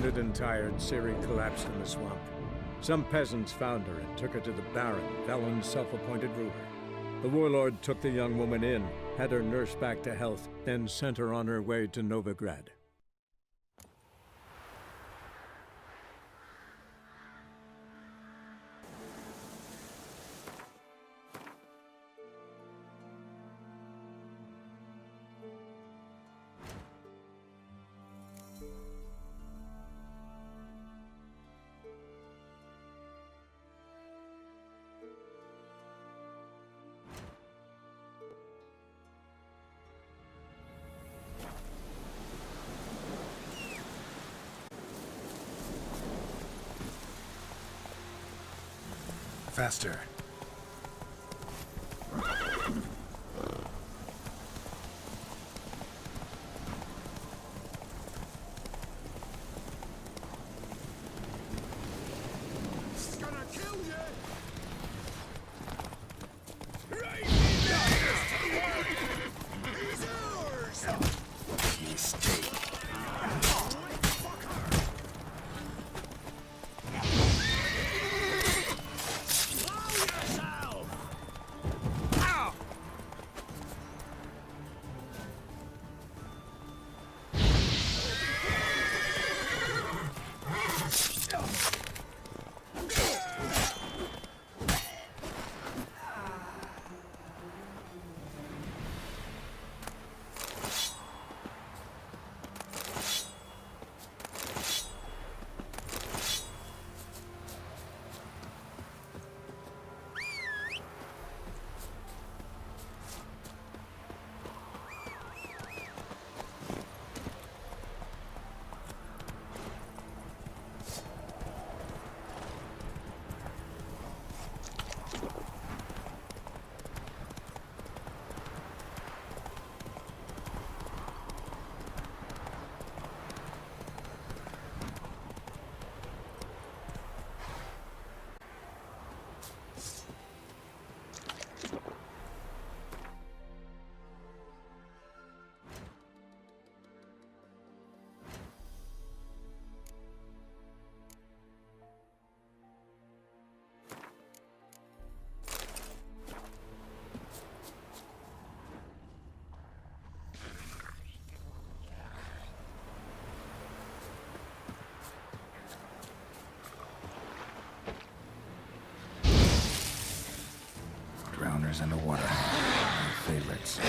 Wounded and tired, Ciri collapsed in the swamp. Some peasants found her and took her to the Baron, Velen's self-appointed ruler. The warlord took the young woman in, had her nursed back to health, then sent her on her way to Novigrad. Faster. It's gonna kill you! He's ours! Mistake. Drowners underwater. My favorites.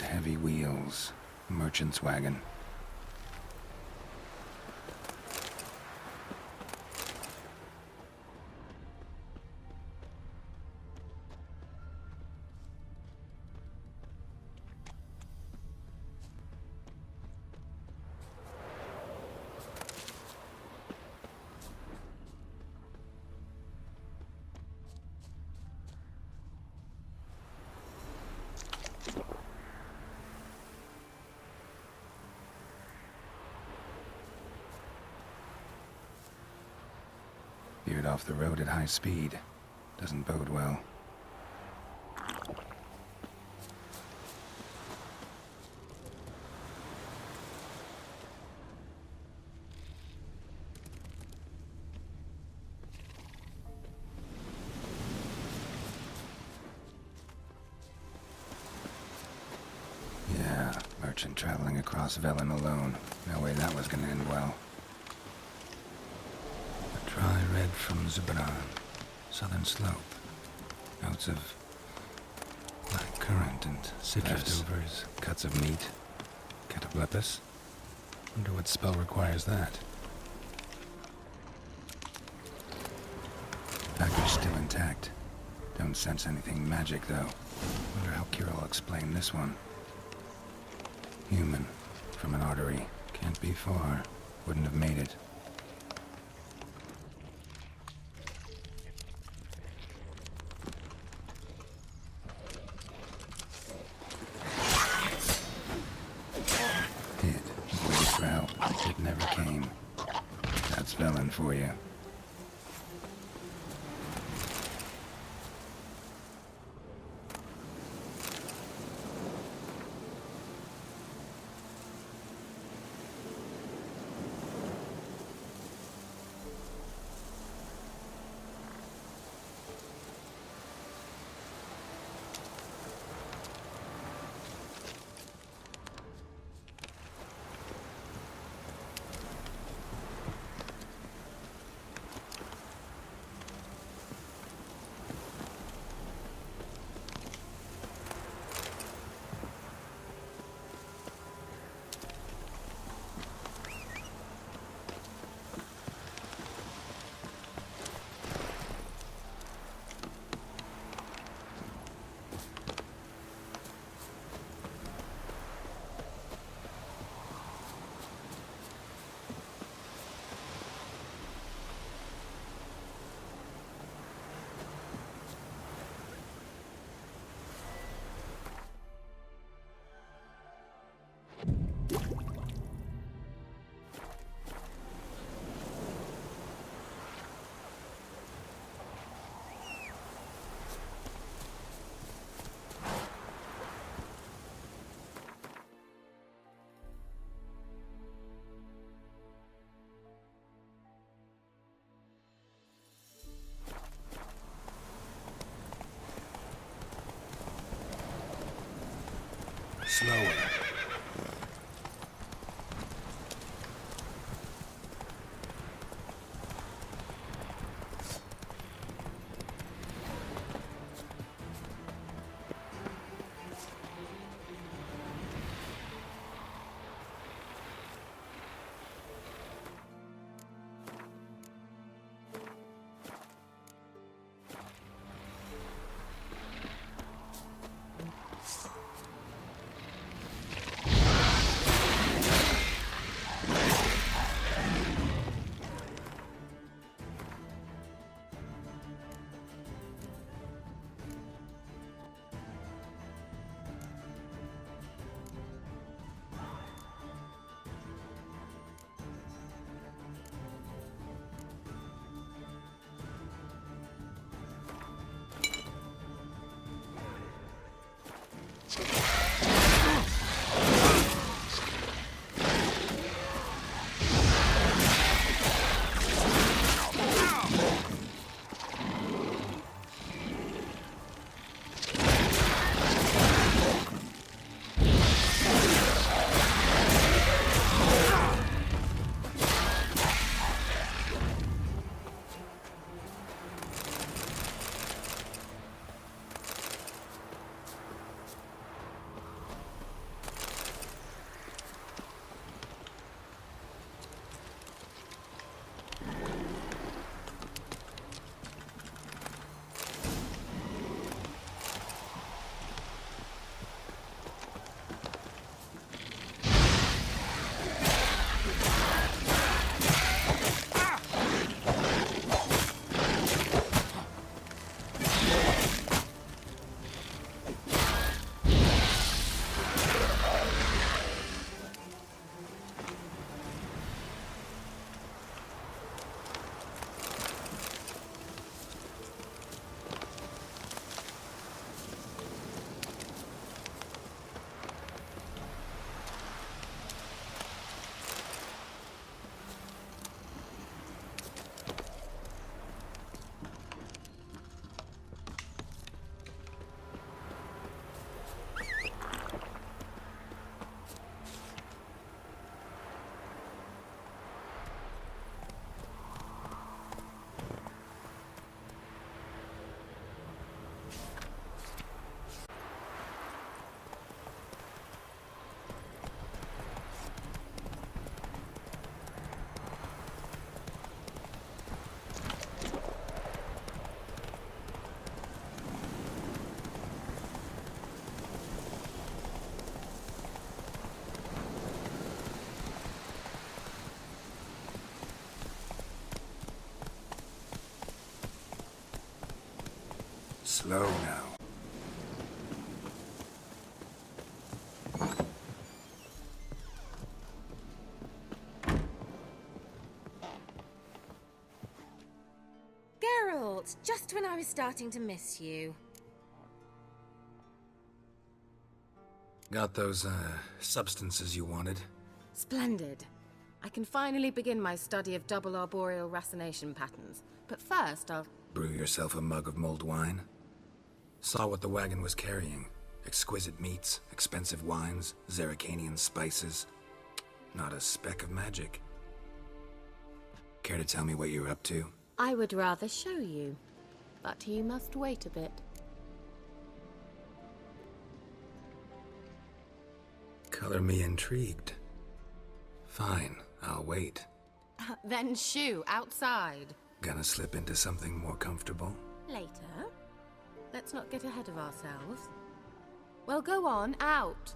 Heavy wheels. Merchant's wagon. Veered off the road at high speed. Doesn't bode well. Yeah, merchant traveling across Velen alone. No way that was gonna end well. from Zubaran, southern slope. Notes of black currant and citrus. Leftovers, cuts of meat. Cataplepis? Wonder what spell requires that. Package still intact. Don't sense anything magic, though. Wonder how Kira will explain this one. Human. From an artery. Can't be far. Wouldn't have made it. Hid. Waited for help. It never came. That's Velen for you. Slower. Slow now. Geralt, just when I was starting to miss you. Got those, substances you wanted? Splendid. I can finally begin my study of double arboreal racination patterns. But first, I'll... Brew yourself a mug of mulled wine? Saw what the wagon was carrying. Exquisite meats, expensive wines, Zerrikanian spices. Not a speck of magic. Care to tell me what you're up to? I would rather show you. But you must wait a bit. Color me intrigued. Fine, I'll wait. Then shoo, outside. Gonna slip into something more comfortable? Later. Let's not get ahead of ourselves. Well, go on, out.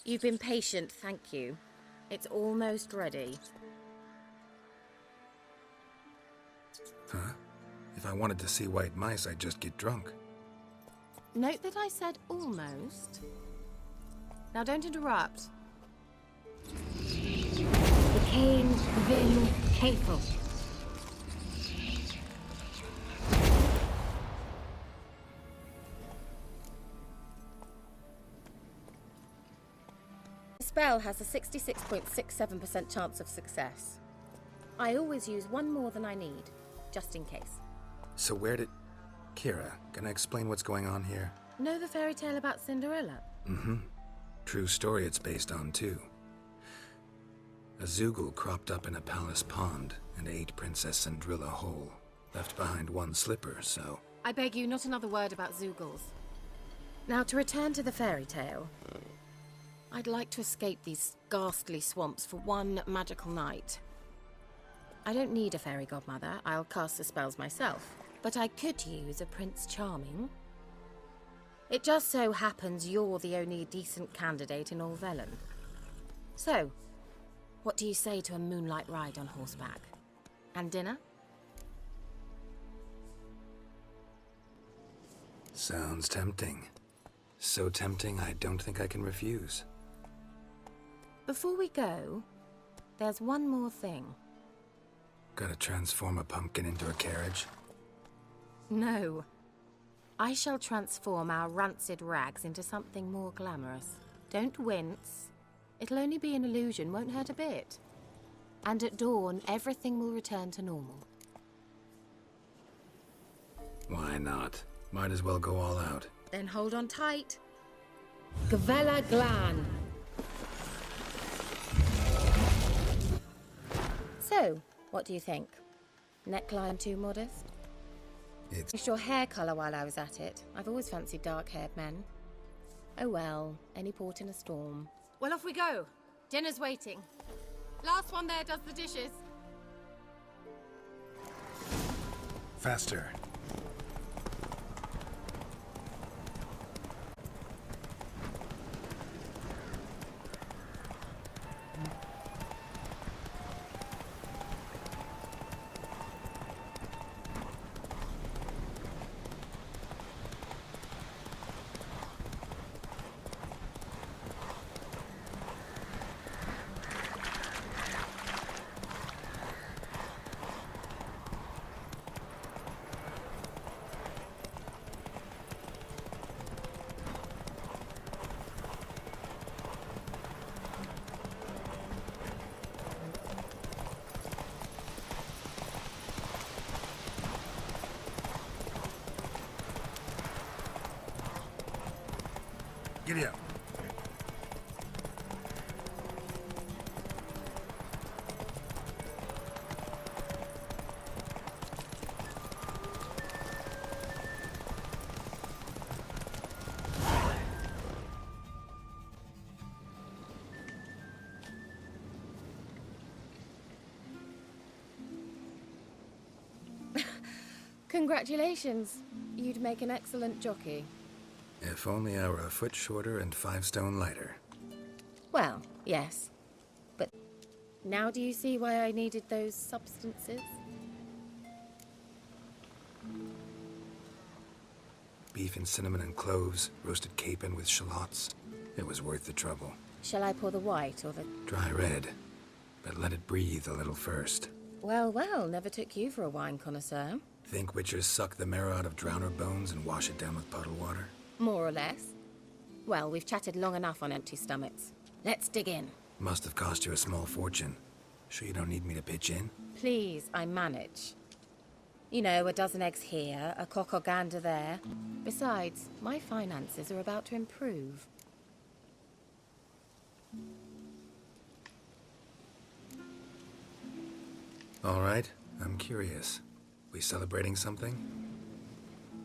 You've been patient, thank you. It's almost ready. Huh? If I wanted to see white mice, I'd just get drunk. Note that I said almost. Now don't interrupt. The Cain Vin Hateful. The spell has a 66.67% chance of success. I always use one more than I need, just in case. So where did... Kira, gonna explain what's going on here? Know the fairy tale about Cinderella? Mm-hmm. True story it's based on, too. A Zoogle cropped up in a palace pond and ate Princess Cinderella whole. Left behind one slipper, so... I beg you, not another word about Zoogles. Now, to return to the fairy tale. I'd like to escape these ghastly swamps for one magical night. I don't need a fairy godmother. I'll cast the spells myself. But I could use a Prince Charming. It just so happens you're the only decent candidate in all Velen. So, what do you say to a moonlight ride on horseback? And dinner? Sounds tempting. So tempting, I don't think I can refuse. Before we go, there's one more thing. Gotta transform a pumpkin into a carriage? No. I shall transform our rancid rags into something more glamorous. Don't wince. It'll only be an illusion, won't hurt a bit. And at dawn, everything will return to normal. Why not? Might as well go all out. Then hold on tight. Gavella Glan. So, what do you think? Neckline too modest? It's your hair colour while I was at it. I've always fancied dark-haired men. Oh well, any port in a storm. Well, off we go. Dinner's waiting. Last one there does the dishes. Faster. Giddy up. Congratulations. You'd make an excellent jockey. If only I were a foot shorter and 5 stone lighter. Well, yes. But Now do you see why I needed those substances? Beef and cinnamon and cloves, roasted capon with shallots. It was worth the trouble. Shall I pour the white or the... Dry red, but let it breathe a little first. Well, well, never took you for a wine connoisseur. Think witchers suck the marrow out of drowner bones and wash it down with puddle water? More or less. Well, we've chatted long enough on empty stomachs. Let's dig in. Must have cost you a small fortune. Sure you don't need me to pitch in? Please, I manage. You know, a dozen eggs here, a cock or gander there. Besides, my finances are about to improve. All right, I'm curious. We celebrating something?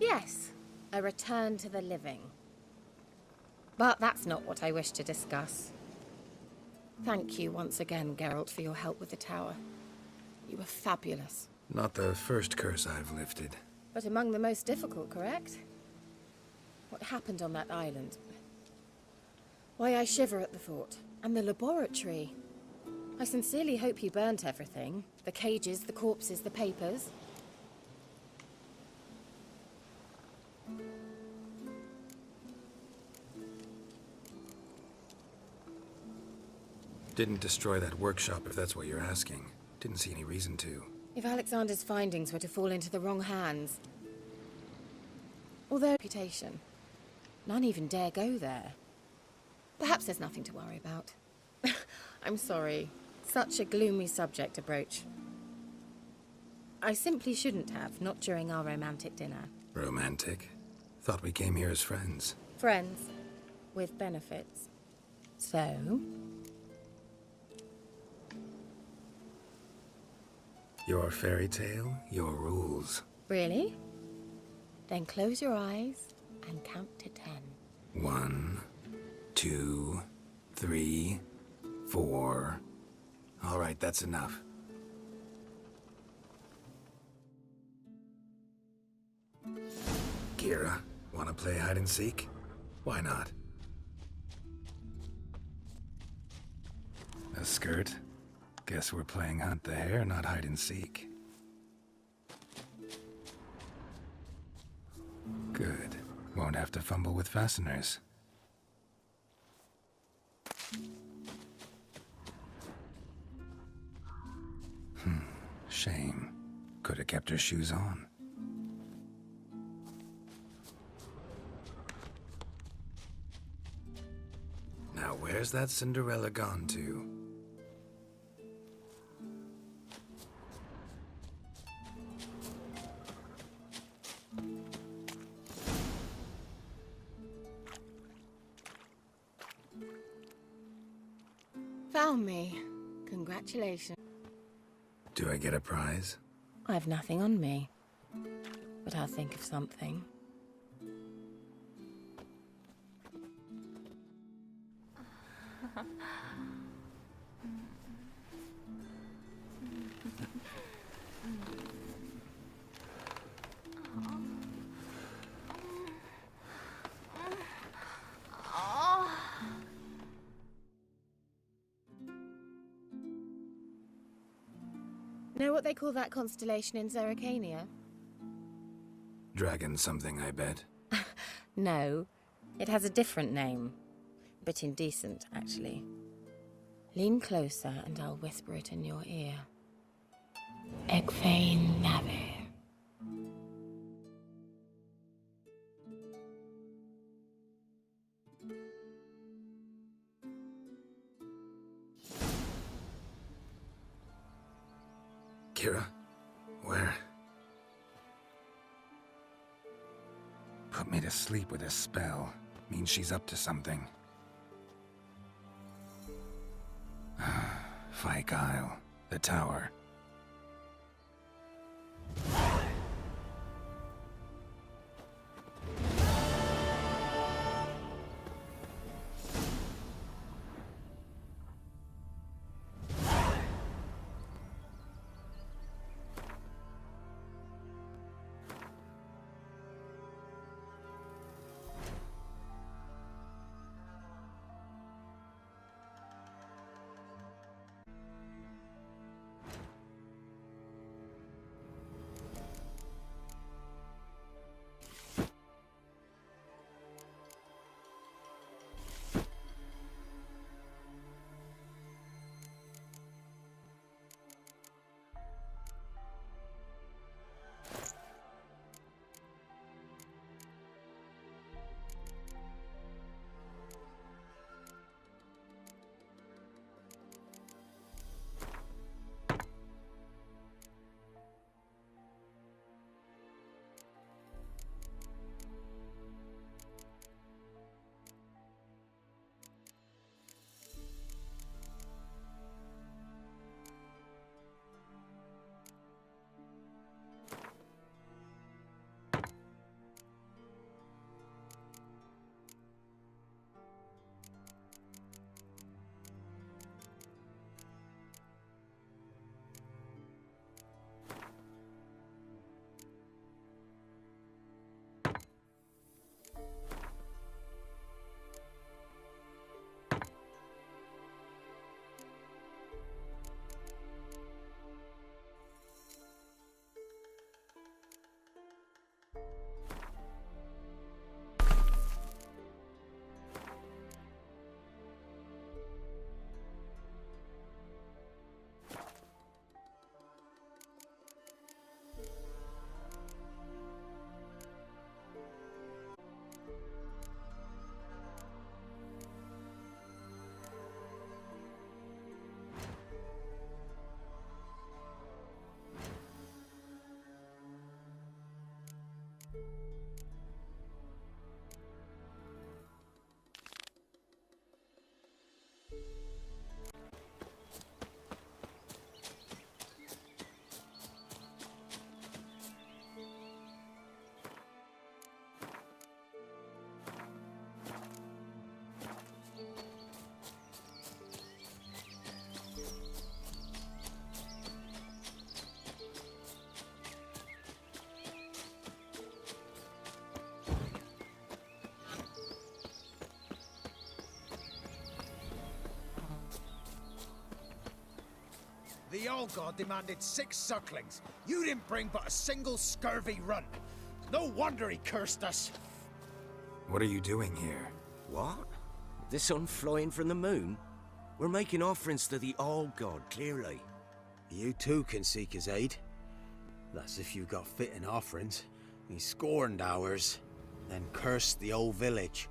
Yes, a return to the living. But that's not what I wish to discuss. Thank you once again, Geralt, for your help with the tower. You were fabulous. Not the first curse I've lifted. But among the most difficult, correct? What happened on that island? Why, I shiver at the thought. And the laboratory. I sincerely hope you burnt everything. The cages, the corpses, the papers. Didn't destroy that workshop, if that's what you're asking. Didn't see any reason to. If Alexander's findings were to fall into the wrong hands... Or their reputation. None even dare go there. Perhaps there's nothing to worry about. I'm sorry. Such a gloomy subject to broach. I simply shouldn't have, not during our romantic dinner. Romantic? Thought we came here as friends. Friends. With benefits. So... Your fairy tale, your rules. Really? Then close your eyes and count to 10. 1, 2, 3, 4. All right, that's enough. Kira, wanna play hide and seek? Why not? A skirt? Guess we're playing hunt the hare, not hide and seek. Good. Won't have to fumble with fasteners. Shame. Could have kept her shoes on. Now where's that Cinderella gone to? Found me. Congratulations. Do I get a prize? I've nothing on me. But I'll think of something. Know what they call that constellation in Zerrikania? Dragon something, I bet. No, it has a different name. Bit indecent, actually. Lean closer and I'll whisper it in your ear. Egfain Nave. Kira? Where? Put me to sleep with a spell. Means she's up to something. Fyke Isle. The tower. The old god demanded 6 sucklings. You didn't bring but a single scurvy runt. No wonder he cursed us. What are you doing here? What? The sun flying from the moon? We're making offerings to the old god, clearly. You too can seek his aid. That's if you've got fitting offerings. He scorned ours, then cursed the old village.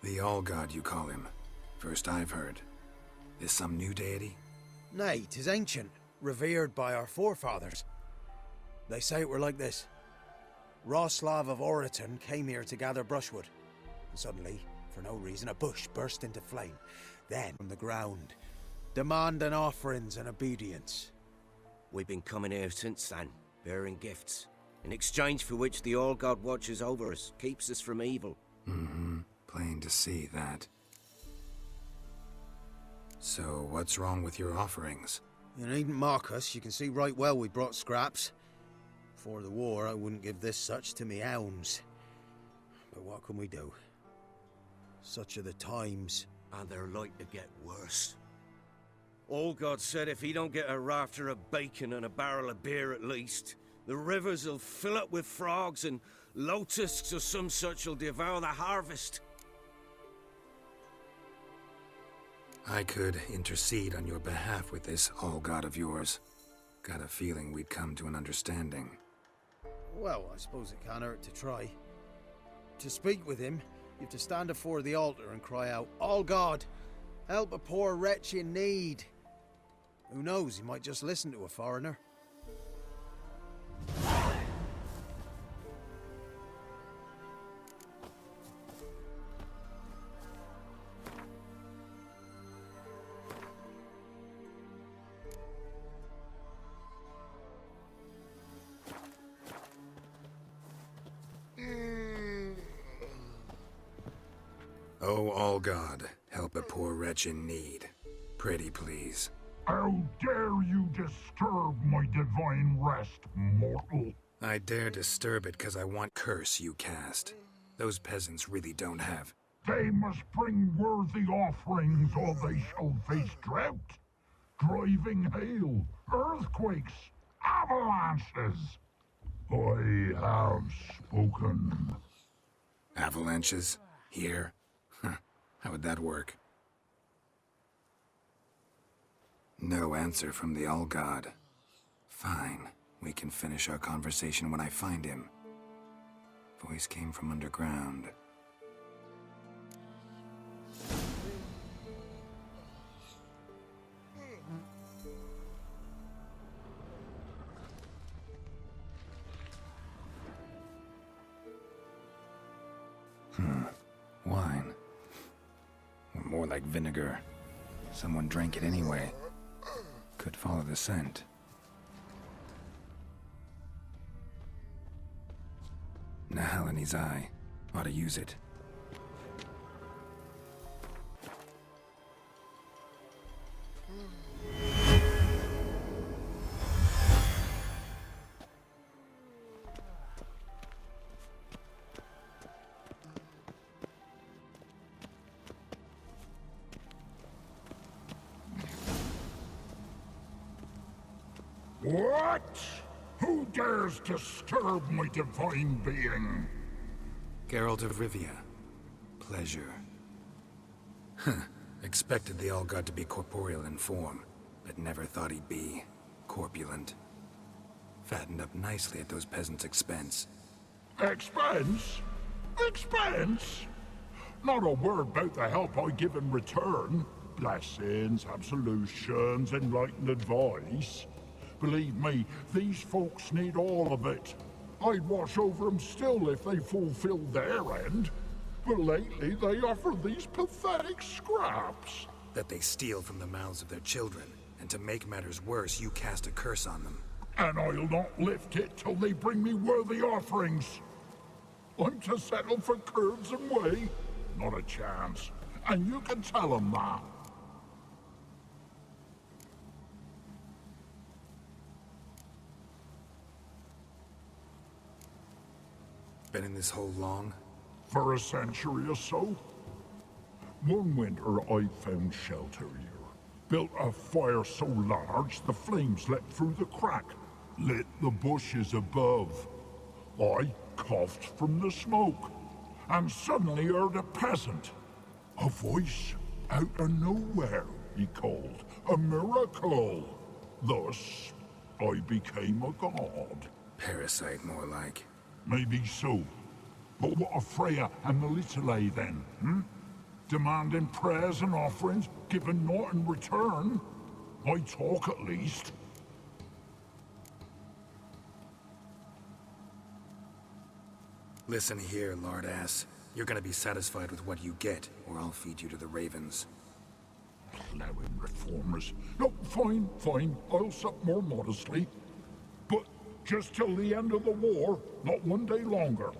The All-God, you call him. First I've heard. Is some new deity? Nay, 'tis ancient, revered by our forefathers. They say it were like this. Roslav of Oriton came here to gather brushwood. And suddenly, for no reason, a bush burst into flame. Then, from the ground, demanding offerings and obedience. We've been coming here since then, bearing gifts, in exchange for which the All God watches over us, keeps us from evil. Mm-hmm. Plain to see that. So, what's wrong with your offerings? You needn't mock us. You can see right well we brought scraps. Before the war, I wouldn't give this such to me hounds. But what can we do? Such are the times. And they're like to get worse. All God said if he don't get a rafter of bacon and a barrel of beer at least, the rivers will fill up with frogs and locusts or some such will devour the harvest. I could intercede on your behalf with this All-God of yours. Got a feeling we'd come to an understanding. Well, I suppose it can't hurt to try. To speak with him, you have to stand before the altar and cry out, "All God, help a poor wretch in need." Who knows, he might just listen to a foreigner. Oh, All-God, help a poor wretch in need. Pretty please. How dare you disturb my divine rest, mortal? I dare disturb it because I want curse you cast. Those peasants really don't have. They must bring worthy offerings or they shall face drought, driving hail, earthquakes, avalanches. I have spoken. Avalanches? Here? Huh. How would that work? No answer from the All-God. Fine. We can finish our conversation when I find him. Voice came from underground. Wine. Or more like vinegar. Someone drank it anyway. Could follow the scent. Nahalani's eye. Ought to use it. What? Who dares disturb my divine being? Geralt of Rivia. Pleasure. Huh. Expected the All-God to be corporeal in form, but never thought he'd be corpulent. Fattened up nicely at those peasants' expense. Expense? Expense? Not a word about the help I give in return. Blessings, absolutions, enlightened advice. Believe me, these folks need all of it. I'd watch over them still if they fulfilled their end. But lately they offer these pathetic scraps. That they steal from the mouths of their children, and to make matters worse, you cast a curse on them. And I'll not lift it till they bring me worthy offerings. I'm to settle for curds and whey? Not a chance. And you can tell them that. Been in this hole long? For a century or so. One winter I found shelter here. Built a fire so large the flames leapt through the crack, lit the bushes above. I coughed from the smoke, and suddenly heard a peasant. A voice out of nowhere, he called. A miracle. Thus, I became a god. Parasite, more like. Maybe so. But what of Freya and the Little then, Demanding prayers and offerings, giving naught in return? I talk at least. Listen here, Lord Ass. You're gonna be satisfied with what you get, or I'll feed you to the ravens. Plowing reformers. No, fine, fine. I'll sup more modestly. But just till the end of the war, not one day longer.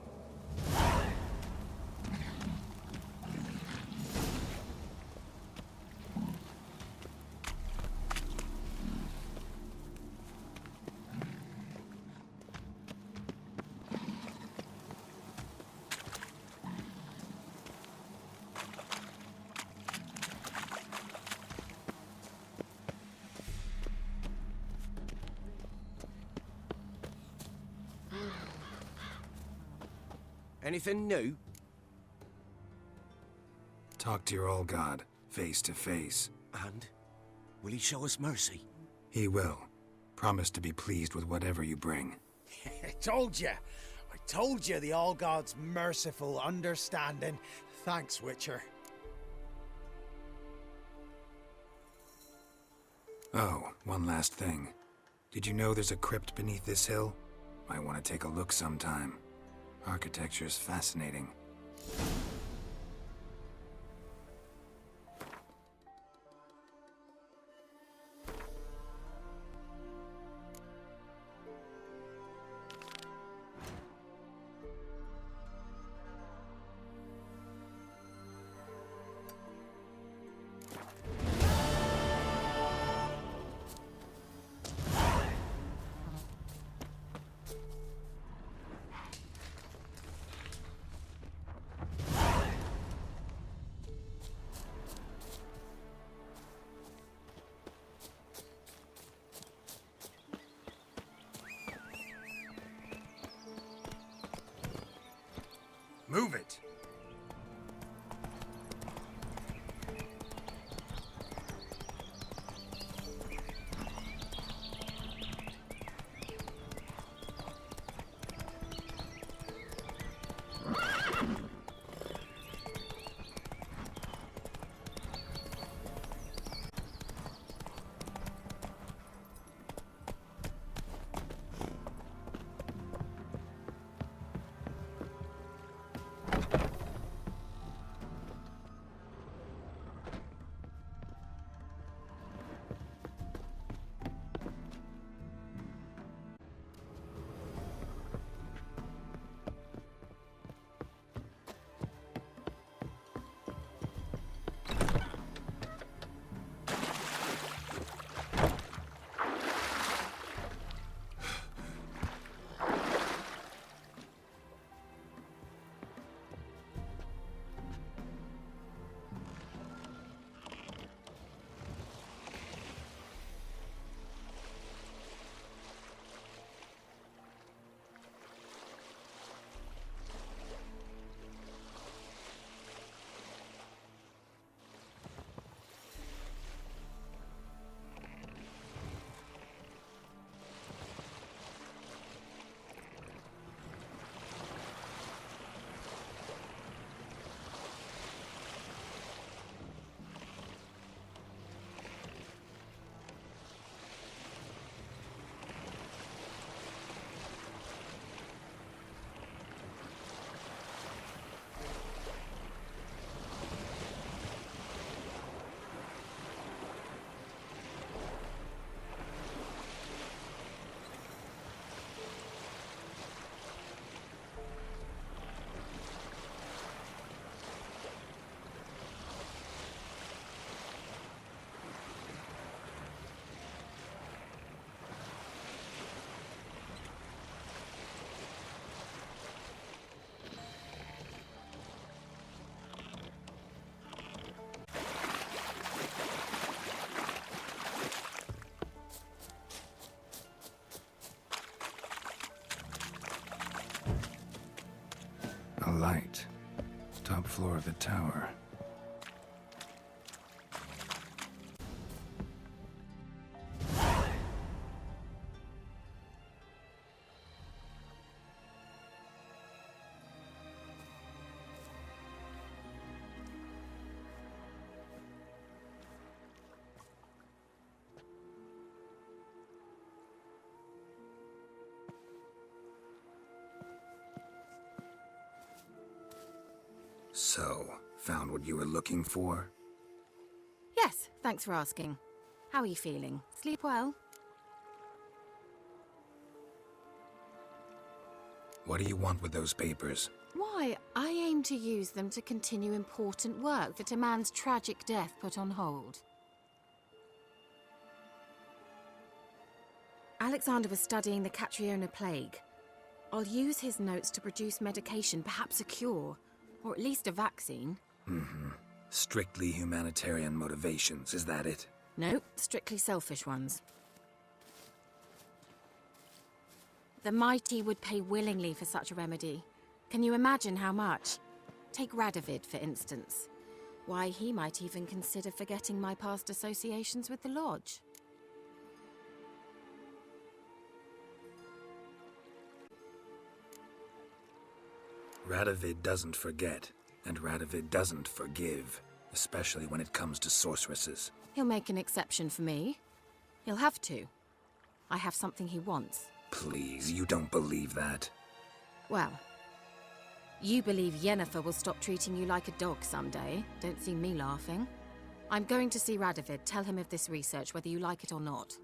Anything new? Talk to your old god, face to face. And? Will he show us mercy? He will. Promise to be pleased with whatever you bring. I told you! I told you the All-God's merciful, understanding. Thanks, Witcher. Oh, one last thing. Did you know there's a crypt beneath this hill? Might want to take a look sometime. Architecture's fascinating. Move it! top floor of the tower. So, found what you were looking for? Yes, thanks for asking. How are you feeling? Sleep well? What do you want with those papers? Why, I aim to use them to continue important work that a man's tragic death put on hold. Alexander was studying the Catriona plague. I'll use his notes to produce medication, perhaps a cure, or at least a vaccine. Strictly humanitarian motivations, is that it? No, strictly selfish ones. The mighty would pay willingly for such a remedy. Can you imagine how much? Take Radovid, for instance. Why, he might even consider forgetting my past associations with the Lodge. Radovid doesn't forget, and Radovid doesn't forgive, especially when it comes to sorceresses. He'll make an exception for me. He'll have to. I have something he wants. Please, you don't believe that. Well, you believe Yennefer will stop treating you like a dog someday. Don't see me laughing. I'm going to see Radovid, tell him of this research, whether you like it or not.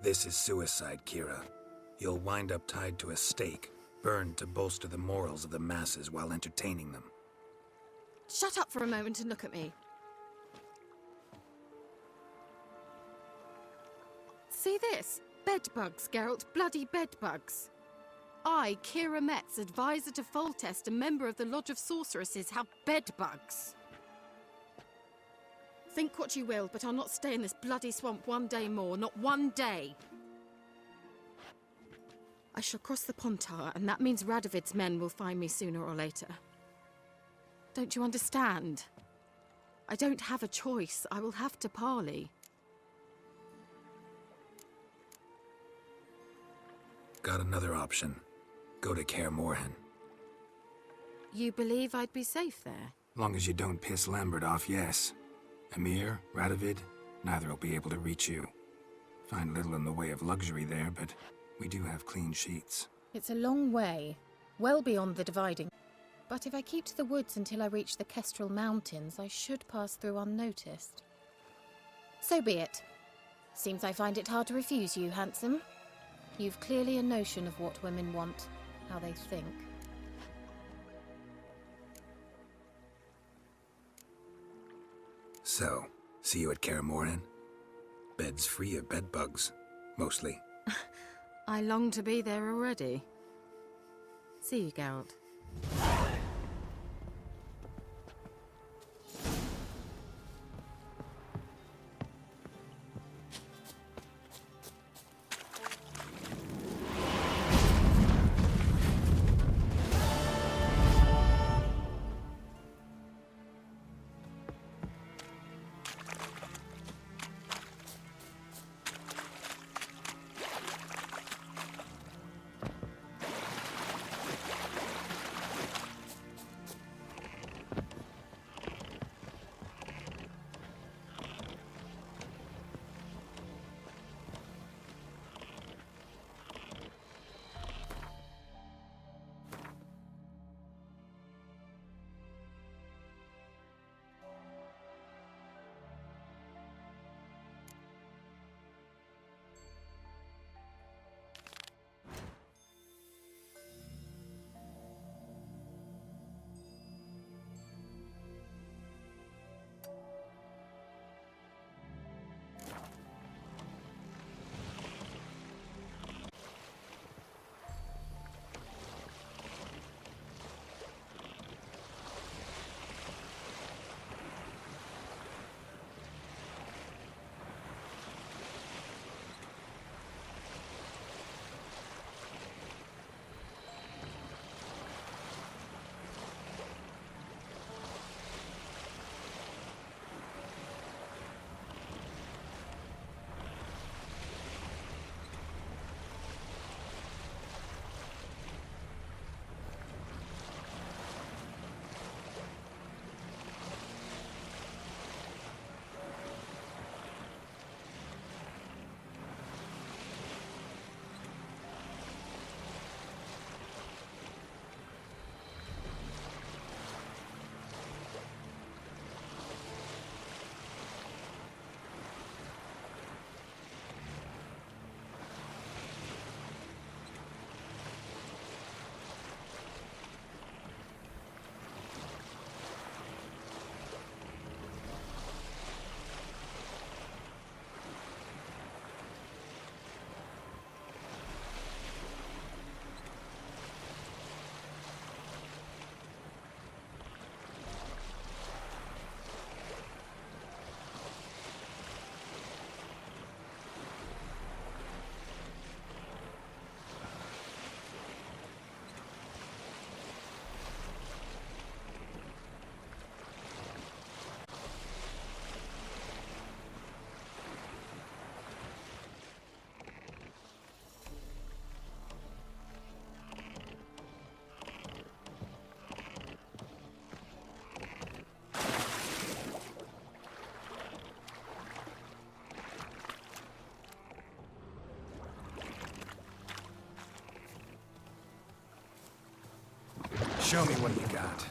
This is suicide, Kira. You'll wind up tied to a stake, burned to bolster the morals of the masses while entertaining them. Shut up for a moment and look at me. See this? Bedbugs, Geralt. Bloody bedbugs. I, Kira Metz, advisor to Foltest, a member of the Lodge of Sorceresses, have bedbugs. Think what you will, but I'll not stay in this bloody swamp one day more. Not one day. I shall cross the Pontar, and that means Radovid's men will find me sooner or later. Don't you understand? I don't have a choice. I will have to parley. Got another option. Go to Kaer Morhen. You believe I'd be safe there? Long as you don't piss Lambert off, yes. Emir, Radovid, neither will be able to reach you. Find little in the way of luxury there, but we do have clean sheets. It's a long way, well beyond the dividing. But if I keep to the woods until I reach the Kestrel Mountains, I should pass through unnoticed. So be it. Seems I find it hard to refuse you, handsome. You've clearly a notion of what women want, how they think. So, see you at Kaer Morhen? Beds free of bedbugs, mostly. I long to be there already. See you, Geralt. Show me what you got.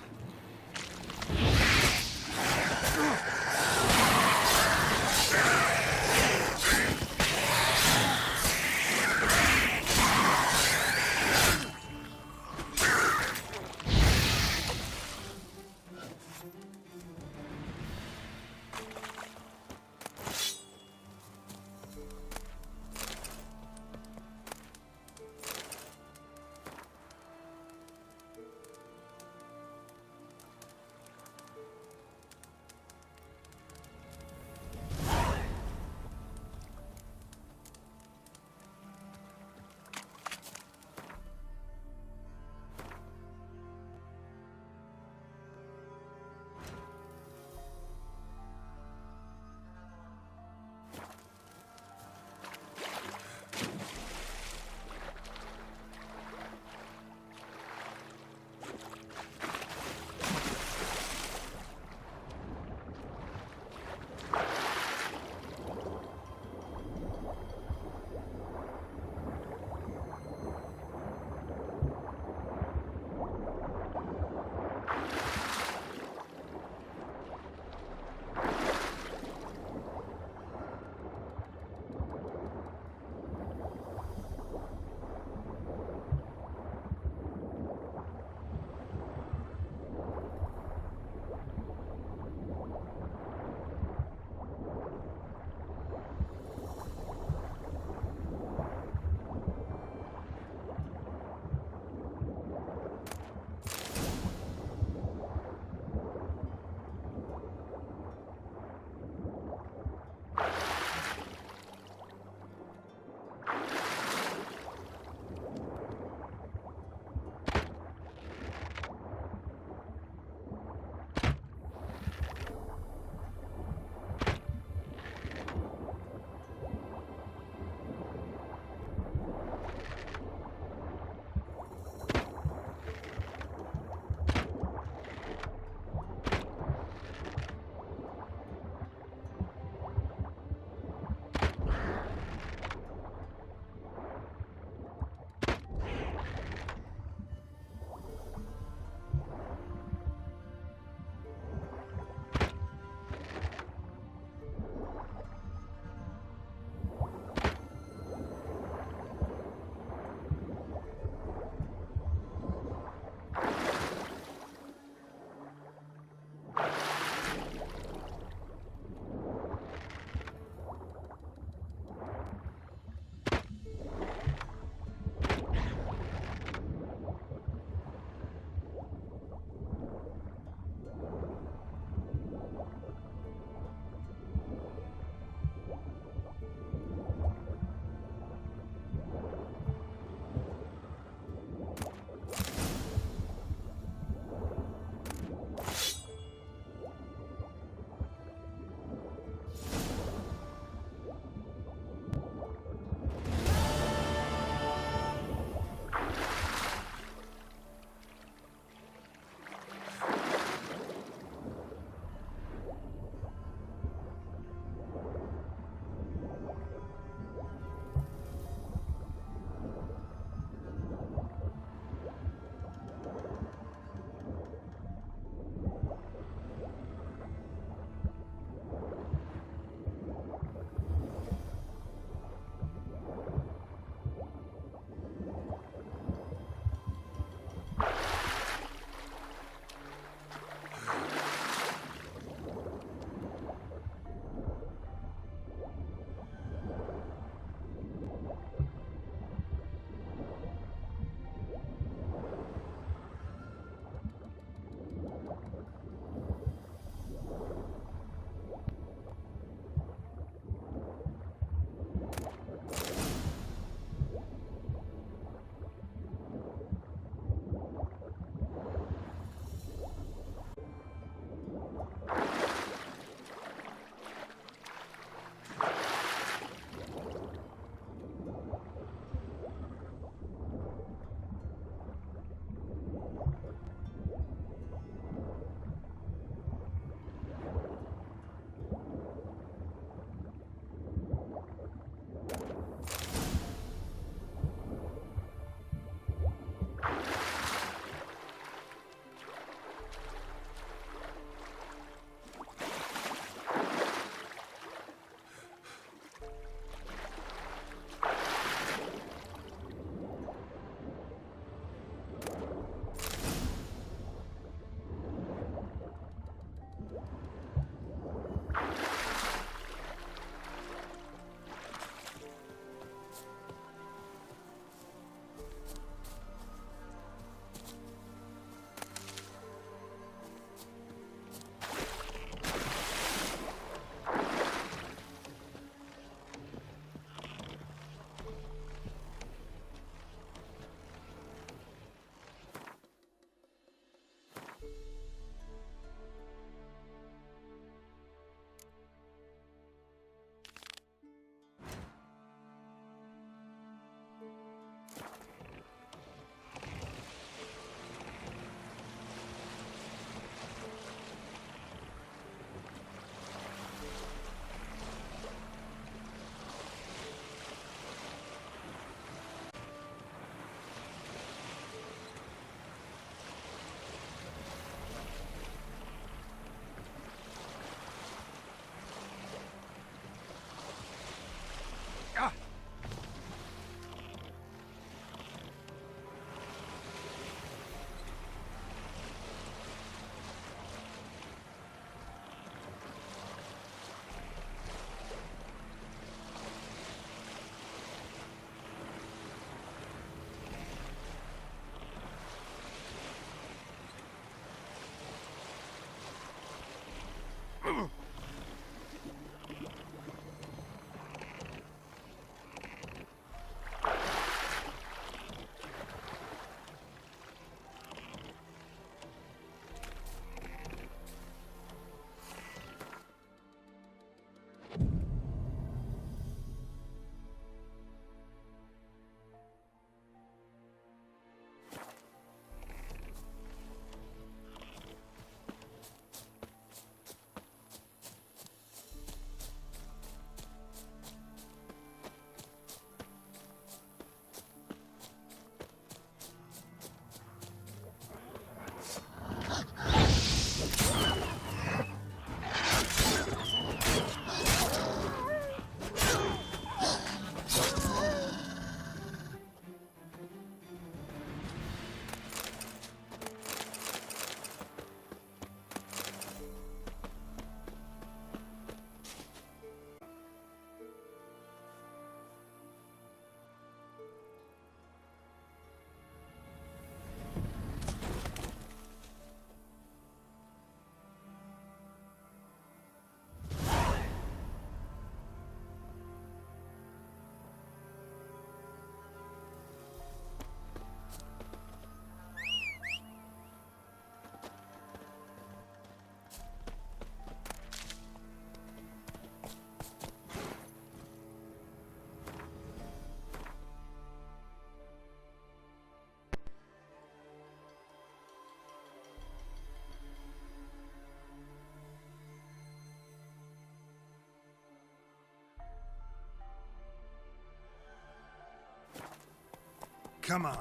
Come on.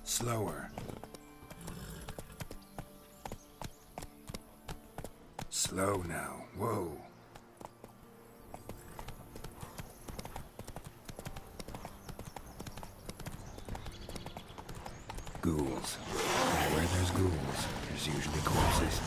Slower. Slow now. Whoa. Ghouls. And where there's ghouls, there's usually corpses.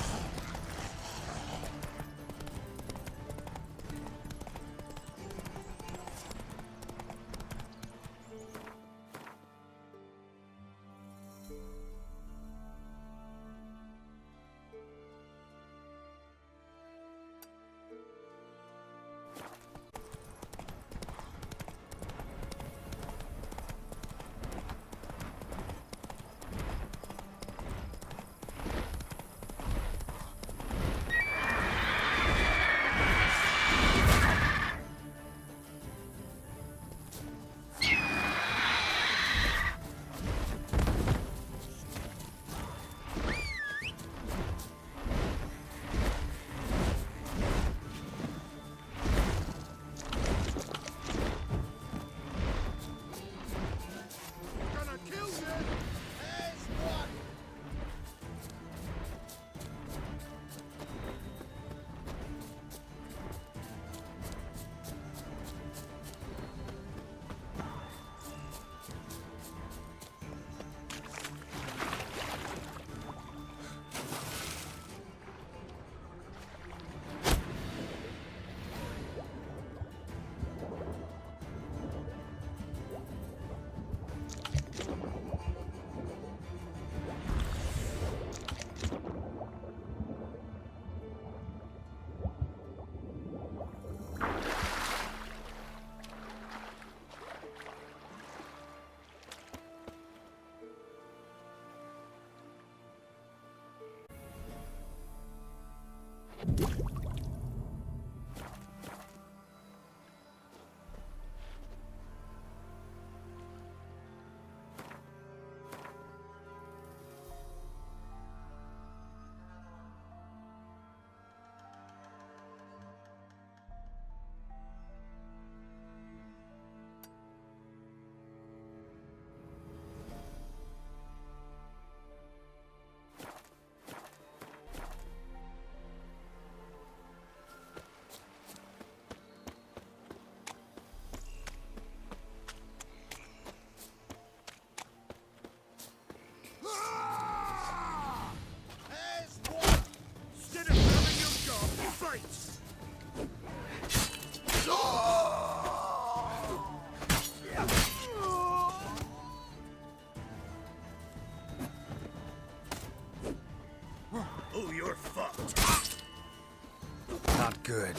Oh, you're fucked. Not good.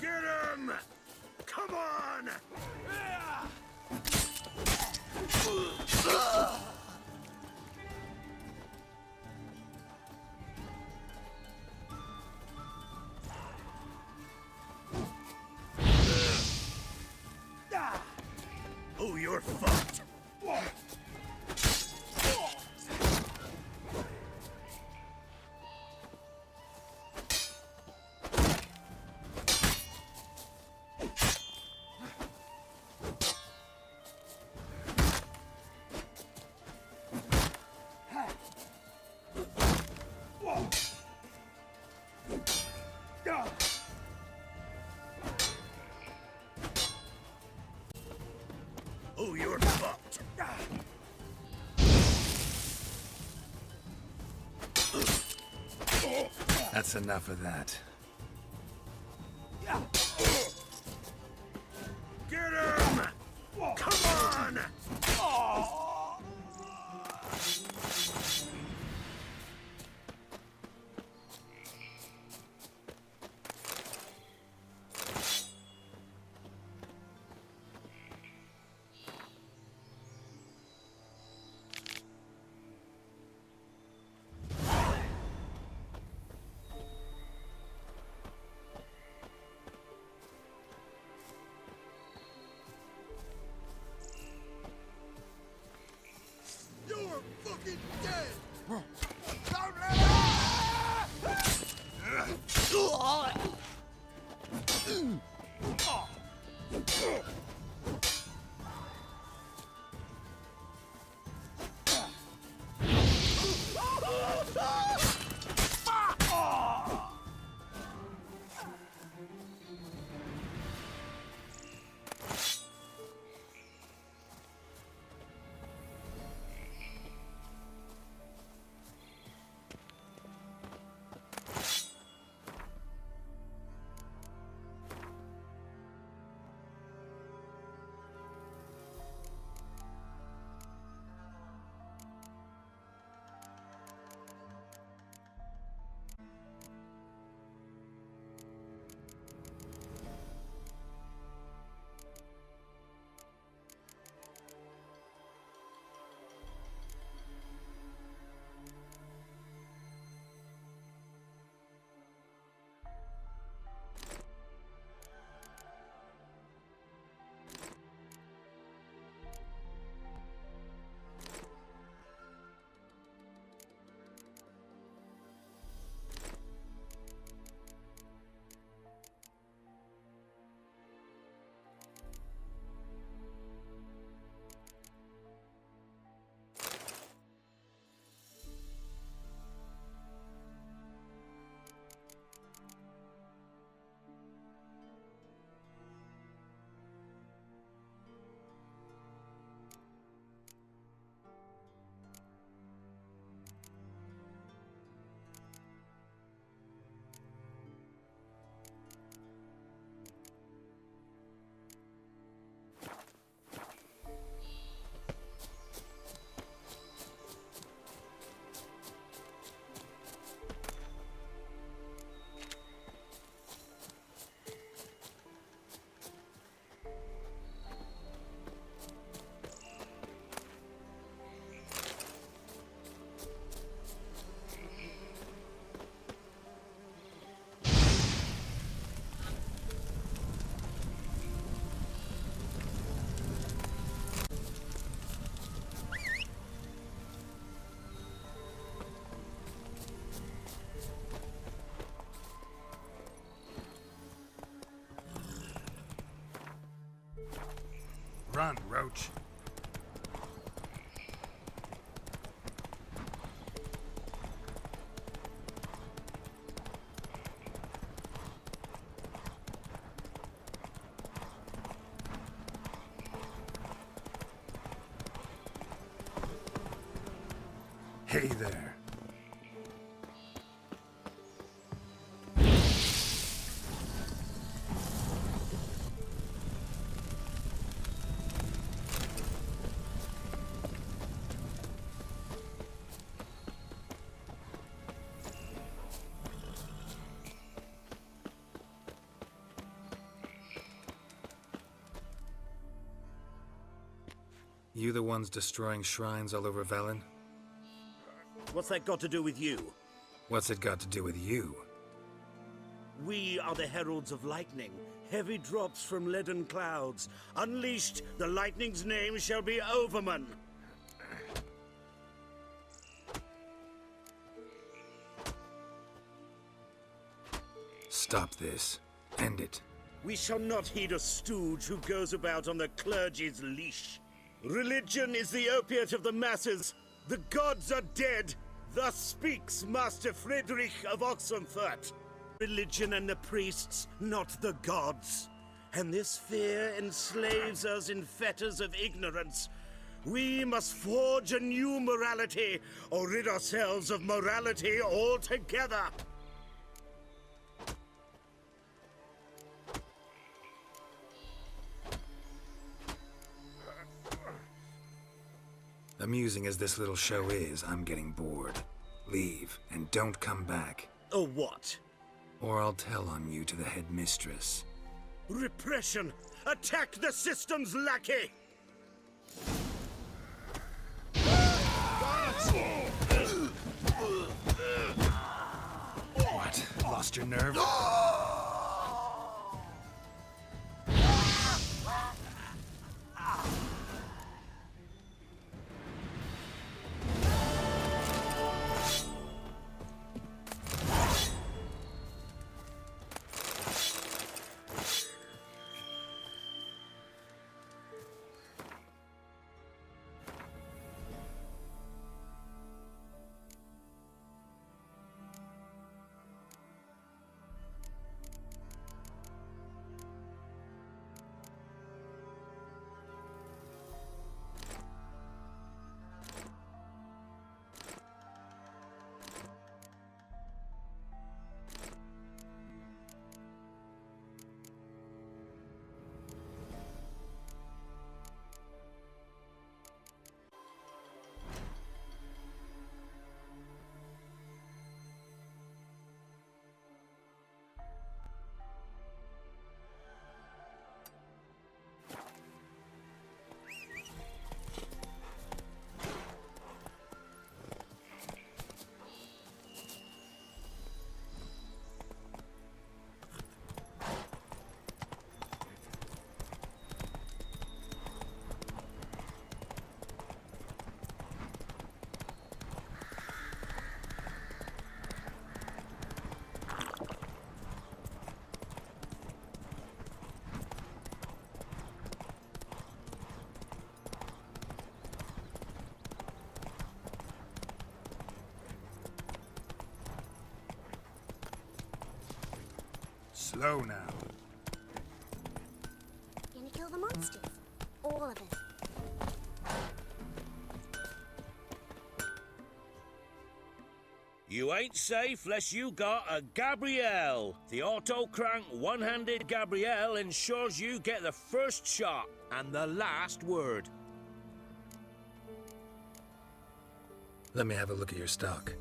Get him! Come on! Oh, you're fucked. Oh, you're fucked. That's enough of that. Get him! Come on! Run, Roach. Hey there. You the ones destroying shrines all over Velen? What's that got to do with you? What's it got to do with you? We are the heralds of lightning. Heavy drops from leaden clouds. Unleashed, the lightning's name shall be Overman. Stop this. End it. We shall not heed a stooge who goes about on the clergy's leash. Religion is the opiate of the masses. The gods are dead. Thus speaks Master Friedrich of Oxenfurt. Religion and the priests, not the gods. And this fear enslaves us in fetters of ignorance. We must forge a new morality, or rid ourselves of morality altogether. Amusing as this little show is, I'm getting bored. Leave, and don't come back. Or what? Or I'll tell on you to the headmistress. Repression! Attack the system's lackey! What? Lost your nerve? Slow now. Gonna kill the monsters. All of them. You ain't safe less you got a Gabrielle. The auto-crank one-handed Gabrielle ensures you get the first shot and the last word. Let me have a look at your stock.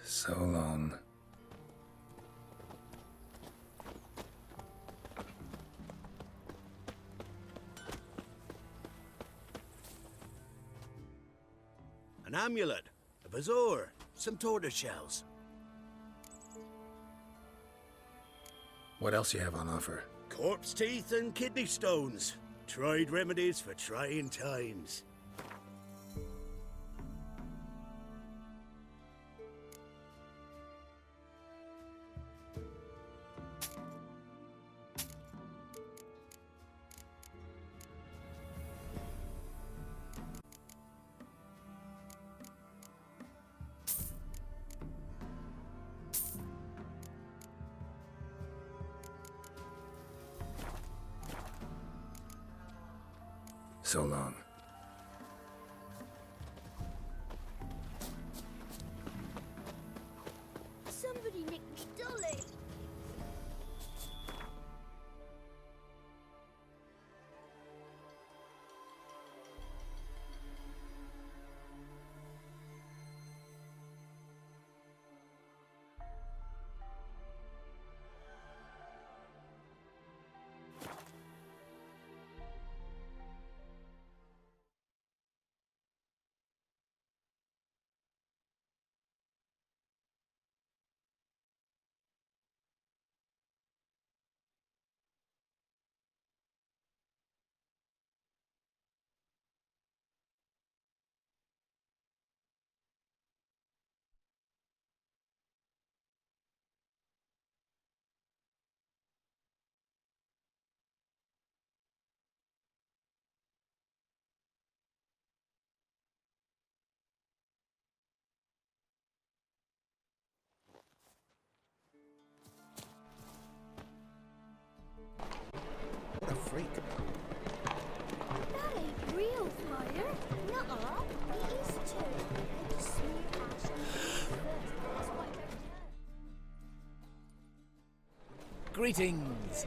So long. An amulet, a bazaar, some tortoise shells. What else you have on offer? Corpse teeth and kidney stones. Tried remedies for trying times. So long. Somebody nicked me dolly. What a freak. That ain't real fire. Nuh-uh. It is too. They just smooth ash on the first. That's why it don't hurt. Greetings.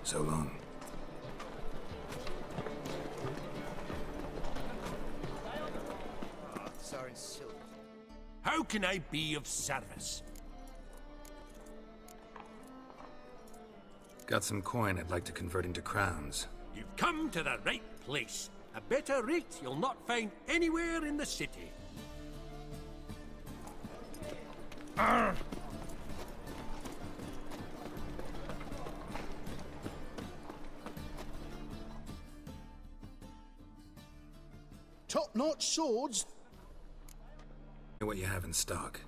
So long. Sorry, silly. How can I be of service? Got some coin I'd like to convert into crowns. You've come to the right place. A better rate you'll not find anywhere in the city. Top-notch swords? What you have in stock.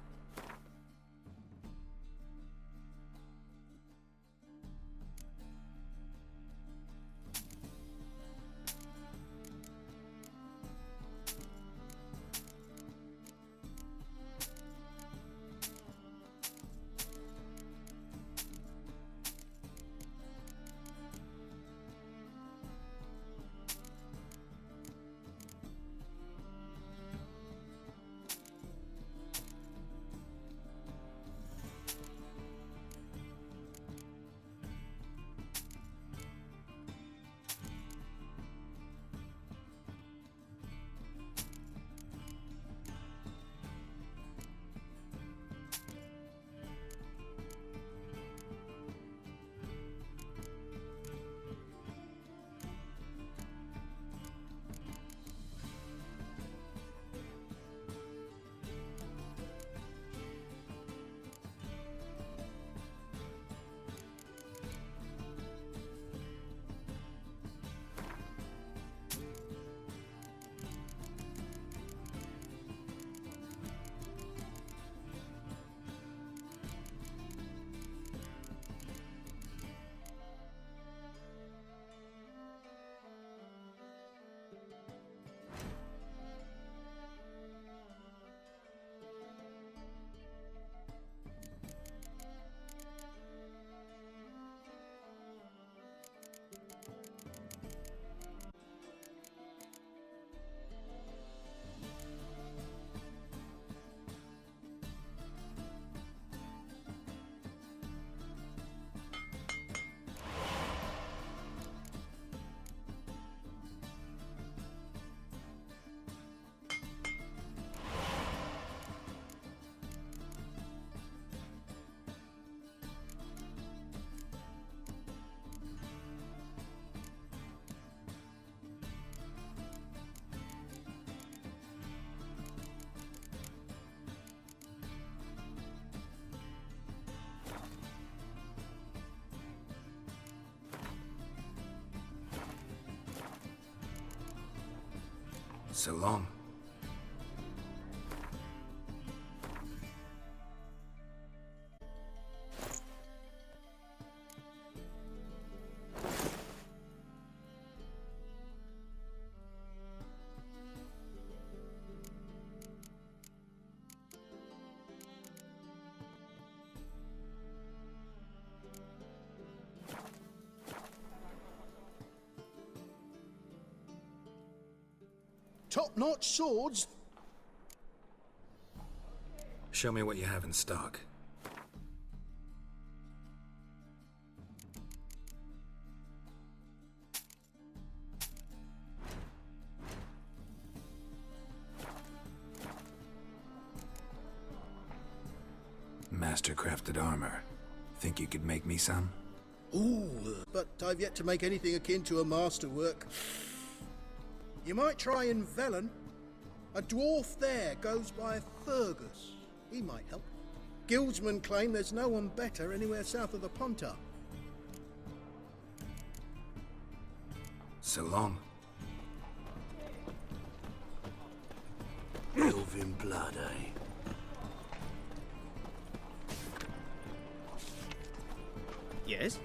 So long. Top-notch swords? Show me what you have in stock. Master-crafted armor. Think you could make me some? Ooh, but I've yet to make anything akin to a masterwork. You might try in Velen. A dwarf there goes by Fergus. He might help. Guildsmen claim there's no one better anywhere south of the Pontar. So long. Elven blood, eh? Yes?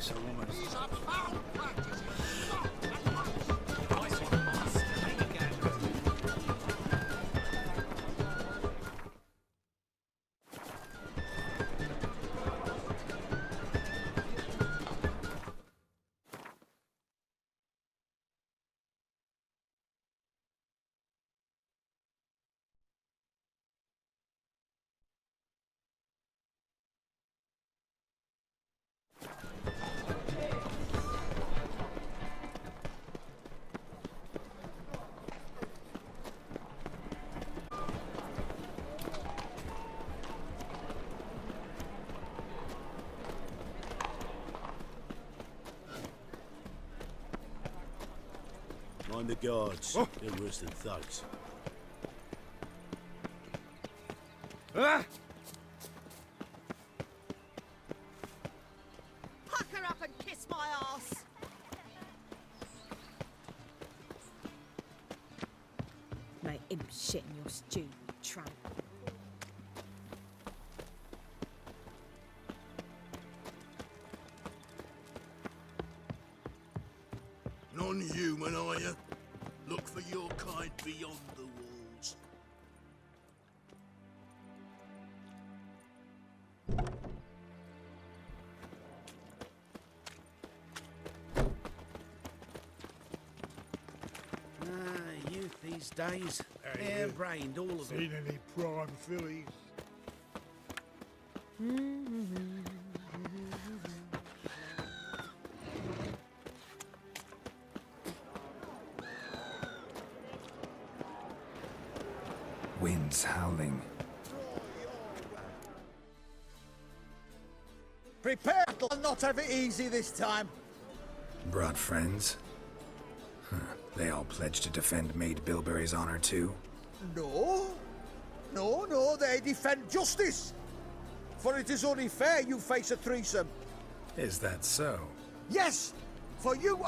this almost. Mind the guards. Oh. They're worse than thugs. Ah! Pucker up and kiss my ass! Make him shit in your stew, you tramp. Non-human, are you? Look for your kind beyond the walls. Youth these days. Hair-brained, all of them. Seen any prime fillies? Winds howling. Prepare to not have it easy this time. Brought friends? Huh. They all pledged to defend Maid Bilberry's honor too? No. No, they defend justice. For it is only fair you face a threesome. Is that so? Yes, for you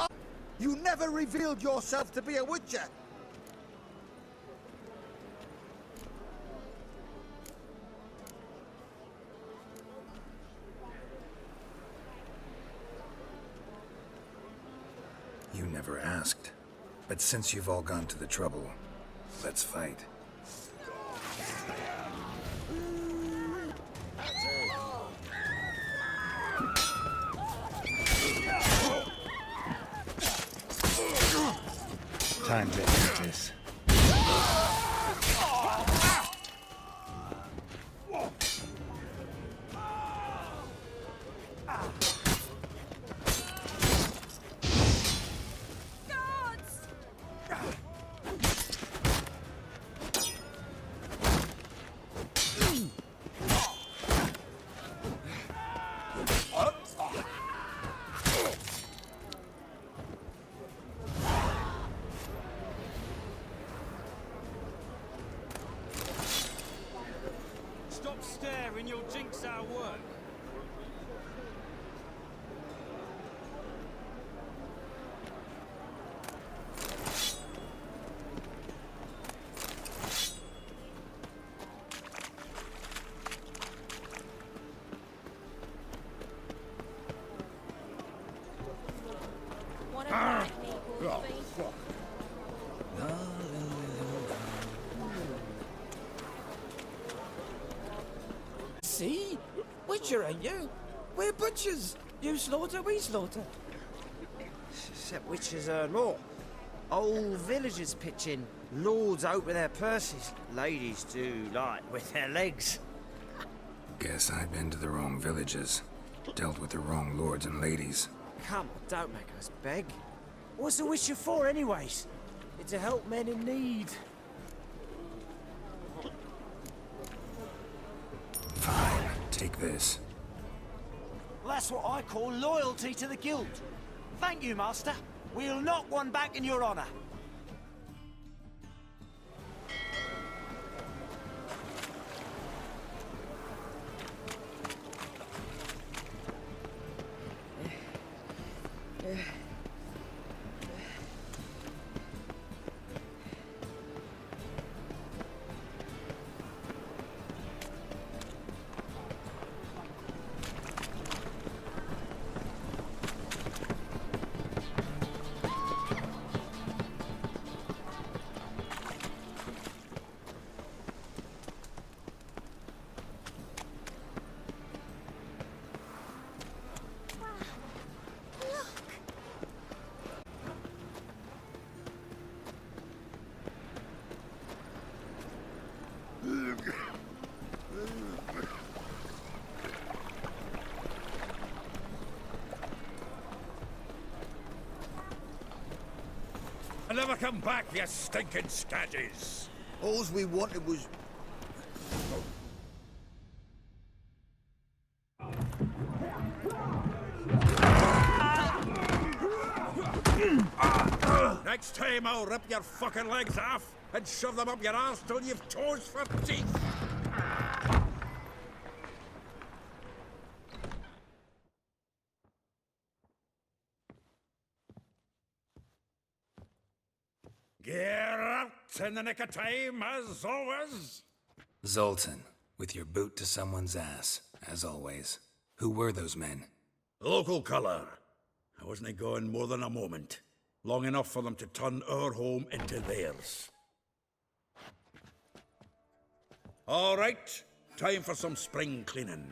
never revealed yourself to be a witcher. You never asked. But since you've all gone to the trouble, let's fight. Time to end this. Stop staring, you'll jinx our work. What about people's beef? See? Witcher, ain't you? We're butchers. You slaughter, we slaughter. Except witches earn more. Old villagers pitch in. Lords out with their purses. Ladies do like with their legs. Guess I've been to the wrong villages. Dealt with the wrong lords and ladies. Come on, don't make us beg. What's a witcher for, anyways? It's to help men in need. Fine, take this. That's what I call loyalty to the guild. Thank you, Master. We'll knock one back in your honor. never come back, you stinking scadges! All we wanted was... Next time I'll rip your fucking legs off and shove them up your arse till you've toes for teeth! Geralt, in the nick of time, as always. Zoltan, with your boot to someone's ass, as always. Who were those men? Local colour. I wasn't gone more than a moment. Long enough for them to turn our home into theirs. All right, time for some spring cleaning.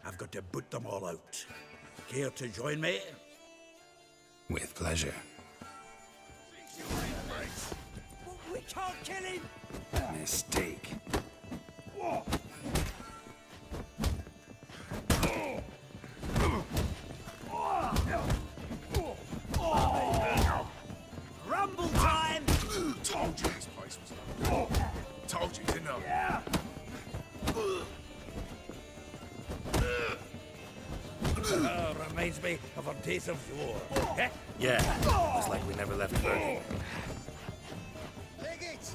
I've got to boot them all out. Care to join me? With pleasure. We can't kill him! Mistake. Rumble time! Told you this place was lovely. Told you, didn't I? Yeah. Reminds me of our days of yore. Eh? Yeah, it's like we never left Bergen. Leg it!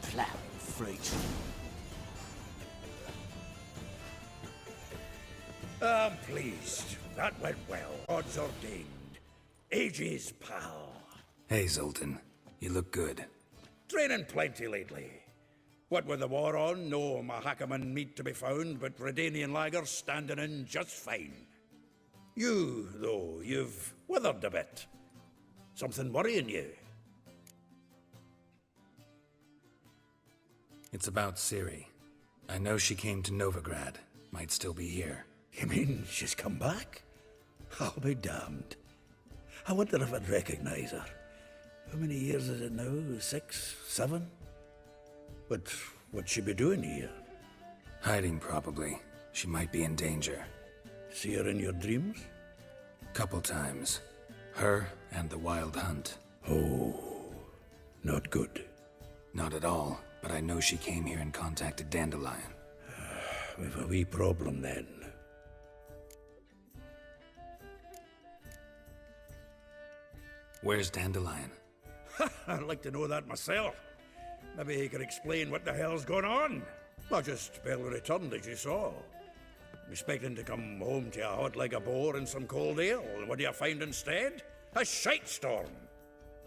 Plowing freak. I'm pleased. That went well. Odds ordained. Ages, pal. Hey, Zoltan. You look good. Training plenty lately. What with the war on, no Mahakaman meat to be found, but Redanian lagers standing in just fine. You, though, you've withered a bit. Something worrying you? It's about Ciri. I know she came to Novigrad. Might still be here. You mean she's come back? I'll be damned. I wonder if I'd recognize her. How many years is it now? 6, 7? But what'd she be doing here? Hiding, probably. She might be in danger. See her in your dreams? Couple times. Her and the Wild Hunt. Oh, not good. Not at all, but I know she came here and contacted Dandelion. We've a wee problem then. Where's Dandelion? I'd like to know that myself. Maybe he could explain what the hell's going on. I just barely returned, as you saw. Expecting to come home to a hot like a boar and some cold ale, and what do you find instead? A shite storm.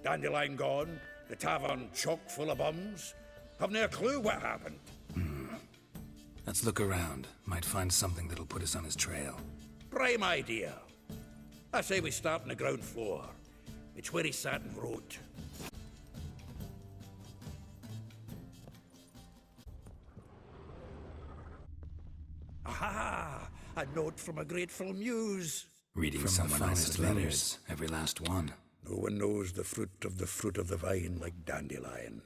Dandelion gone, the tavern chock full of bums. Haven't a clue what happened. Let's look around. Might find something that'll put us on his trail. Prime idea. I say we start on the ground floor. It's where he sat and wrote. Aha! A note from a grateful muse. Reading from someone else's letters, every last one. No one knows the fruit of the vine like Dandelion.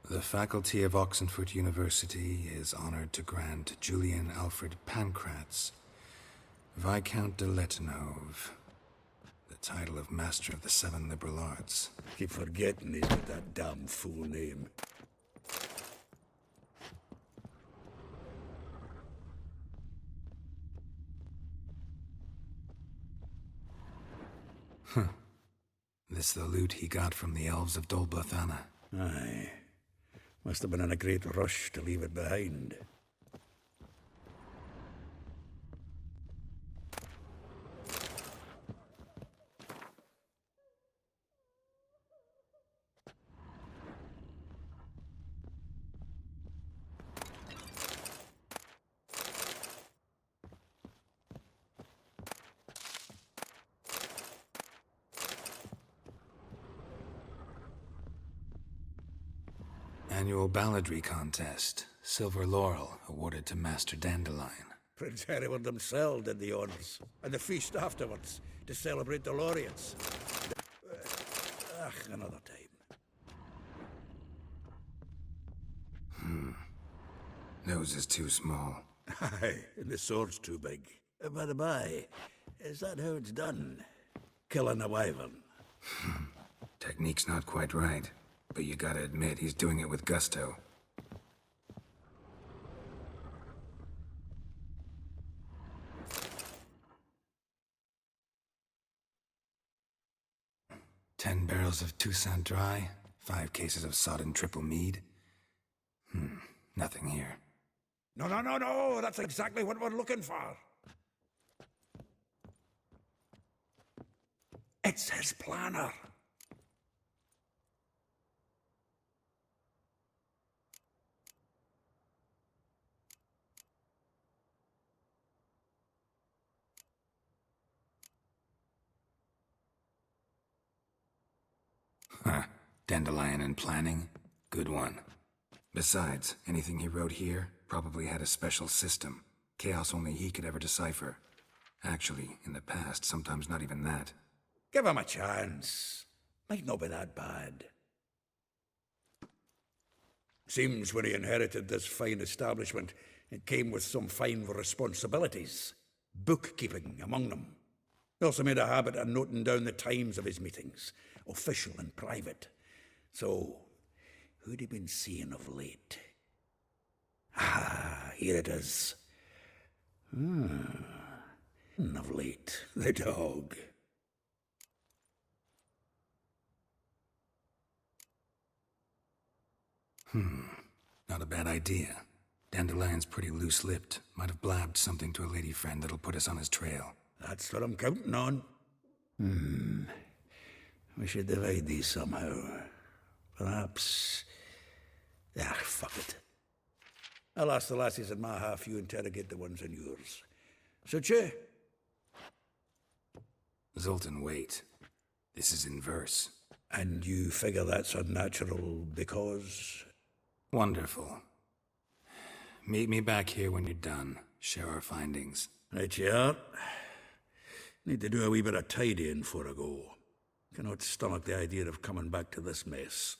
The faculty of Oxenford University is honored to grant Julian Alfred Pancratz, Viscount de Letenhove, the title of Master of the Seven Liberal Arts. Keep forgetting he's got that damn fool name. This the loot he got from the elves of Dol Blathanna. Aye. Must have been in a great rush to leave it behind. Annual balladry contest. Silver laurel awarded to Master Dandelion. Prince Hereward himself did the honours, and the feast afterwards, to celebrate the laureates. Another time. Nose is too small. Aye, and the sword's too big. By the by, is that how it's done? Killing a wyvern? Technique's not quite right, but you gotta admit he's doing it with gusto. "10 barrels of Toussaint Dry, 5 cases of sodden triple mead. Nothing here. No, that's exactly what we're looking for. It's his planner. Huh. Dandelion and planning? Good one. Besides, anything he wrote here probably had a special system. Chaos only he could ever decipher. Actually, in the past, sometimes not even that. Give him a chance. Might not be that bad. Seems when he inherited this fine establishment, it came with some fine responsibilities. Bookkeeping among them. He also made a habit of noting down the times of his meetings, official and private. So, who'd he been seeing of late? Ah, here it is. Of late, the dog. Not a bad idea. Dandelion's pretty loose-lipped. Might have blabbed something to a lady friend that'll put us on his trail. That's what I'm counting on. We should divide these somehow. Perhaps... fuck it. I'll ask the lassies in my half, you interrogate the ones in yours. Suit you? Zoltan, wait. This is in verse. And you figure that's unnatural because... Wonderful. Meet me back here when you're done. Share our findings. Right you are. Need to do a wee bit of tidying before I go. Cannot stomach the idea of coming back to this mess.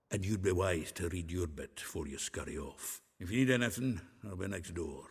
And you'd be wise to read your bit before you scurry off. If you need anything, I'll be next door.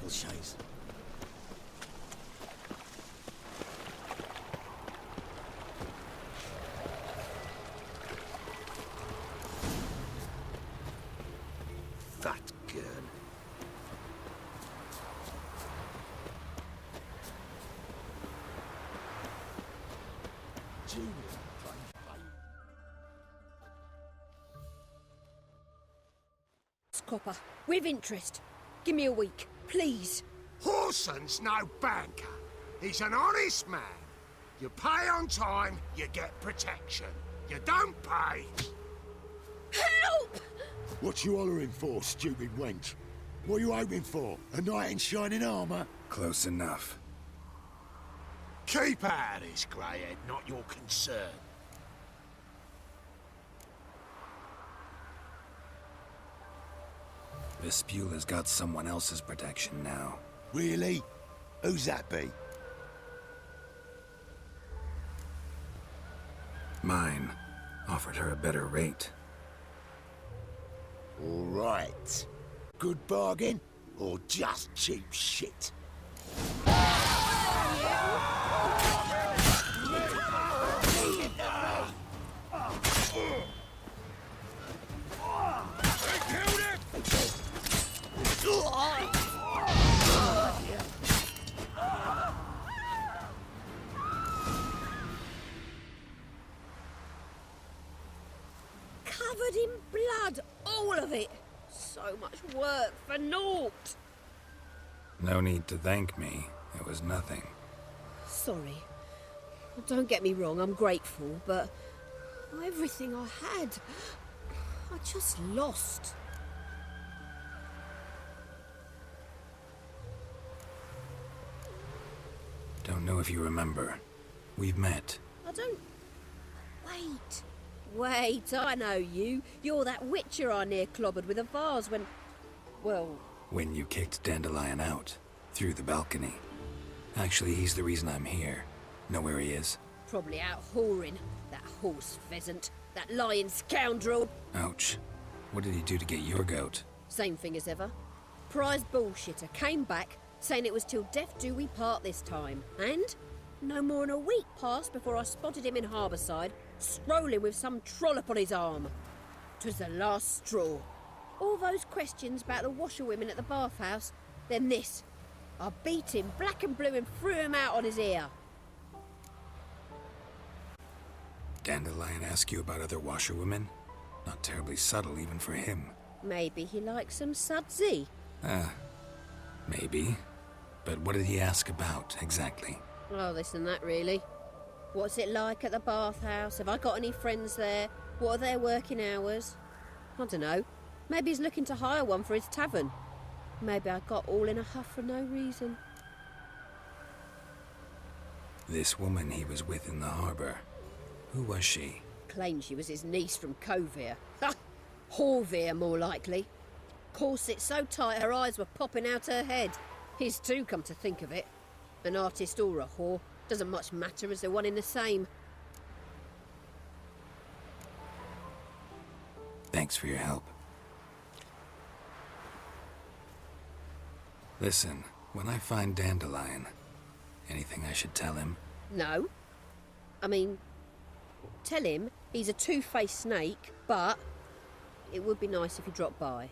steeplechase. Fat girl. Copper, with interest. Give me a week, please. Horson's no banker. He's an honest man. You pay on time, you get protection. You don't pay... Help! What you hollering for, stupid wench? What are you hoping for? A knight in shining armour? Close enough. Keep out of this, greyhead, not your concern. Vespula's got someone else's protection now. Really? Who's that be? Mine. Offered her a better rate. All right. Good bargain, or just cheap shit? Covered in blood, all of it. So much work for naught. No need to thank me. It was nothing. Sorry. Don't get me wrong, I'm grateful, but everything I had, I just lost. Don't know if you remember. We've met. I don't... Wait, I know you. You're that witcher I near clobbered with a vase when... Well... When you kicked Dandelion out. Through the balcony. Actually, he's the reason I'm here. Know where he is? Probably out whoring. That horse pheasant. That lying scoundrel. Ouch. What did he do to get your goat? Same thing as ever. Prize bullshitter came back, saying it was till death do we part this time. And no more than a week passed before I spotted him in Harbourside, strolling with some trollop on his arm. 'Twas the last straw. All those questions about the washerwomen at the bathhouse, then this. I beat him black and blue and threw him out on his ear. Dandelion ask you about other washerwomen? Not terribly subtle even for him. Maybe he likes some sudsy. Maybe. But what did he ask about, exactly? Oh, this and that, really. What's it like at the bathhouse? Have I got any friends there? What are their working hours? I don't know. Maybe he's looking to hire one for his tavern. Maybe I got all in a huff for no reason. This woman he was with in the harbour. Who was she? Claimed she was his niece from Kovir. Ha! Horvir, more likely. Corset so tight her eyes were popping out her head. His too, come to think of it. An artist or a whore. Doesn't much matter as they're one in the same. Thanks for your help. Listen, when I find Dandelion, anything I should tell him? No. I mean, tell him he's a two-faced snake, but it would be nice if he dropped by.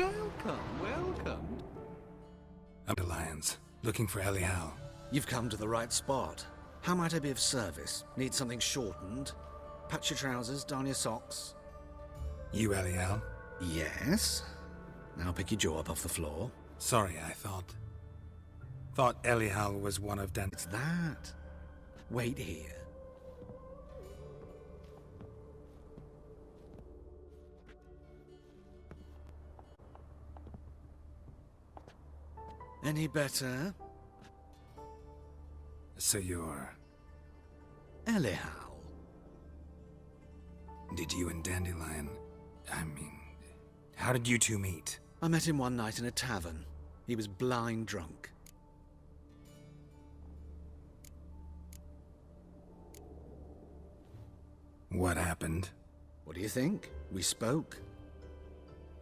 Welcome, welcome. Dandelions. Looking for Elial. You've come to the right spot. How might I be of service? Need something shortened? Patch your trousers, darn your socks. You Elial? Yes. Now pick your jaw up off the floor. Sorry, I thought Elial was one of It's that. Wait here. Any better? So you're... Elial. Did you and Dandelion... how did you two meet? I met him one night in a tavern. He was blind drunk. What happened? What do you think? We spoke.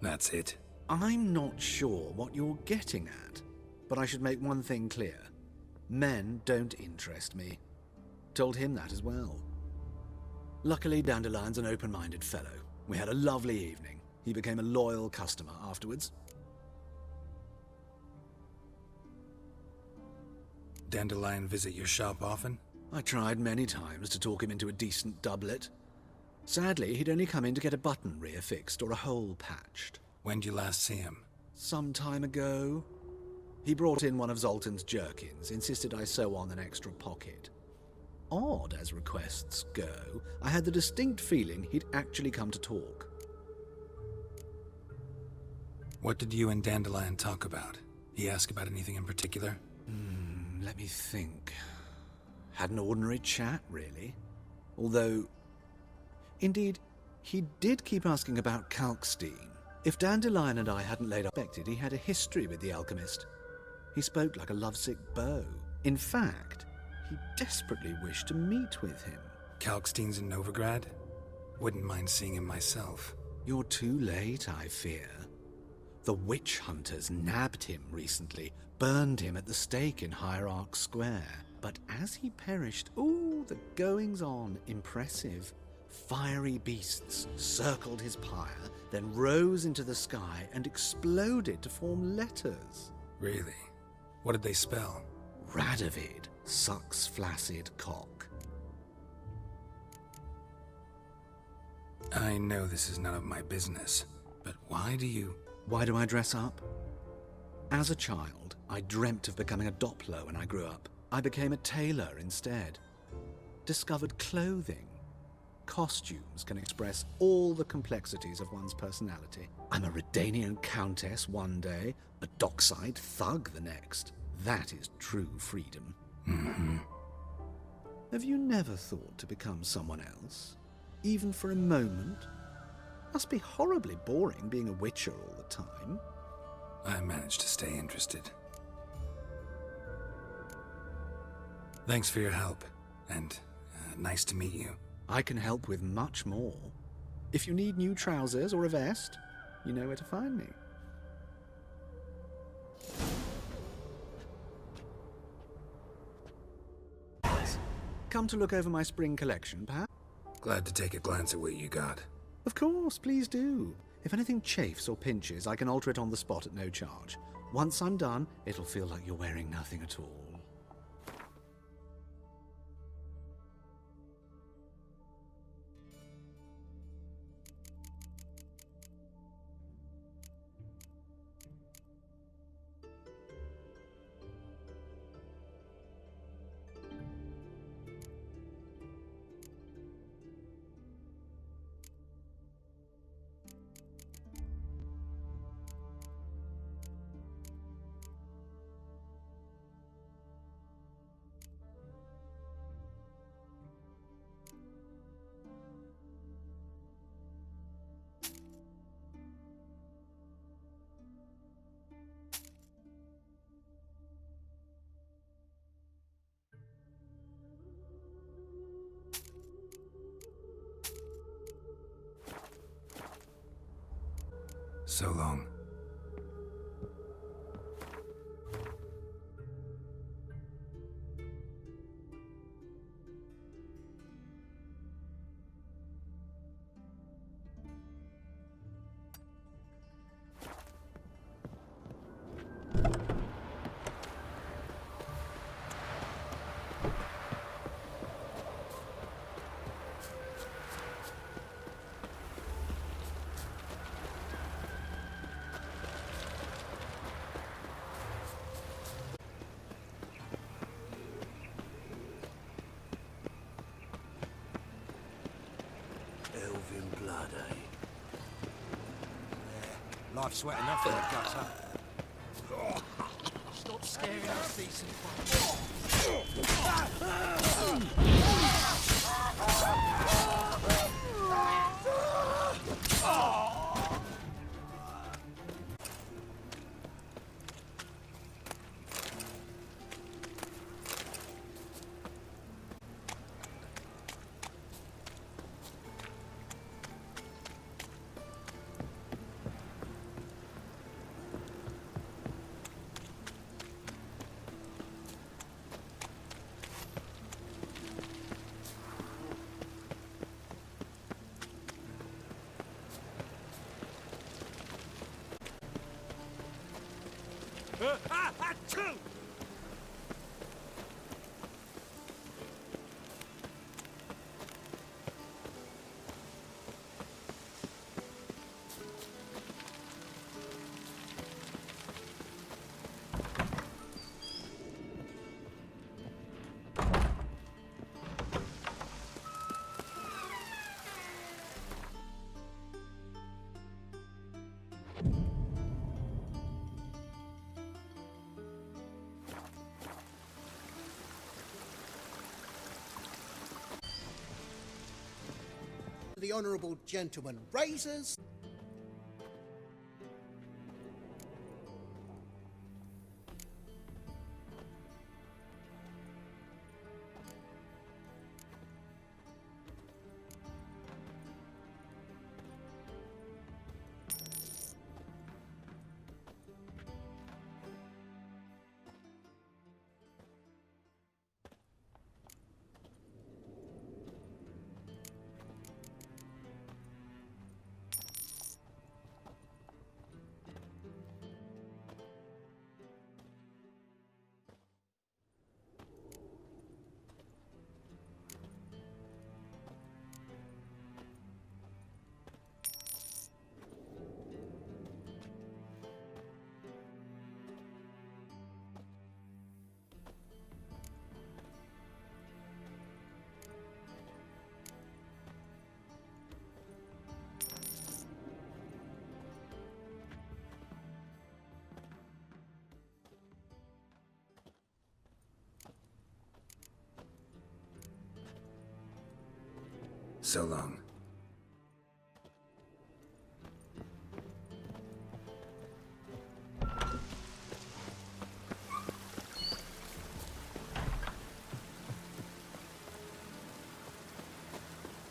That's it. I'm not sure what you're getting at, but I should make one thing clear. Men don't interest me. Told him that as well. Luckily, Dandelion's an open-minded fellow. We had a lovely evening. He became a loyal customer afterwards. Dandelion visit your shop often? I tried many times to talk him into a decent doublet. Sadly, he'd only come in to get a button reaffixed or a hole patched. When'd you last see him? Some time ago. He brought in one of Zoltan's jerkins, insisted I sew on an extra pocket. Odd as requests go, I had the distinct feeling he'd actually come to talk. What did you and Dandelion talk about? He ask about anything in particular? Let me think. Had an ordinary chat, really. Although, indeed, he did keep asking about Kalkstein. If Dandelion and I hadn't laid suspected, he had a history with the alchemist. He spoke like a lovesick beau. In fact, he desperately wished to meet with him. Kalkstein's in Novigrad? Wouldn't mind seeing him myself. You're too late, I fear. The witch hunters nabbed him recently, burned him at the stake in Hierarch Square. But as he perished, the goings-on, impressive. Fiery beasts circled his pyre, then rose into the sky and exploded to form letters. Really? What did they spell? Radovid sucks flaccid cock. I know this is none of my business, but why do I dress up? As a child, I dreamt of becoming a Doppler when I grew up. I became a tailor instead. Discovered clothing. Costumes can express all the complexities of one's personality. I'm a Redanian countess one day, a dockside thug the next. That is true freedom. Mm-hmm. Have you never thought to become someone else? Even for a moment? Must be horribly boring being a witcher all the time. I managed to stay interested. Thanks for your help, and nice to meet you. I can help with much more. If you need new trousers or a vest, you know where to find me. Come to look over my spring collection, perhaps? Glad to take a glance at what you got. Of course, please do. If anything chafes or pinches, I can alter it on the spot at no charge. Once I'm done, it'll feel like you're wearing nothing at all. So long. hard, eh? Yeah, life's sweat enough for the guts, huh? Stop scaring us, decent Achoo! The honourable gentleman razors. So long.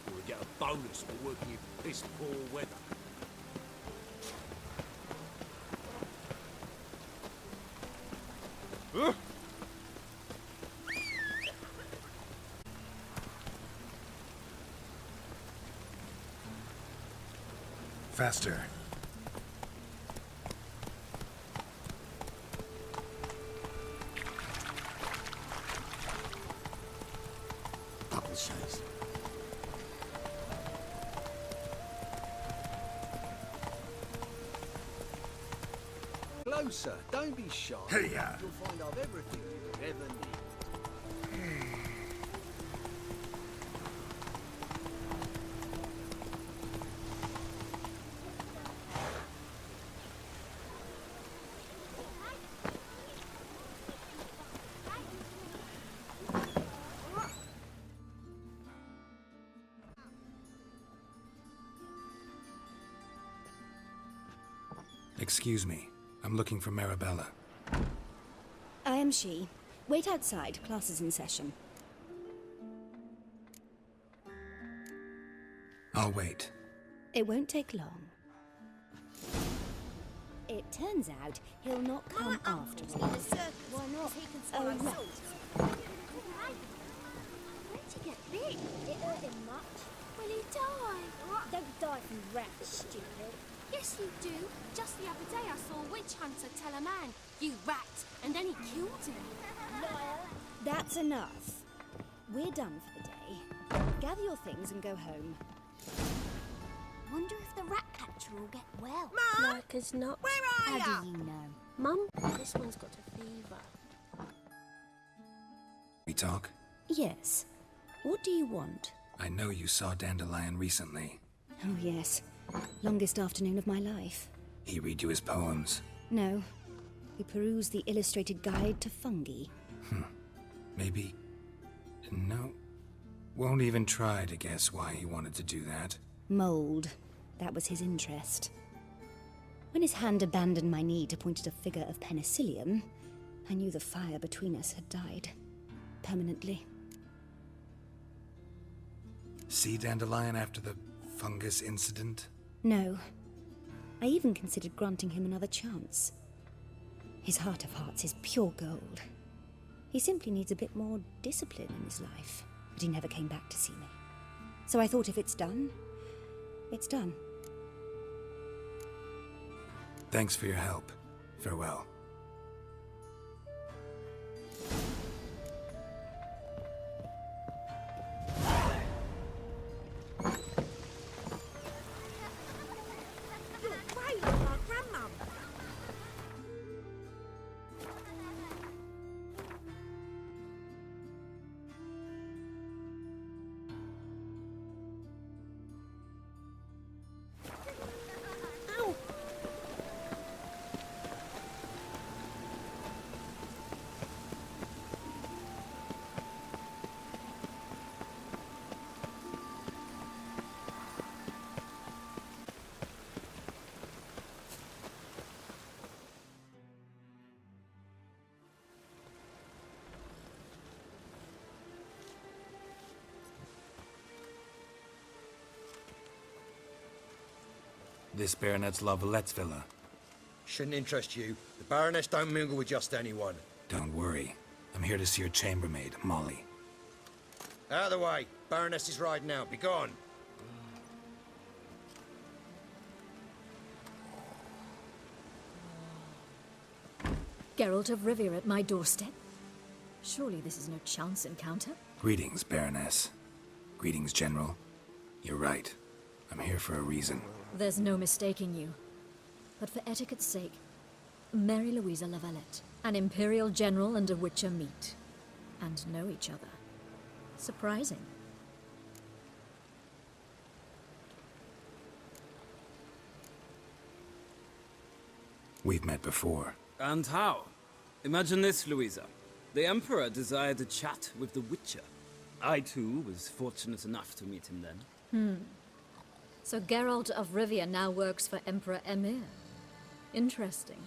We get a bonus for working in piss poor weather. Huh? Faster. Couple shows. Closer, don't be shy. Hey-ya. You'll find I've everything you could ever need. Excuse me. I'm looking for Marabella. I am she. Wait outside. Class is in session. I'll wait. It won't take long. It turns out he'll not come after us. Why not? He can swallow right. salt. Where'd he get big? It hurt him much. Will he die? Don't die from rats, stupid. Yes, you do. Just the other day I saw a witch hunter tell a man, "You rat," and then he killed him. Liar. That's enough. We're done for the day. Gather your things and go home. Wonder if the rat catcher will get well. Mum! Like as not. Where are How ya? do you know? Mum, this one's got a fever. We talk? Yes. What do you want? I know you saw Dandelion recently. Oh, yes. Longest afternoon of my life. He read you his poems. No. We perused the illustrated guide to fungi. Maybe... No. Won't even try to guess why he wanted to do that. Mold. That was his interest. When his hand abandoned my knee to point at a figure of penicillium, I knew the fire between us had died. Permanently. Sea dandelion after the fungus incident? No. I even considered granting him another chance. His heart of hearts is pure gold. He simply needs a bit more discipline in his life. But he never came back to see me. So I thought if it's done, it's done. Thanks for your help. Farewell. This Baronet's La Vallette's villa. Shouldn't interest you. The Baroness don't mingle with just anyone. Don't worry. I'm here to see your chambermaid, Molly. Out of the way. Baroness is riding out. Be gone. Geralt of Rivia at my doorstep? Surely this is no chance encounter? Greetings, Baroness. Greetings, General. You're right. I'm here for a reason. There's no mistaking you. But for etiquette's sake, Mary Louisa La Valette, an Imperial General and a Witcher meet. And know each other. Surprising. We've met before. And how? Imagine this, Louisa. The Emperor desired a chat with the Witcher. I, too, was fortunate enough to meet him then. So Geralt of Rivia now works for Emperor Emir. Interesting.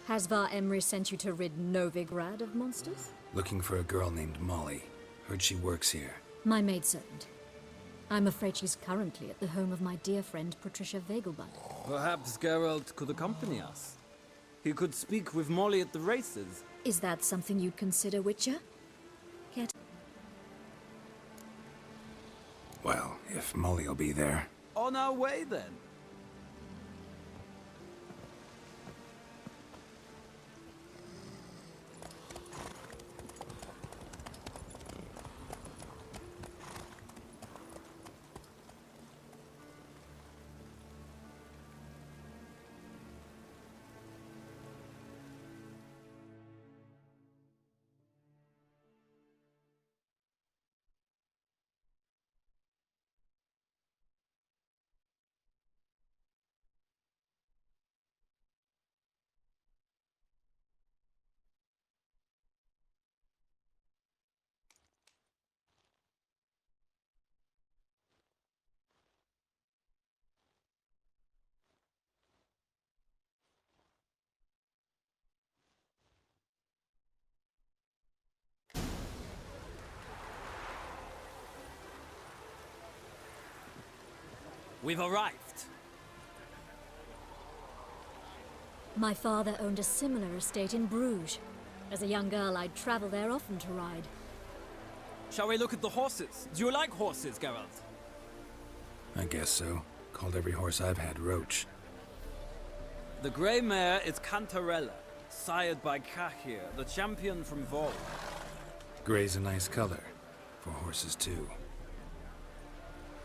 Has Var Emry sent you to rid Novigrad of monsters? Looking for a girl named Molly. Heard she works here. My maidservant. I'm afraid she's currently at the home of my dear friend Patricia Vegelbud. Perhaps Geralt could accompany us. He could speak with Molly at the races. Is that something you'd consider, Witcher? Care to... Well, if Molly'll be there. On our way, then. We've arrived. My father owned a similar estate in Bruges. As a young girl, I'd travel there often to ride. Shall we look at the horses? Do you like horses, Geralt? I guess so. Called every horse I've had Roach. The grey mare is Cantarella, sired by Cahir, the champion from Vol. Grey's a nice color. For horses, too.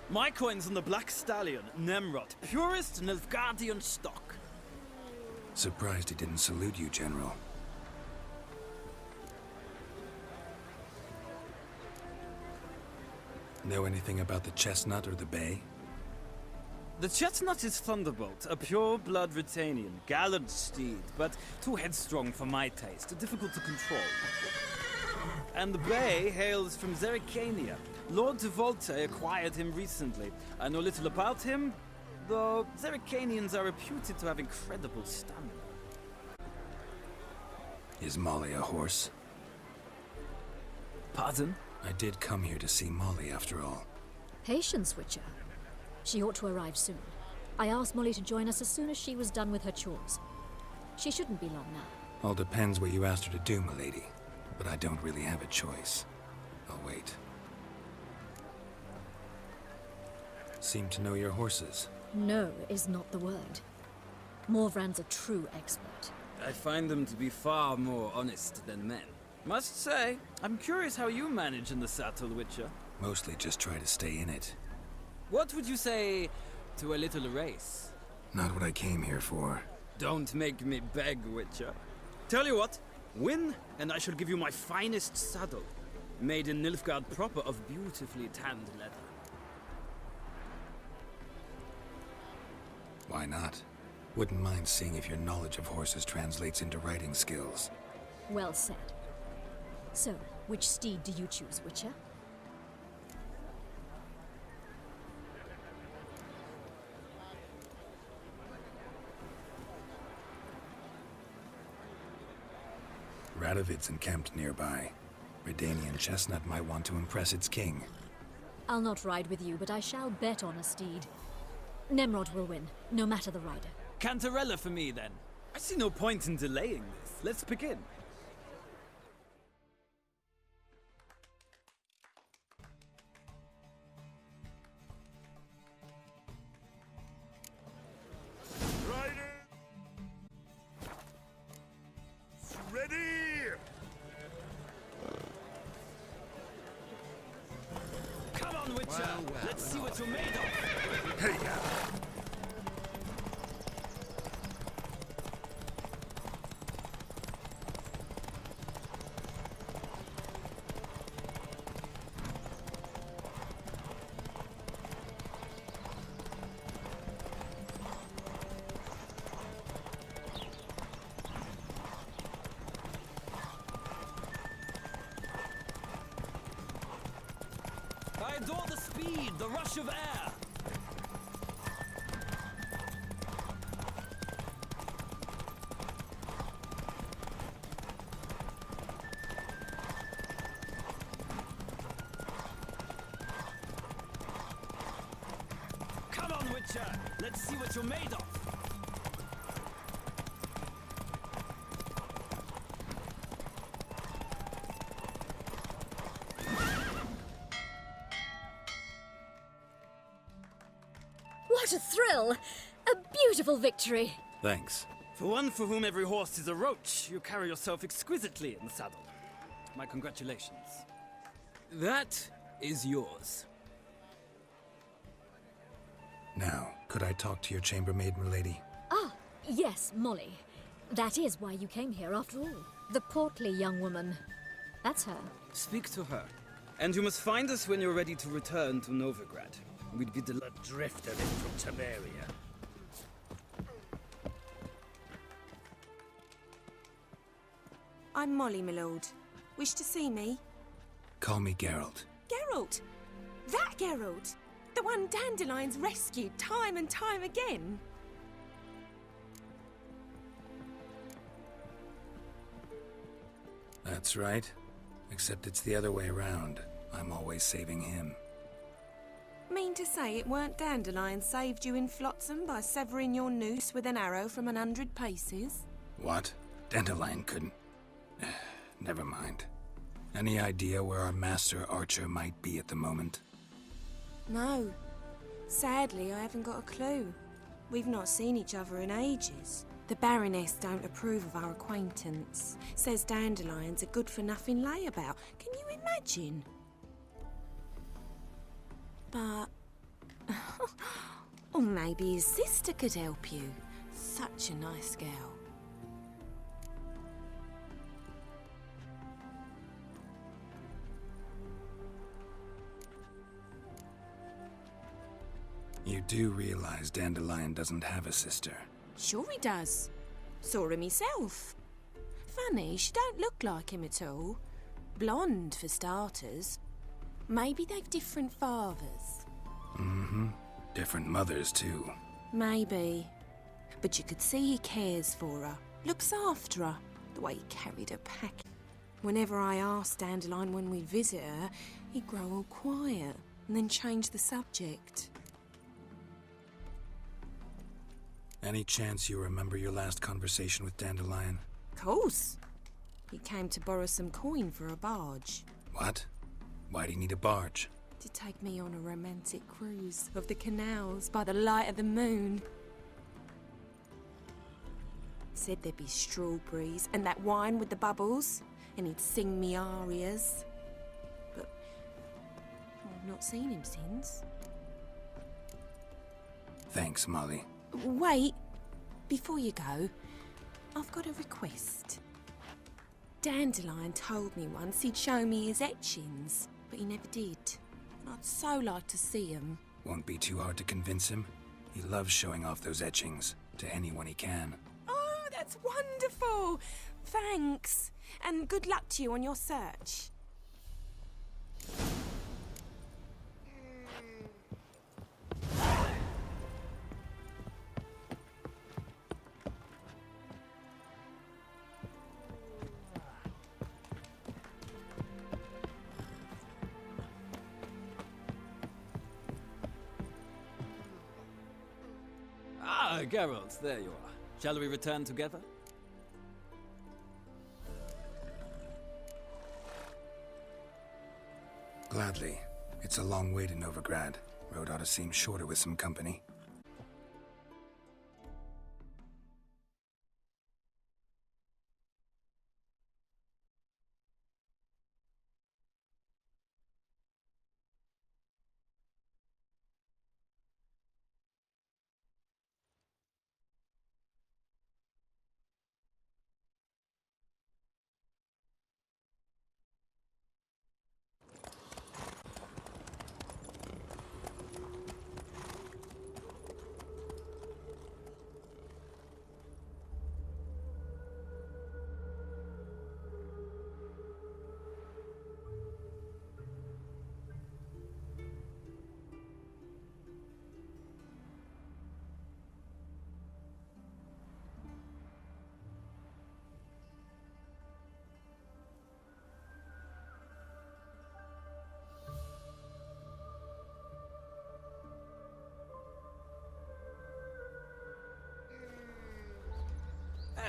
My coin's on the Black Stallion, Nemrod, purest Nilfgaardian stock. Surprised he didn't salute you, General. Know anything about the chestnut or the bay? The chestnut is Thunderbolt, a pure-blood Retanian, gallant steed, but too headstrong for my taste, difficult to control. And the bay hails from Zerrikania. Lord de Volte acquired him recently. I know little about him, though Zerrikanians are reputed to have incredible stamina. Is Molly a horse? Pardon? I did come here to see Molly, after all. Patience, Witcher. She ought to arrive soon. I asked Molly to join us as soon as she was done with her chores. She shouldn't be long now. All depends what you asked her to do, milady. But I don't really have a choice. I'll wait. Seem to know your horses. No is not the word. Morvran's a true expert. I find them to be far more honest than men. Must say, I'm curious how you manage in the saddle, Witcher. Mostly just try to stay in it. What would you say to a little race? Not what I came here for. Don't make me beg, Witcher. Tell you what, win, and I shall give you my finest saddle. Made in Nilfgaard proper of beautifully tanned leather. Why not? Wouldn't mind seeing if your knowledge of horses translates into riding skills. Well said. So, which steed do you choose, Witcher? Radovid's encamped nearby. Redanian chestnut might want to impress its king. I'll not ride with you, but I shall bet on a steed. Nemrod will win, no matter the rider. Cantarella for me, then. I see no point in delaying this. Let's begin. Ready! Come on, Witcher! Let's see what you're made of! Hey! I adore the speed, the rush of air! Come on, Witcher! Let's see what you're made of! What a thrill! A beautiful victory! Thanks. For one for whom every horse is a roach, you carry yourself exquisitely in the saddle. My congratulations. That is yours. Now, could I talk to your chambermaid, milady? Ah, yes, Molly. That is why you came here, after all. The portly young woman. That's her. Speak to her. And you must find us when you're ready to return to Novigrad. We'd be delighted. Drifter in from Temeria. I'm Molly, my lord. Wish to see me? Call me Geralt. Geralt! That Geralt! The one Dandelion's rescued time and time again! That's right. Except it's the other way around. I'm always saving him. Mean to say it weren't Dandelion saved you in Flotsam by severing your noose with an arrow from 100 paces? What? Dandelion couldn't... Never mind. Any idea where our master archer might be at the moment? No. Sadly, I haven't got a clue. We've not seen each other in ages. The Baroness don't approve of our acquaintance. Says Dandelion's a good-for-nothing layabout. Can you imagine? But... or maybe his sister could help you. Such a nice girl. You do realize Dandelion doesn't have a sister. Sure he does. Saw him himself. Funny, she don't look like him at all. Blonde, for starters. Maybe they've different fathers. Mm-hmm. Different mothers, too. Maybe. But you could see he cares for her. Looks after her. The way he carried her pack. Whenever I asked Dandelion when we'd visit her, he'd grow all quiet and then change the subject. Any chance you remember your last conversation with Dandelion? Course. He came to borrow some coin for a barge. What? Why'd he need a barge? To take me on a romantic cruise of the canals by the light of the moon. Said there'd be strawberries and that wine with the bubbles, and he'd sing me arias. But I've not seen him since. Thanks, Molly. Wait, before you go, I've got a request. Dandelion told me once he'd show me his etchings, but he never did. And I'd so like to see them. Won't be too hard to convince him. He loves showing off those etchings to anyone he can. Oh, that's wonderful! Thanks, and good luck to you on your search. Ah, Geralt, there you are. Shall we return together? Gladly. It's a long way to Novigrad. Road ought to seem shorter with some company.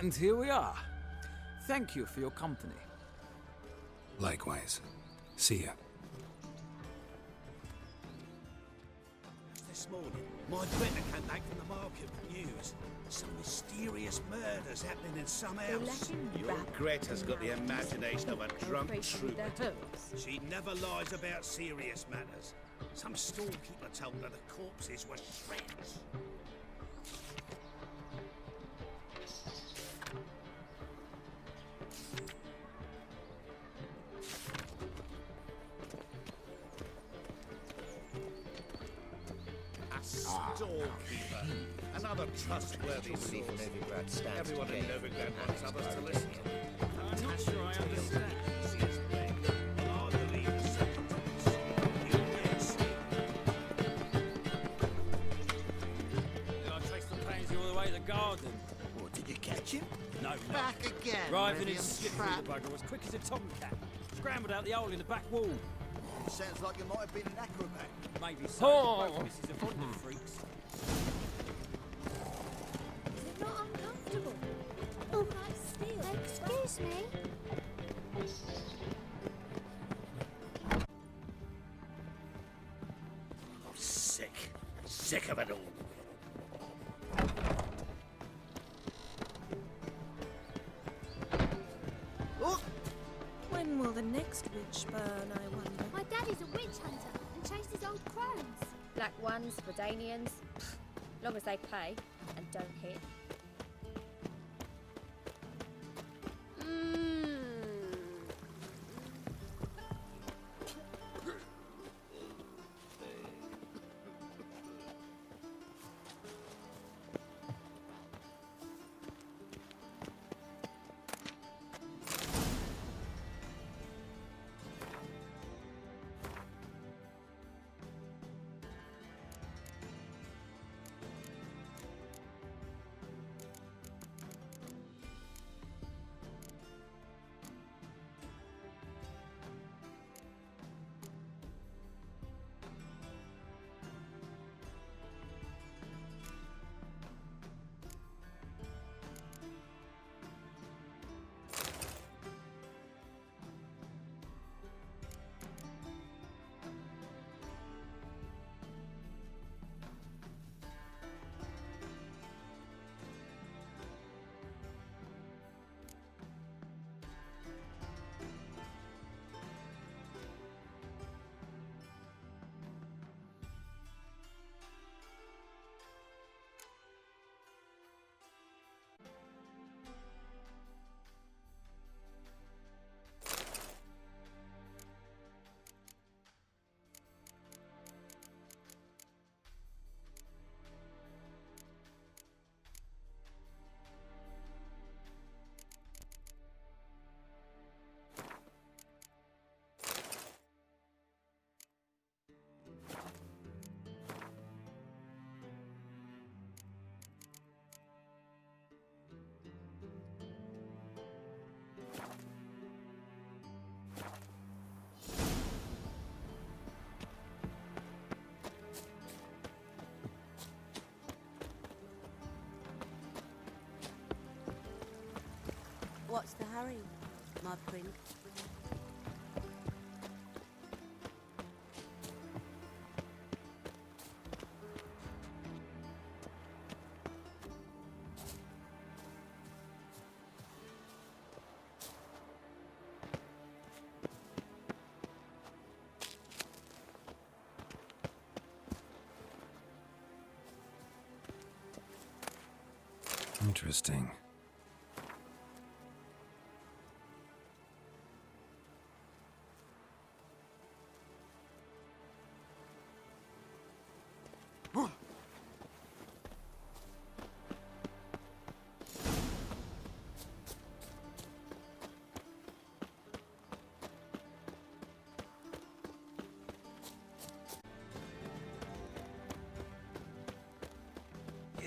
And here we are. Thank you for your company. Likewise. See ya. This morning, my brethren came back from the market with news. Some mysterious murders happening in some house. Your Greta's got the imagination of a drunk troubadour. She never lies about serious matters. Some storekeeper told her the corpses were shreds. Storekeeper. Another trustworthy source. Everyone in Novigrad wants others to listen to. I'm not sure I understand. I traced the pansy all the way to the garden. What, did you catch him? No, no. Back again, Driving Rivian it skip trap. through the bugger as quick as a tomcat. Scrambled out the hole in the back wall. Sounds like you might have been an acrobat. Maybe so. Oh. Both misses are fond of freaks. Is it not uncomfortable? Oh, nice steel. Excuse me. Sick of it all. When will the next witch burn, I wonder? My daddy's a witch hunter and chased his old crones. Black ones, Redanians, long as they pay and don't hit. What's the hurry, my prince? Interesting.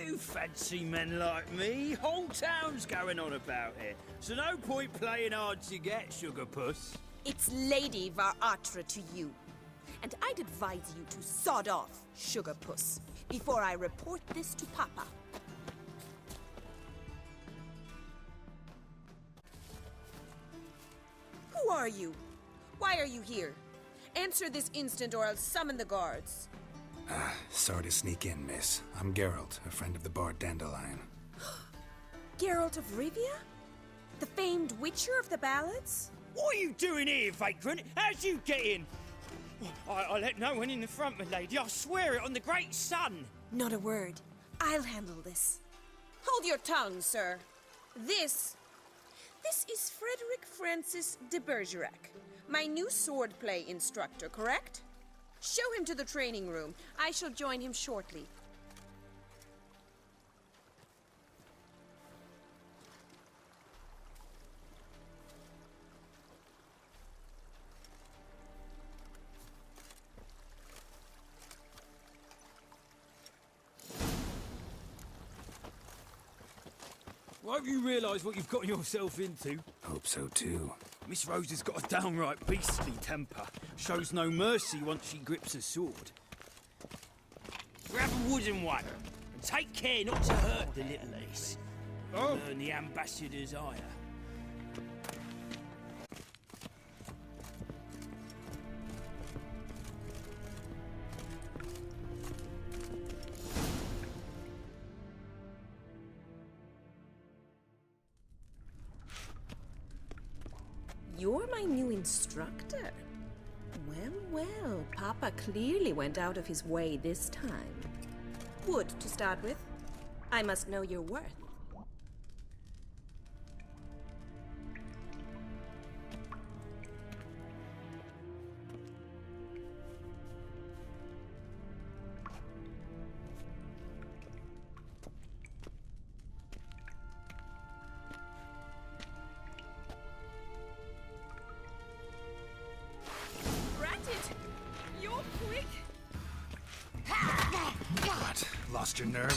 You fancy men like me? Whole town's going on about it. So no point playing hard to get, sugar puss. It's Lady Var-Atra to you. And I'd advise you to sod off, sugar puss, before I report this to Papa. Who are you? Why are you here? Answer this instant or I'll summon the guards. Sorry to sneak in, miss. I'm Geralt, a friend of the bard Dandelion. Geralt of Rivia? The famed witcher of the ballads? What are you doing here, vagrant? How'd you get in? I let no one in the front, my lady. I swear it on the great sun. Not a word. I'll handle this. Hold your tongue, sir. This is Frederick Francis de Bergerac, my new swordplay instructor, correct? Show him to the training room. I shall join him shortly. Why have you realised what you've gotten yourself into? Hope so too. Miss Rose has got a downright beastly temper. Shows no mercy once she grips a sword. Grab a wooden one, and take care not to hurt the little miss. Learn the ambassador's ire. You're my new instructor? Well, Papa clearly went out of his way this time. Wood, to start with. I must know your worth. What? Lost your nerve?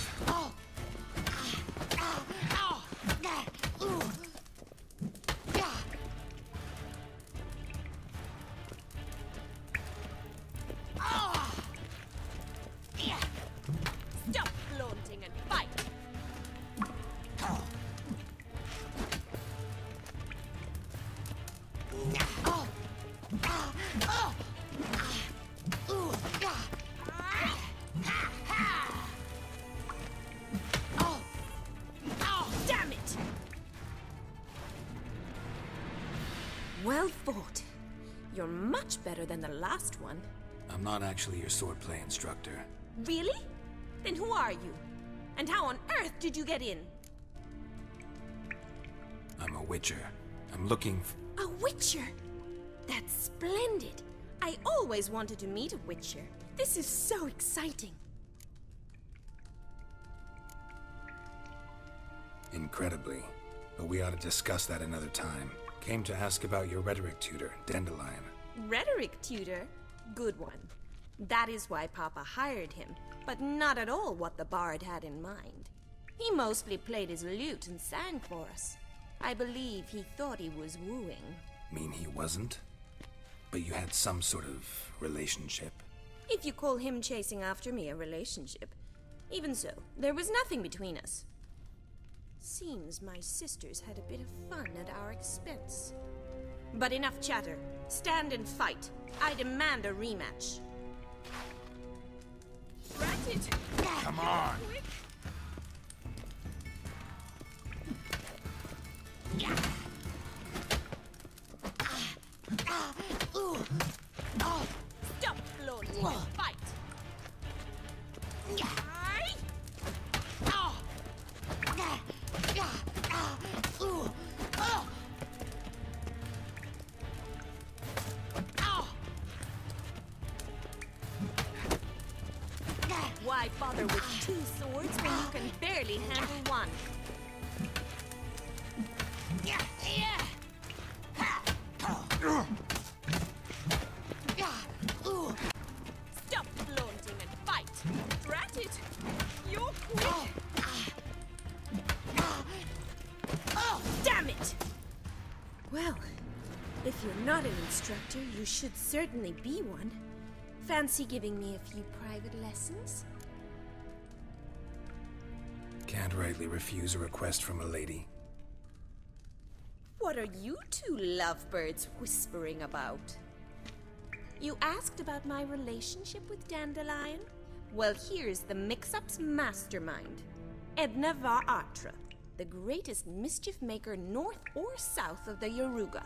Stop flaunting and fight! Damn it! Well fought. You're much better than the last one. I'm not actually your swordplay instructor. Really? Then who are you? And how on earth did you get in? I'm a witcher. I'm looking for... A witcher? That's splendid. I always wanted to meet a witcher. This is so exciting. Incredibly. But we ought to discuss that another time. Came to ask about your rhetoric tutor, Dandelion. Rhetoric tutor? Good one. That is why Papa hired him, but not at all what the bard had in mind. He mostly played his lute and sang for us. I believe he thought he was wooing. Mean he wasn't? But you had some sort of relationship? If you call him chasing after me a relationship. Even so, there was nothing between us. Seems my sisters had a bit of fun at our expense. But enough chatter. Stand and fight. I demand a rematch. Rat it! Come on! Stop flaunting and fight! Why bother with two swords when you can barely handle one? Stop flaunting and fight! Drat it! You're quick! Damn it! Well, if you're not an instructor, you should certainly be one. Fancy giving me a few private lessons? Can't rightly refuse a request from a lady. What are you two lovebirds whispering about? You asked about my relationship with Dandelion? Well, here's the mix-up's mastermind. Edna var Atra, the greatest mischief maker north or south of the Yaruga.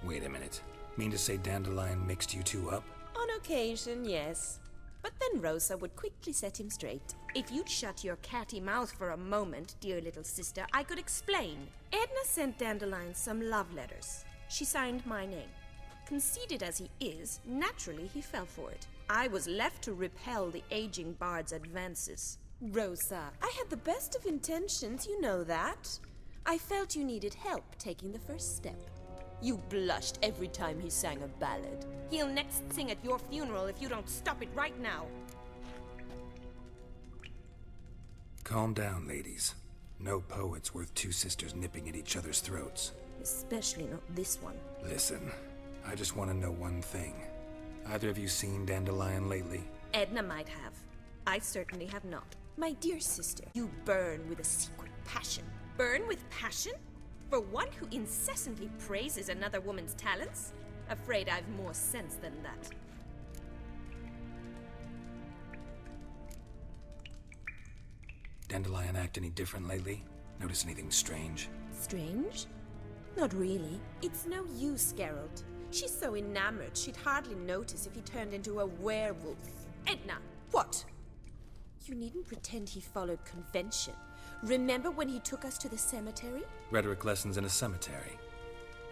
Wait a minute. Mean to say Dandelion mixed you two up? On occasion, yes. But then Rosa would quickly set him straight. If you'd shut your catty mouth for a moment, dear little sister, I could explain. Edna sent Dandelion some love letters. She signed my name. Conceited as he is, naturally he fell for it. I was left to repel the aging bard's advances. Rosa, I had the best of intentions, you know that. I felt you needed help taking the first step. You blushed every time he sang a ballad. He'll next sing at your funeral if you don't stop it right now. Calm down, ladies. No poet's worth two sisters nipping at each other's throats. Especially not this one. Listen, I just want to know one thing. Either of you seen Dandelion lately? Edna might have. I certainly have not. My dear sister, you burn with a secret passion. Burn with passion? For one who incessantly praises another woman's talents? Afraid I've more sense than that. Dandelion act any different lately? Notice anything strange? Strange? Not really. It's no use, Geralt. She's so enamored she'd hardly notice if he turned into a werewolf. Edna, what? You needn't pretend he followed convention. Remember when he took us to the cemetery? Rhetoric lessons in a cemetery.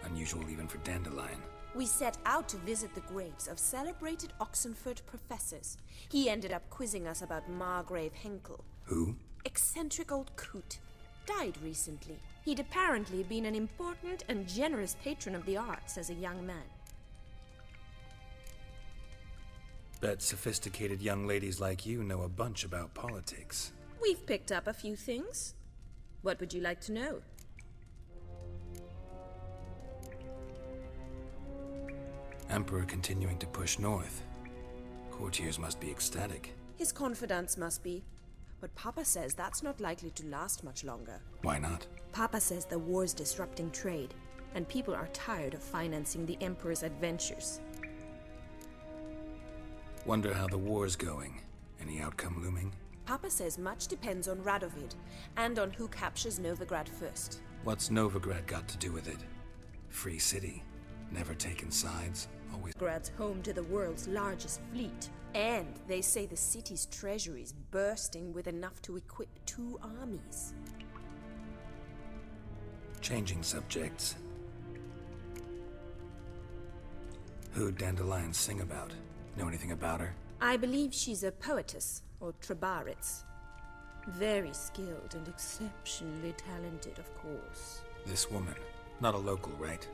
Unusual even for Dandelion. We set out to visit the graves of celebrated Oxenford professors. He ended up quizzing us about Margrave Henkel. Who? Eccentric old coot. Died recently. He'd apparently been an important and generous patron of the arts as a young man. Bet sophisticated young ladies like you know a bunch about politics. We've picked up a few things. What would you like to know? Emperor continuing to push north. Courtiers must be ecstatic. His confidants must be. But Papa says that's not likely to last much longer. Why not? Papa says the war's disrupting trade, and people are tired of financing the Emperor's adventures. Wonder how the war's going. Any outcome looming? Papa says much depends on Radovid, and on who captures Novigrad first. What's Novigrad got to do with it? Free city. Never taken sides. Always. Novigrad's home to the world's largest fleet. And they say the city's treasury's bursting with enough to equip 2 armies. Changing subjects. Who'd Dandelion sing about? Know anything about her? I believe she's a poetess, or trabaritz. Very skilled and exceptionally talented, of course. This woman. Not a local, right?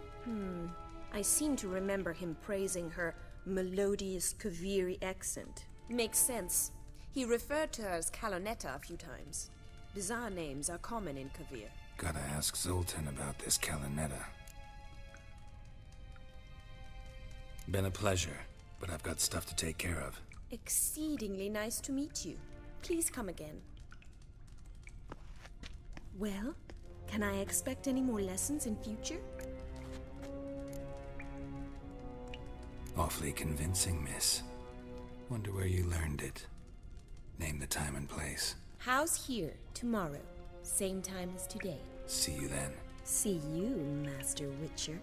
I seem to remember him praising her melodious Kaviri accent. Makes sense. He referred to her as Calonetta a few times. Bizarre names are common in Kavir. Gotta ask Zoltan about this Calonetta. Been a pleasure, but I've got stuff to take care of. Exceedingly nice to meet you. Please come again. Well, can I expect any more lessons in future? Awfully convincing, miss. Wonder where you learned it. Name the time and place. House here, tomorrow. Same time as today. See you then. See you, Master Witcher.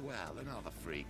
Well, another freak.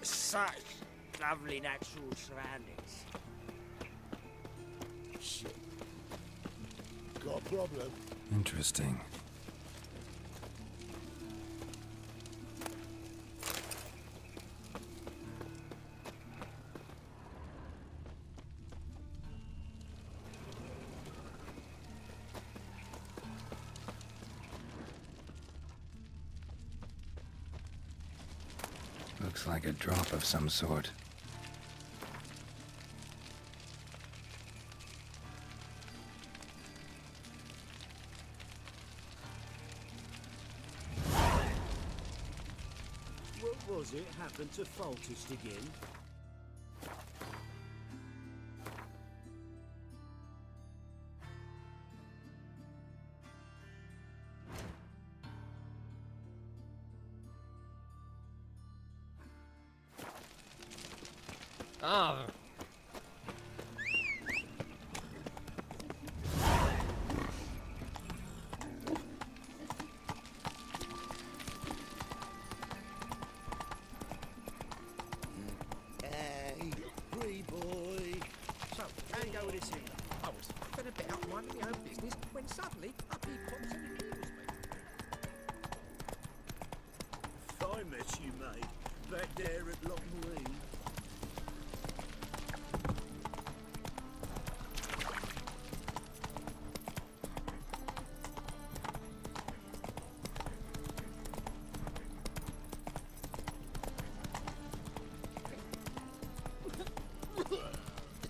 Such lovely natural surroundings. Shit. Got a problem? Interesting. Looks like a drop of some sort. What was it happened to Faltist again? Ah. Hey, free boy. So, how you go with this here? I was fed a bit out minding my own business when suddenly up he pops and he kills me. I met you, mate, back there at Loch Marine.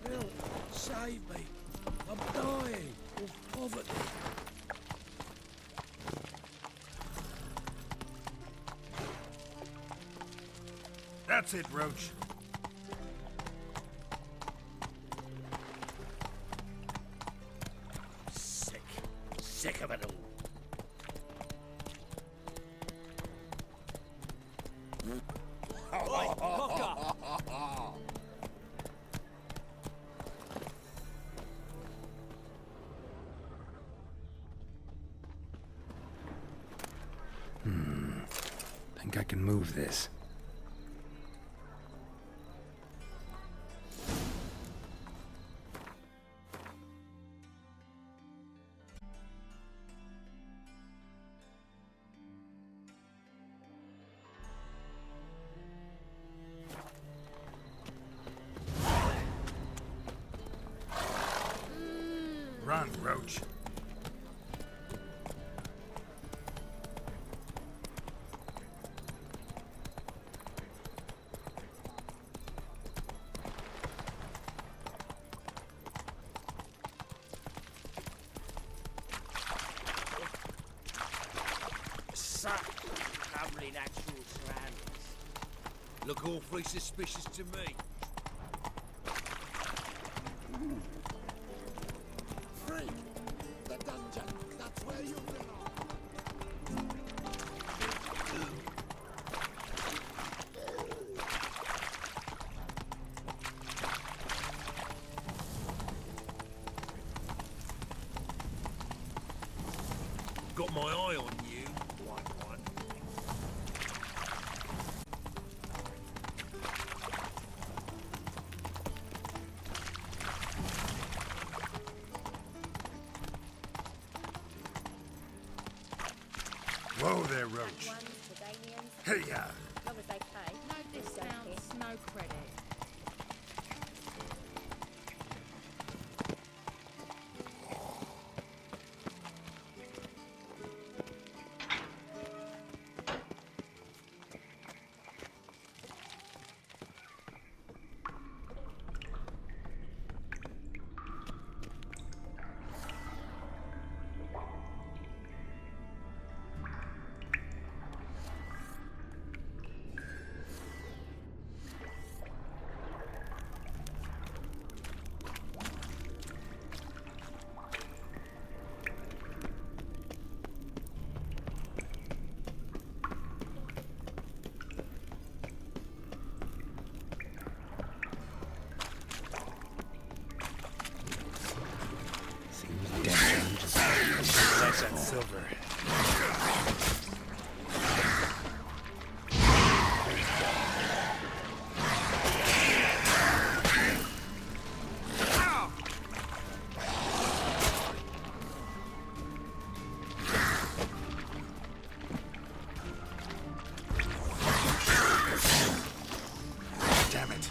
Help, save me. I'm dying of poverty. That's it, Roach. Sick of it all. Oi, Cocker! Think I can move this. Run, Roach. Look awfully suspicious to me. Freak! The dungeon! That's where you belong! Got my eye on you, white one. Whoa there, Roach. Hey, ya! Long as they pay. No discounts, no credit. That's that silver. Damn it.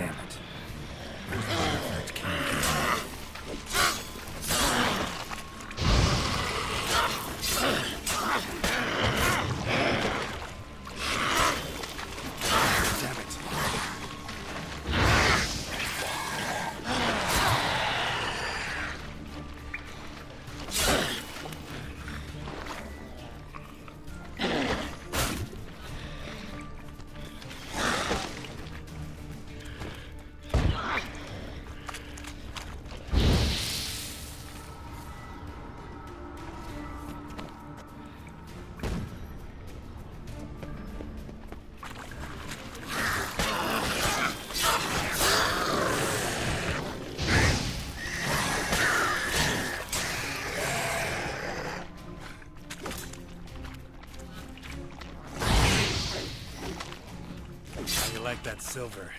Damn it. Where's the perfect king? Damn it. How you like that silver?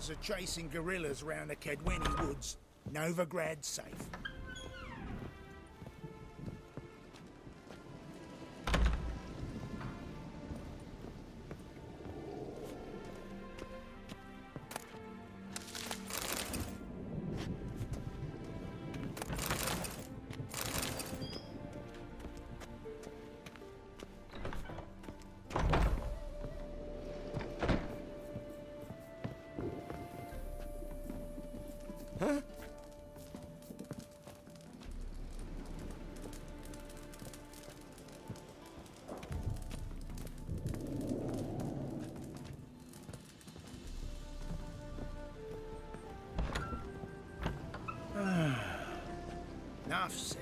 are chasing guerrillas round the Kedweni woods. Novigrad safe. Huh? Enough said.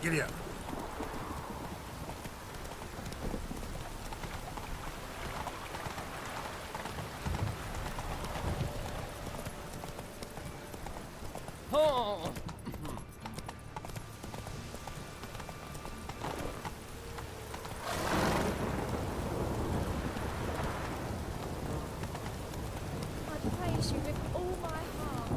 Giddy up. Oh! I praise you with all my heart.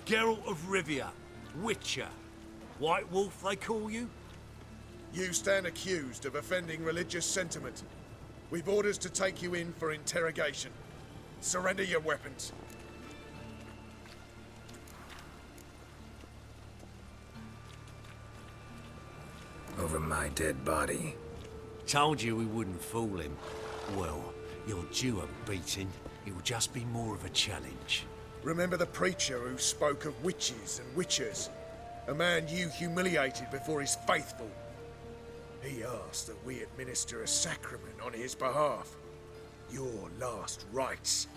Geralt of Rivia, Witcher. White Wolf, they call you? You stand accused of offending religious sentiment. We've orders to take you in for interrogation. Surrender your weapons. Over my dead body. Told you we wouldn't fool him. Well, you're due a beating. It'll just be more of a challenge. Remember the preacher who spoke of witches and witchers? A man you humiliated before his faithful. He asked that we administer a sacrament on his behalf. Your last rites.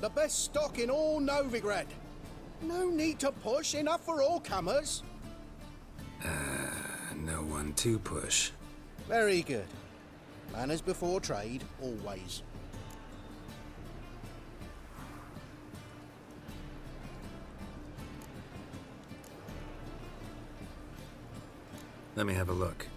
The best stock in all Novigrad. No need to push, enough for all comers. No one to push. Very good. Manners before trade, always. Let me have a look.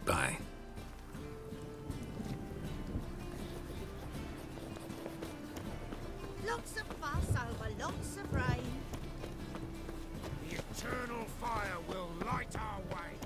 Bye. Lots of fuss over lots of rain. The eternal fire will light our way.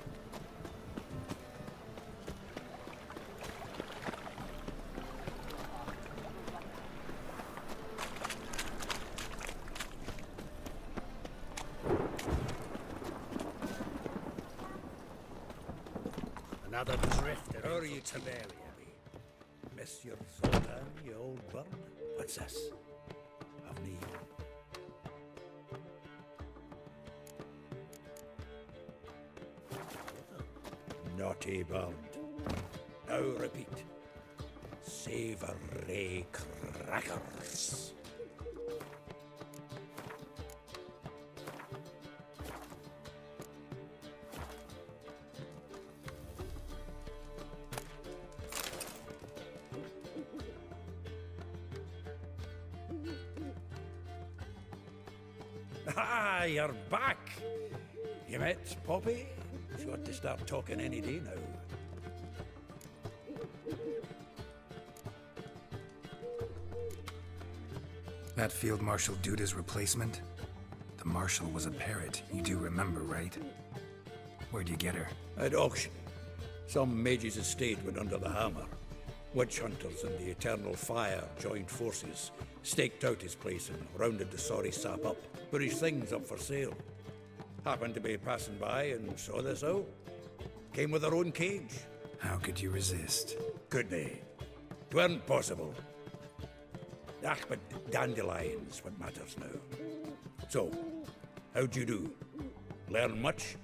Another drifter. How are you to marry, Abby? Monsieur Zoltan, you old bird? What's this? Of me. Naughty bird. Now repeat. Savoury crackers. Ah, you're back. You met Poppy? She ought to start talking any day now. That Field Marshal Duda's replacement? The Marshal was a parrot, you do remember, right? Where'd you get her? At auction. Some mage's estate went under the hammer. Witch hunters and the Eternal Fire joined forces, staked out his place and rounded the sorry sap up, put his things up for sale. Happened to be passing by and saw this out. Came with her own cage. How could you resist? Could they? 'Tweren't possible. Ah, but dandelions what matters now. So, how'd you do? Learn much?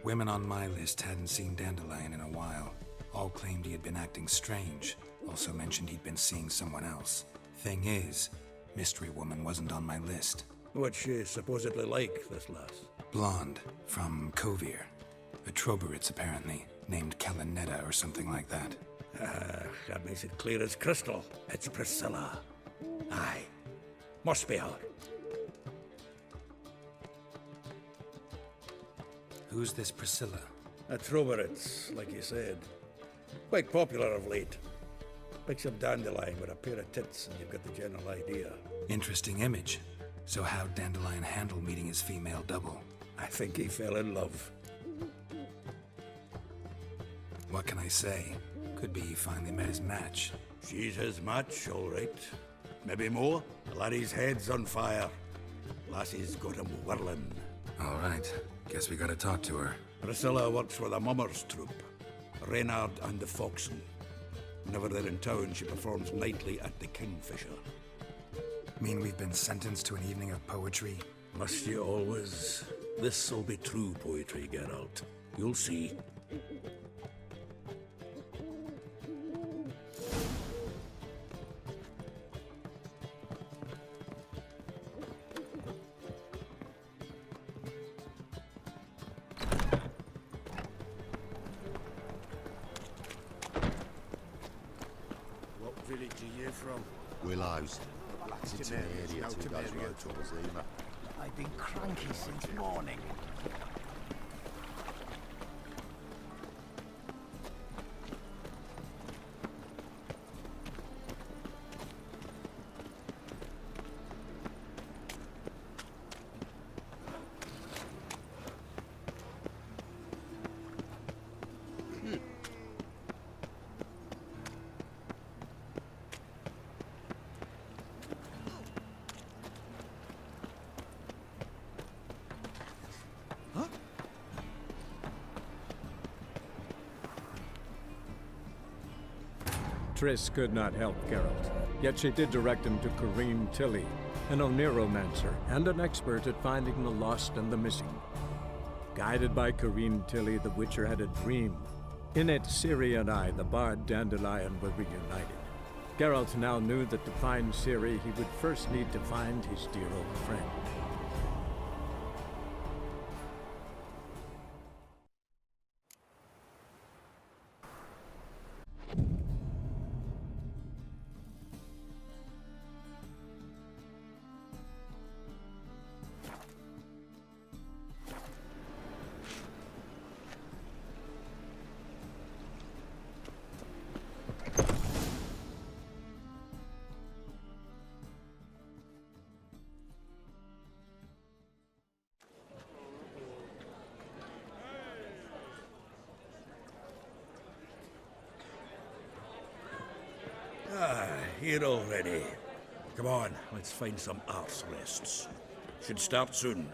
Women on my list hadn't seen Dandelion in a while. All claimed he had been acting strange. Also mentioned he'd been seeing someone else. Thing is, Mystery Woman wasn't on my list. What's she supposedly like, this lass? Blonde, from Kovir. A Troberitz, apparently, named Kalinetta or something like that. That makes it clear as crystal. It's Priscilla. Aye. Must be her. Who's this Priscilla? A Troberitz, like you said. Quite popular of late. Picture Dandelion with a pair of tits and you've got the general idea. Interesting image. So how'd Dandelion handle meeting his female double? I think he fell in love. What can I say? Could be he finally met his match. She's his match, all right. Maybe more. The laddie's head's on fire. Lassie's got him whirling. All right. Guess we gotta talk to her. Priscilla works for the Mummers troupe. Reynard and the Foxen. Whenever they're in town, she performs nightly at the Kingfisher. Mean we've been sentenced to an evening of poetry? Must you always? This'll be true poetry, Geralt. You'll see. What village are you from? Willows. It's in the area 2 days road towards Zima. I've been cranky since morning. Triss could not help Geralt, yet she did direct him to Corrine Tilly, an Oniromancer and an expert at finding the lost and the missing. Guided by Corrine Tilly, the Witcher had a dream. In it, Ciri and I, the bard Dandelion, were reunited. Geralt now knew that to find Ciri, he would first need to find his dear old friend. Here already. Come on, let's find some arse rests. Should start soon.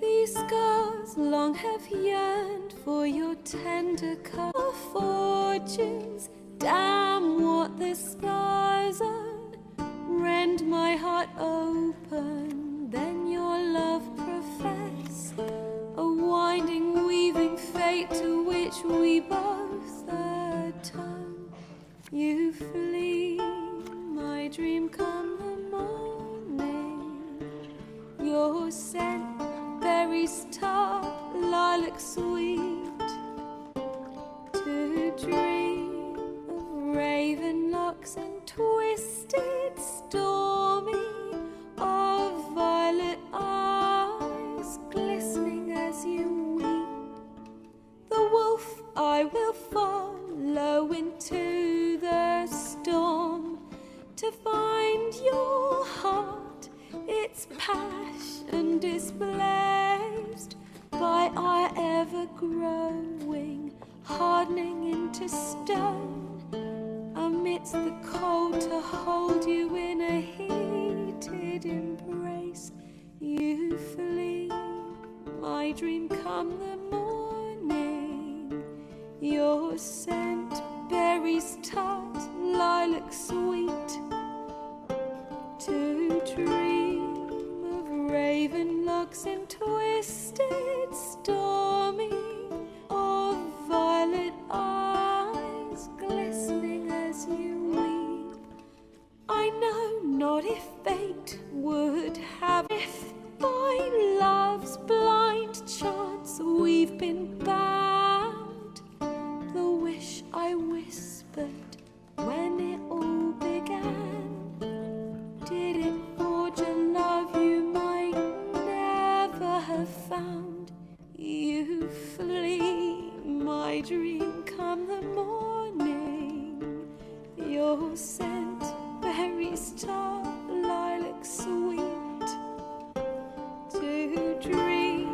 These scars long have yearned for your tender cup of fortunes. Damn what the scars are. Rend my heart open, then your love profess. A winding, weaving fate to which we both atone. You flee, my dream come the morning. Your scent, berries tart, lilac sweet. To dream of raven locks and twisted, stormy, of violet eyes glistening as you weep. The wolf I will follow into the storm to find your heart, its passion displaced by our ever-growing, hardening into stone. Amidst the cold to hold you in a heated embrace, you flee, my dream come the morning. Your scent, berries tart, lilac sweet, to dream of raven locks and twisted stormy, of violet eyes glistening as you weep. I know not if fate would have, if by love's blind chance we've been bound. The wish I whispered when it all began, did it forge a love you might never have found? You flee my dream come the morning, your scent berries tart, lilac sweet, to dream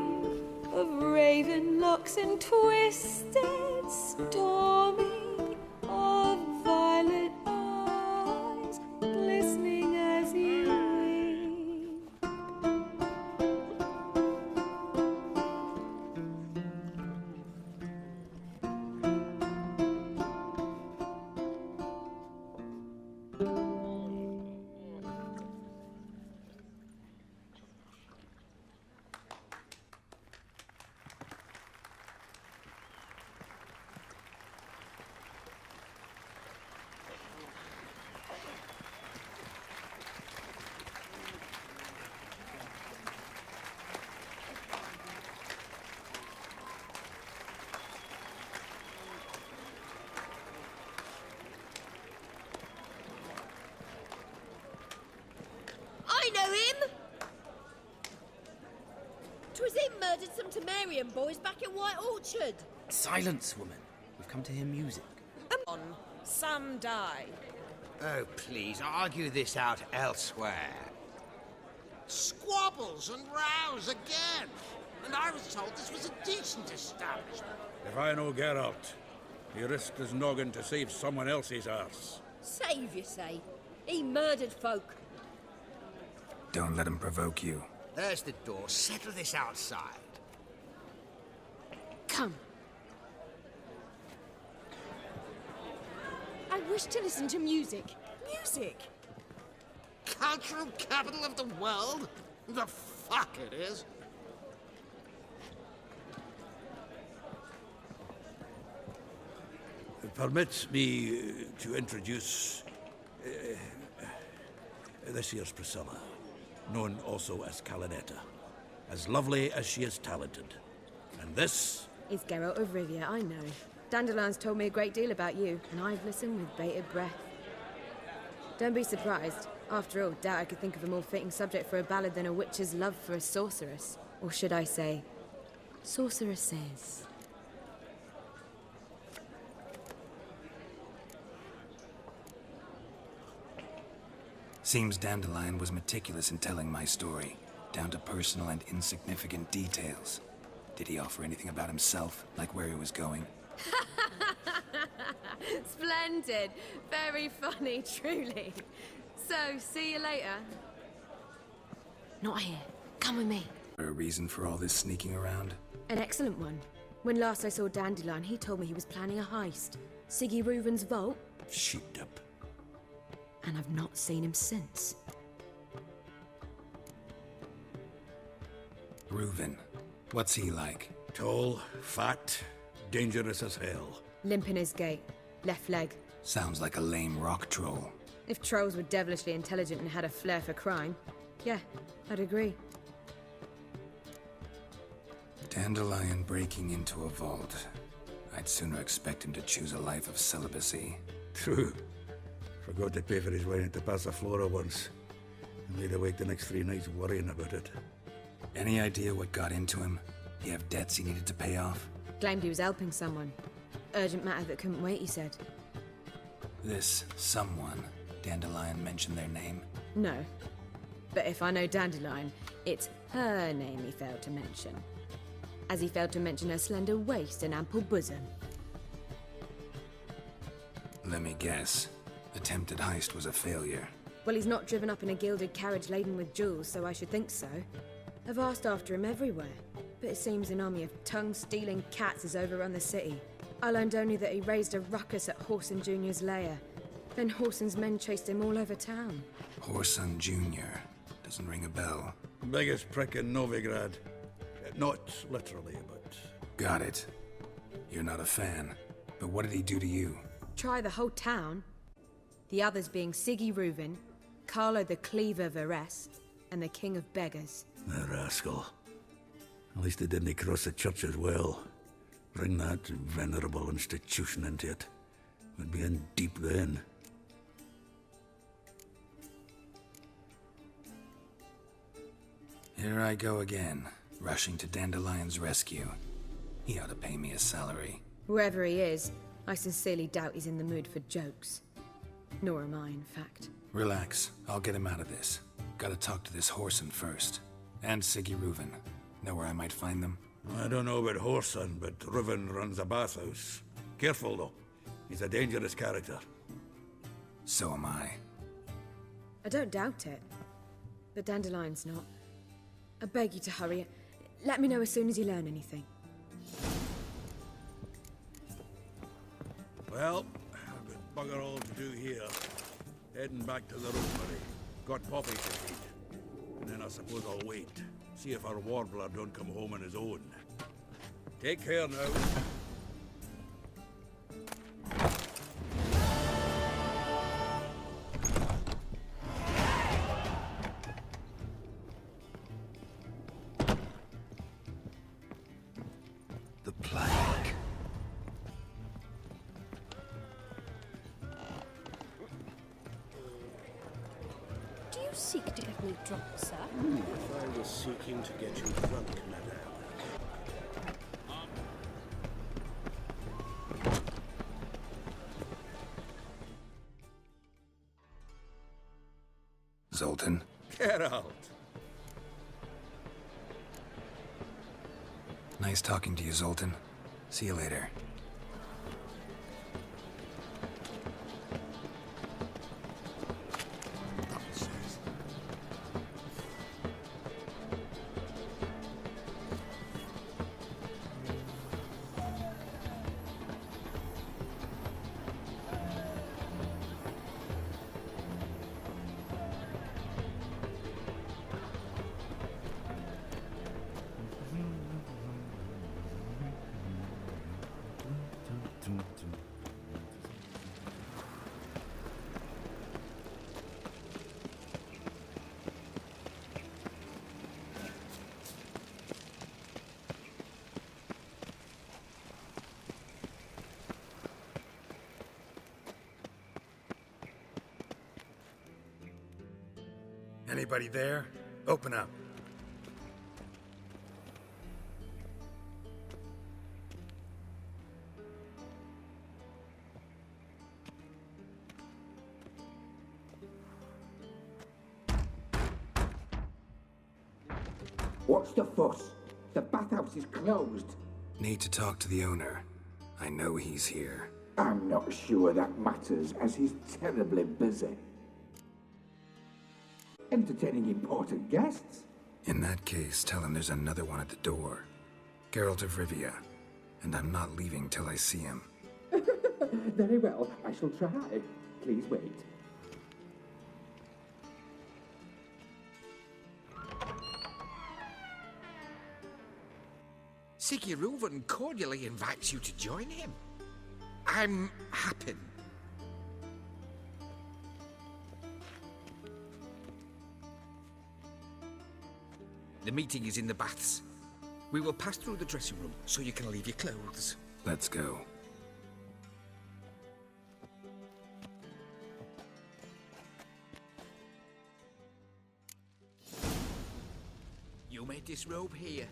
of raven locks and twisted stormy, of violet eyes glistening as you weep. I know him! 'Twas him murdered some Temerian boys back in White Orchard. Silence, woman. We've come to hear music. On, some die. Oh, please, argue this out elsewhere. Squabbles and rows again. And I was told this was a decent establishment. If I know Geralt, he risked his noggin to save someone else's arse. Save, you say? He murdered folk. Don't let him provoke you. There's the door. Settle this outside. Come. I wish to listen to music. Music! Cultural capital of the world? The fuck it is. Permit me to introduce this here's Priscilla, known also as Calinetta, as lovely as she is talented. And this is Geralt of Rivia, I know. Dandelion's told me a great deal about you, and I've listened with bated breath. Don't be surprised. After all, doubt I could think of a more fitting subject for a ballad than a witch's love for a sorceress. Or should I say, sorceresses. Seems Dandelion was meticulous in telling my story, down to personal and insignificant details. Did he offer anything about himself, like where he was going? Splendid. Very funny, truly. So, see you later. Not here. Come with me. A reason for all this sneaking around? An excellent one. When last I saw Dandelion, he told me he was planning a heist. Siggy Reuven's vault. Sheeped up. And I've not seen him since. Reuven. What's he like? Tall, fat, dangerous as hell. Limp in his gait. Left leg. Sounds like a lame rock troll. If trolls were devilishly intelligent and had a flair for crime, yeah, I'd agree. Dandelion breaking into a vault. I'd sooner expect him to choose a life of celibacy. True. Forgot to pay for his wine at the Passaflora once. And laid awake the next 3 nights worrying about it. Any idea what got into him? He have debts he needed to pay off? Claimed he was helping someone. Urgent matter that couldn't wait, he said. This someone, Dandelion mentioned their name? No. But if I know Dandelion, it's her name he failed to mention. As he failed to mention her slender waist and ample bosom. Let me guess. Attempted heist was a failure. Well, he's not driven up in a gilded carriage laden with jewels, so I should think so. I've asked after him everywhere, but it seems an army of tongue-stealing cats has overrun the city. I learned only that he raised a ruckus at Horson Jr.'s lair. Then Horson's men chased him all over town. Horson Jr. Doesn't ring a bell. Biggest prick in Novigrad. Not literally, but... Got it. You're not a fan. But what did he do to you? Try the whole town. The others being Siggy Reuven, Carlo the Cleaver Varese, and the King of Beggars. The rascal. At least he didn't cross the church as well. Bring that venerable institution into it. We'd be in deep then. Here I go again, rushing to Dandelion's rescue. He ought to pay me a salary. Whoever he is, I sincerely doubt he's in the mood for jokes. Nor am I, in fact. Relax, I'll get him out of this. Gotta talk to this Horson first. And Siggy Reuven. Know where I might find them? I don't know about Horson, but Reuven runs a bathhouse. Careful, though. He's a dangerous character. So am I. I don't doubt it. But Dandelion's not. I beg you to hurry. Let me know as soon as you learn anything. Well, I've got bugger all to do here. Heading back to the ropery. Got Poppy to feed. And then I suppose I'll wait. See if our warbler don't come home on his own. Take care now. The plague. Do you seek to get me drunk, sir? I was seeking to get you drunk, madame. Zoltan? Geralt! Nice talking to you, Zoltan. See you later. Anybody there? Open up. What's the fuss? The bathhouse is closed. Need to talk to the owner. I know he's here. I'm not sure that matters, as he's terribly busy. Entertaining important guests? In that case, tell him there's another one at the door. Geralt of Rivia. And I'm not leaving till I see him. Very well, I shall try. Please wait. Siggy Reuven cordially invites you to join him. I'm happy. The meeting is in the baths. We will pass through the dressing room so you can leave your clothes. Let's go. You may disrobe here.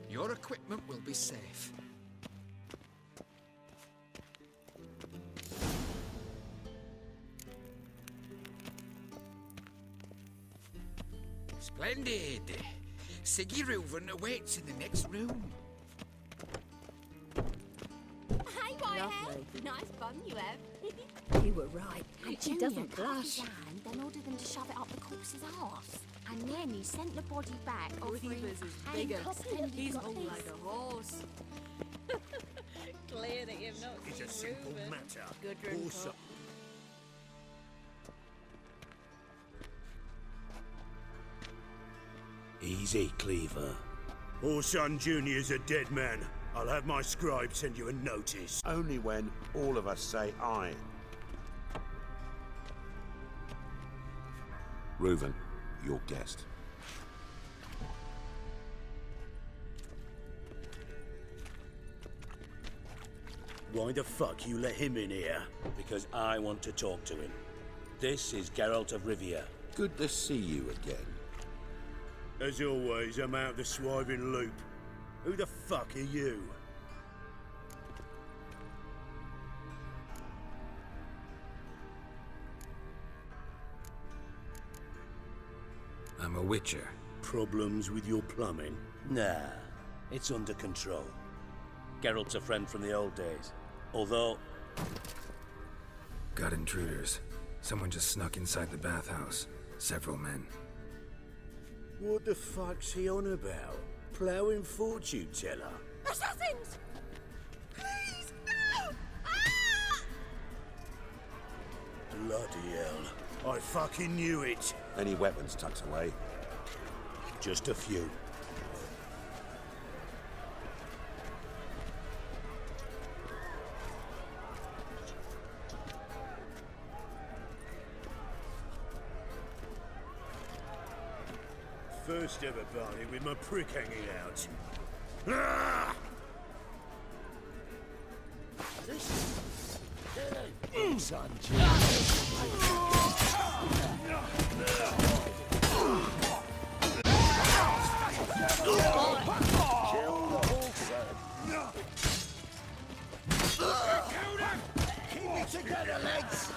Your equipment will be safe. Splendid! Siggy Reuven awaits in the next room. Hey, Whitehead. Nice bun you have. You were right. She doesn't blush. Then ordered them to shove it up the corpse's arse. And then he sent the body back, offering bigger. handcuffs and He's got whole this. like a horse. Clear that you is a simple matter. Good drink, Also, Easy, Cleaver. Orson Jr.'s a dead man. I'll have my scribe send you a notice. Only when all of us say aye. Reuven, your guest. Why the fuck you let him in here? Because I want to talk to him. This is Geralt of Rivia. Good to see you again. As always, I'm out the swiving loop. Who the fuck are you? I'm a witcher. Problems with your plumbing? Nah, it's under control. Geralt's a friend from the old days. Although... Got intruders. Someone just snuck inside the bathhouse. Several men. What the fuck's he on about? Ploughing fortune teller? Assassins! Please, no! Ah! Bloody hell. I fucking knew it. Any weapons tucked away? Just a few. First ever party with my prick hanging out. Ah! Son, Keep it together, lads!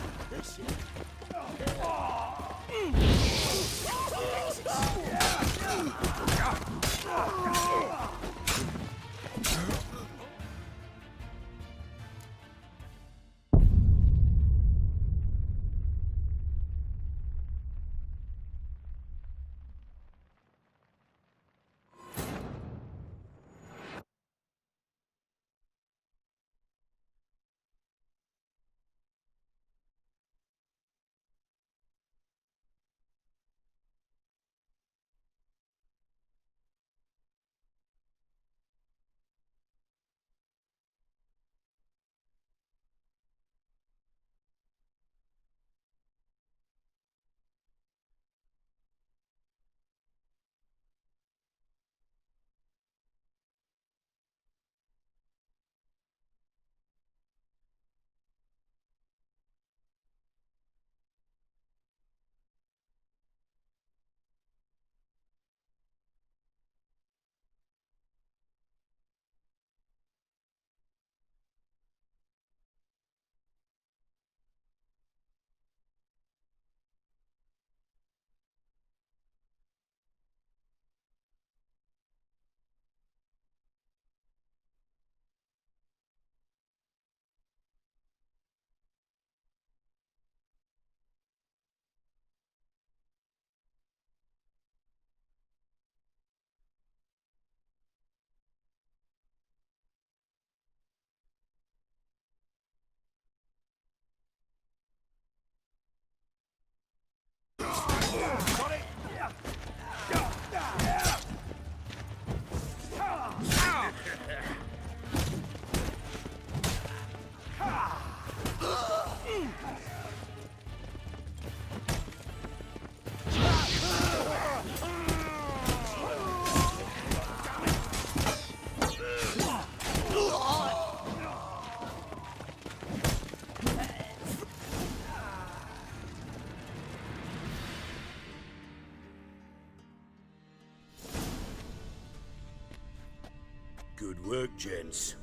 Good work, gents.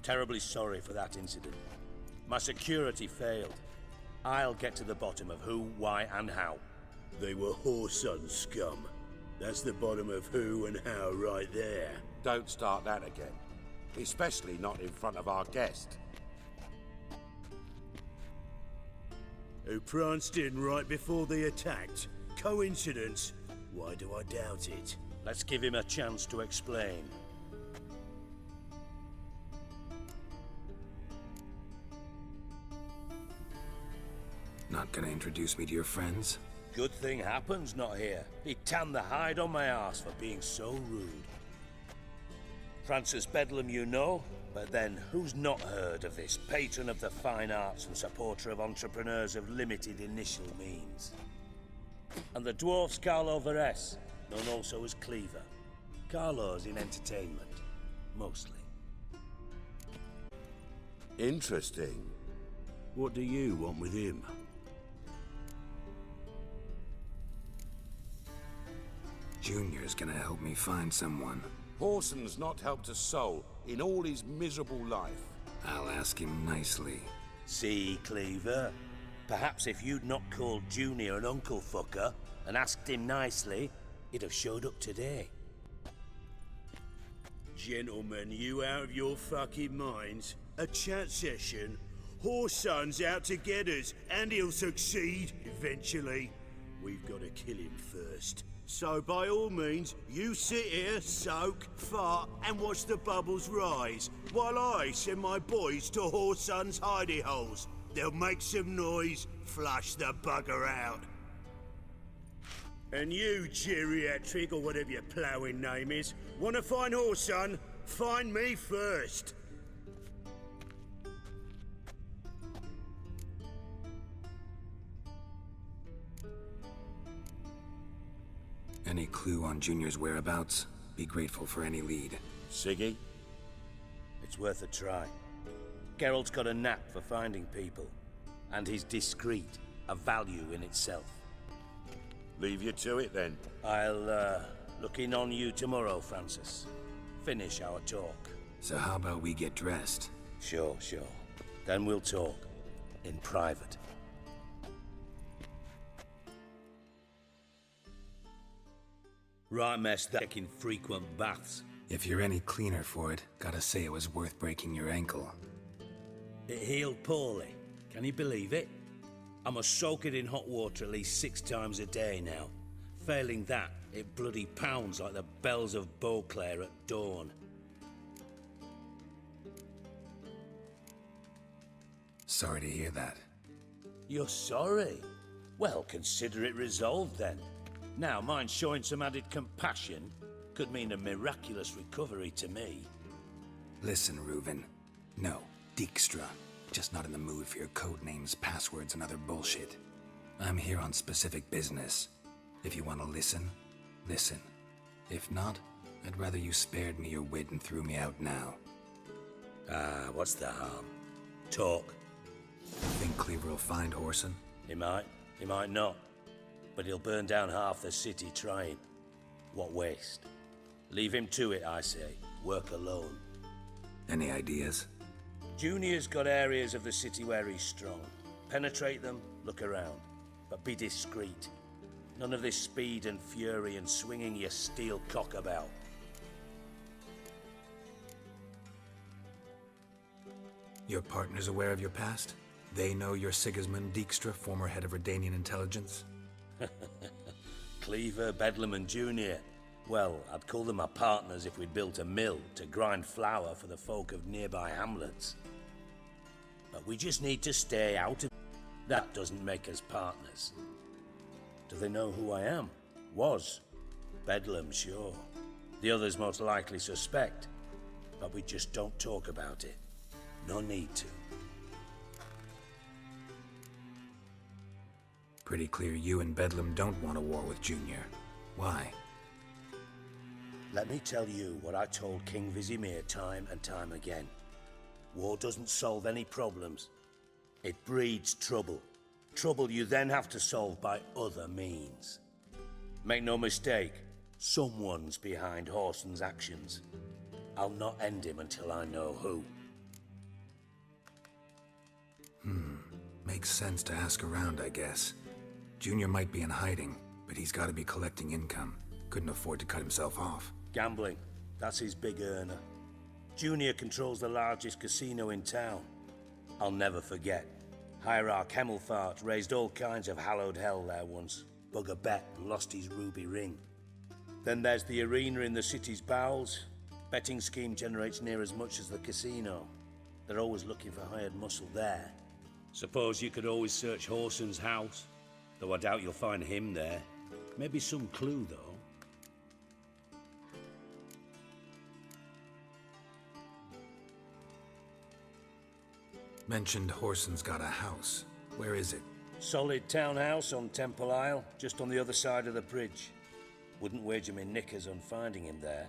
Terribly sorry for that incident. My security failed. I'll get to the bottom of who, why, and how. They were whoreson scum. That's the bottom of who and how right there. Don't start that again. Especially not in front of our guest. Who pranced in right before they attacked. Coincidence? Why do I doubt it? Let's give him a chance to explain. Not gonna introduce me to your friends? Good thing Happen's not here. He'd tan the hide on my arse for being so rude. Francis Bedlam you know, but then who's not heard of this patron of the fine arts and supporter of entrepreneurs of limited initial means? And the dwarf's Carlo Veres, known also as Cleaver. Carlo's in entertainment, mostly. Interesting. What do you want with him? Junior's gonna help me find someone. Horson's not helped a soul in all his miserable life. I'll ask him nicely. See, Cleaver? Perhaps if you'd not called Junior an uncle fucker and asked him nicely, he'd have showed up today. Gentlemen, you out of your fucking minds? A chat session? Horson's out to get us, and he'll succeed eventually. We've got to kill him first. So by all means, you sit here, soak, fart, and watch the bubbles rise, while I send my boys to Horson's hidey holes. They'll make some noise, flush the bugger out. And you, geriatric, or whatever your ploughing name is, want to find Horson? Find me first. Any clue on Junior's whereabouts? Be grateful for any lead. Siggy? It's worth a try. Geralt's got a knack for finding people. And he's discreet, a value in itself. Leave you to it, then. I'll, look in on you tomorrow, Francis. Finish our talk. So how about we get dressed? Sure. Then we'll talk. In private. Right mess taking frequent baths. If you're any cleaner for it, gotta say it was worth breaking your ankle. It healed poorly. Can you believe it? I must soak it in hot water at least 6 times a day now. Failing that, it bloody pounds like the bells of Beauclair at dawn. Sorry to hear that. You're sorry? Well, consider it resolved then. Now, mind showing some added compassion could mean a miraculous recovery to me. Listen, Reuven. No, Dijkstra. Just not in the mood for your code names, passwords, and other bullshit. I'm here on specific business. If you want to listen, listen. If not, I'd rather you spared me your wit and threw me out now. What's the harm? Talk. Think Cleaver will find Horson? He might not. But he'll burn down half the city trying. What waste. Leave him to it, I say. Work alone. Any ideas? Junior's got areas of the city where he's strong. Penetrate them, look around. But be discreet. None of this speed and fury and swinging your steel cock about. Your partner's aware of your past? They know you're Sigismund Dijkstra, former head of Redanian intelligence? Cleaver, Bedlam and Junior. Well, I'd call them my partners if we'd built a mill to grind flour for the folk of nearby hamlets. But we just need to stay out of... That doesn't make us partners. Do they know who I am? Was. Bedlam, sure. The others most likely suspect. But we just don't talk about it. No need to. Pretty clear you and Bedlam don't want a war with Junior. Why? Let me tell you what I told King Vizimir time and time again. War doesn't solve any problems. It breeds trouble. Trouble you then have to solve by other means. Make no mistake, someone's behind Horson's actions. I'll not end him until I know who. Makes sense to ask around, I guess. Junior might be in hiding, but he's got to be collecting income. Couldn't afford to cut himself off. Gambling. That's his big earner. Junior controls the largest casino in town. I'll never forget. Hierarch Hemmelfart raised all kinds of hallowed hell there once. Bug a bet and lost his ruby ring. Then there's the arena in the city's bowels. Betting scheme generates near as much as the casino. They're always looking for hired muscle there. Suppose you could always search Horson's house, though I doubt you'll find him there. Maybe some clue, though. Mentioned Horson's got a house. Where is it? Solid townhouse on Temple Isle, just on the other side of the bridge. Wouldn't wager me knickers on finding him there.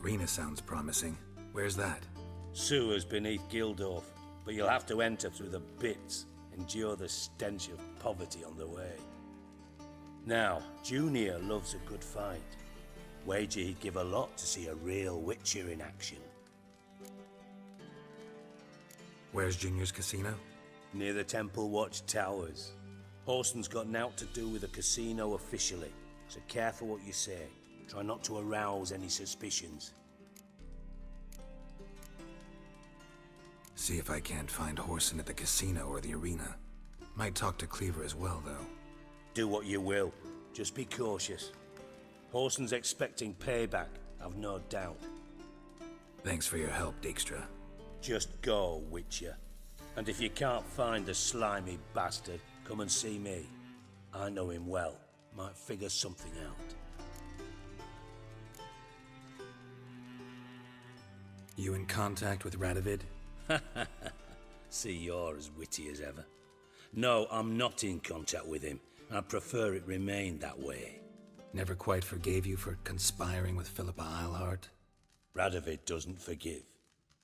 Arena sounds promising. Where's that? Sewers beneath Gildorf, but you'll have to enter through the bits, endure the stench of poverty on the way. Now, Junior loves a good fight. Wager he'd give a lot to see a real Witcher in action. Where's Junior's casino? Near the Temple Watch Towers. Horson's got naught to do with the casino officially, so careful what you say. Try not to arouse any suspicions. See if I can't find Horson at the casino or the arena. Might talk to Cleaver as well, though. Do what you will. Just be cautious. Horson's expecting payback, I've no doubt. Thanks for your help, Dijkstra. Just go, Witcher. And if you can't find the slimy bastard, come and see me. I know him well. Might figure something out. You in contact with Radovid? See, you're as witty as ever. No, I'm not in contact with him. I prefer it remain that way. Never quite forgave you for conspiring with Philippa Eilhart? Radovid doesn't forgive.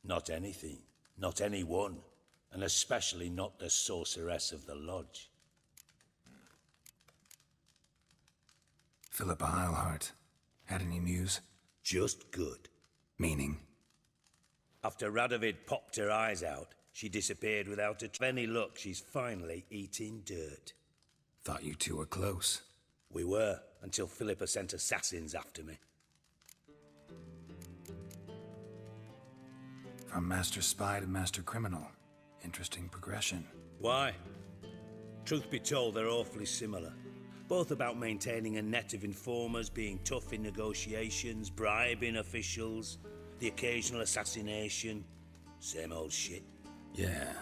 Not anything. Not anyone. And especially not the sorceress of the Lodge. Philippa Eilhart. Had any news? Just good. Meaning? After Radovid popped her eyes out, she disappeared without any luck. She's finally eating dirt. Thought you two were close. We were, until Philippa sent assassins after me. From master spy to master criminal. Interesting progression. Why? Truth be told, they're awfully similar. Both about maintaining a net of informers, being tough in negotiations, bribing officials, the occasional assassination. Same old shit. Yeah,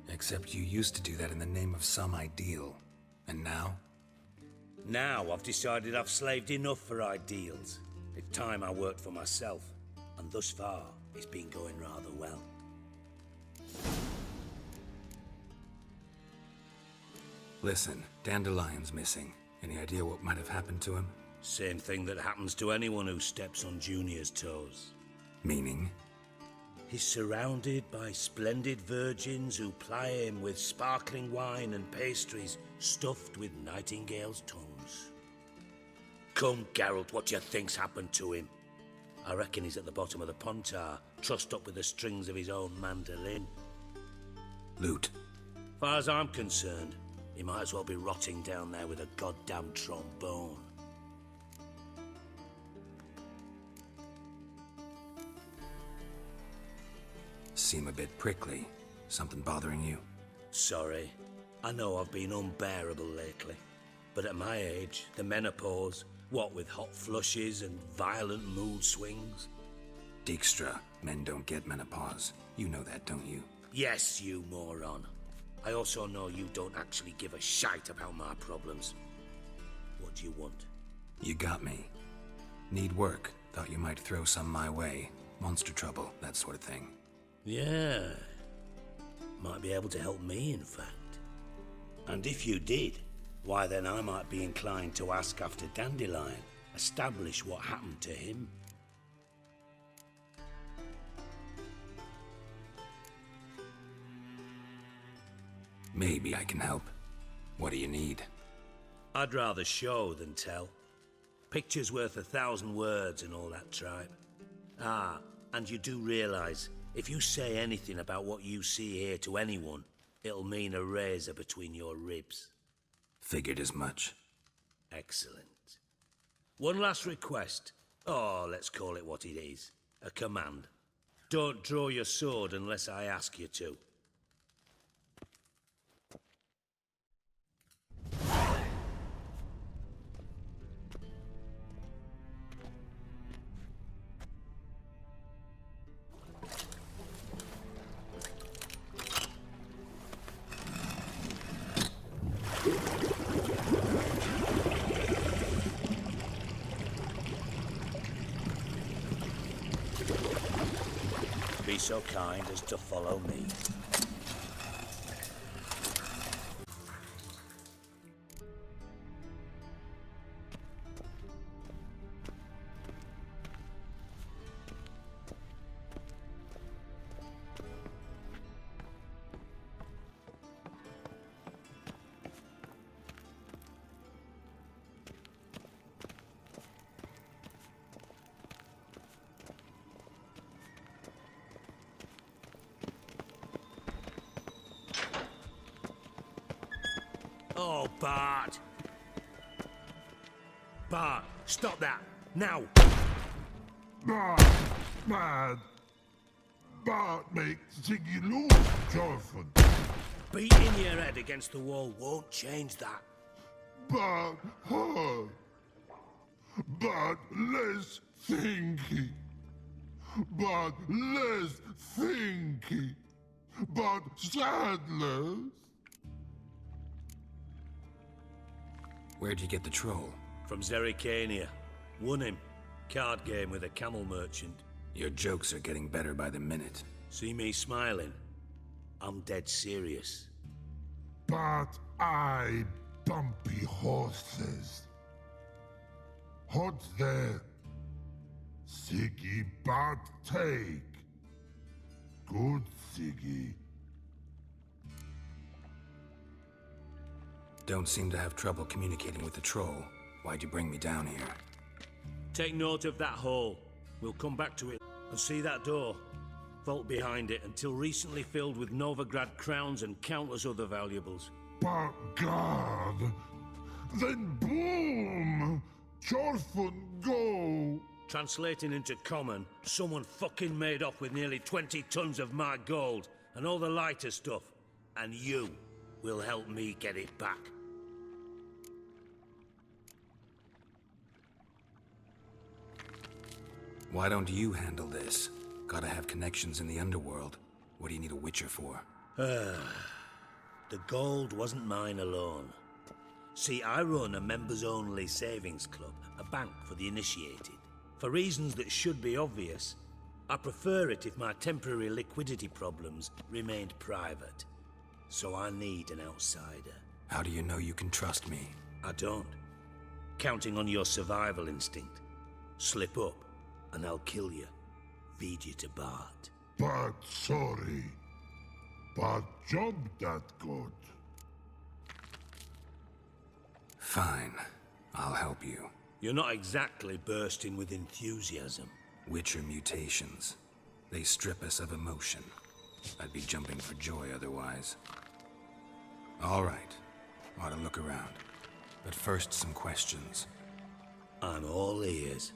except you used to do that in the name of some ideal. And now? Now I've decided I've slaved enough for ideals. It's time I worked for myself. And thus far, it's been going rather well. Listen, Dandelion's missing. Any idea what might have happened to him? Same thing that happens to anyone who steps on Junior's toes. Meaning? He's surrounded by splendid virgins who ply him with sparkling wine and pastries stuffed with nightingales' tongues. Come, Geralt, what do you think's happened to him? I reckon he's at the bottom of the Pontar, trussed up with the strings of his own mandolin. Loot. Far as I'm concerned, he might as well be rotting down there with a goddamn trombone. Seem a bit prickly. Something bothering you? Sorry. I know I've been unbearable lately. But at my age, the menopause, what with hot flushes and violent mood swings? Dijkstra, men don't get menopause. You know that, don't you? Yes, you moron. I also know you don't actually give a shite about my problems. What do you want? You got me. Need work. Thought you might throw some my way. Monster trouble, that sort of thing. Yeah. Might be able to help me, in fact. And if you did, why then I might be inclined to ask after Dandelion, establish what happened to him. Maybe I can help. What do you need? I'd rather show than tell. Picture's worth 1,000 words and all that tripe. Ah, and you do realize, if you say anything about what you see here to anyone, it'll mean a razor between your ribs. Figured as much. Excellent. One last request. Oh, let's call it what it is. A command. Don't draw your sword unless I ask you to. Be so kind as to follow me. Oh, Bart! Bart, stop that! Now! Mad. Bart makes Ziggy lose, Jonathan. Beating your head against the wall won't change that. But hard. But less thinky. But less thinky. But sadless. Where'd you get the troll? From Zerrikania. Won him. Card game with a camel merchant. Your jokes are getting better by the minute. See me smiling? I'm dead serious. But I bumpy horses. Hot there. Siggy but take. Good Siggy. Don't seem to have trouble communicating with the troll. Why'd you bring me down here? Take note of that hole. We'll come back to it. And see that door? Vault behind it, until recently filled with Novigrad crowns and countless other valuables. But God, then boom! Chorfun go! Translating into common, someone fucking made off with nearly 20 tons of my gold, and all the lighter stuff. And you will help me get it back. Why don't you handle this? Gotta have connections in the underworld. What do you need a witcher for? The gold wasn't mine alone. See, I run a members-only savings club, a bank for the initiated. For reasons that should be obvious, I prefer it if my temporary liquidity problems remained private. So I need an outsider. How do you know you can trust me? I don't. Counting on your survival instinct. Slip up, and I'll kill you. Feed you to Bart. But sorry. But job that good. Fine. I'll help you. You're not exactly bursting with enthusiasm. Witcher mutations. They strip us of emotion. I'd be jumping for joy otherwise. All right. Ought to look around. But first, some questions. I'm all ears.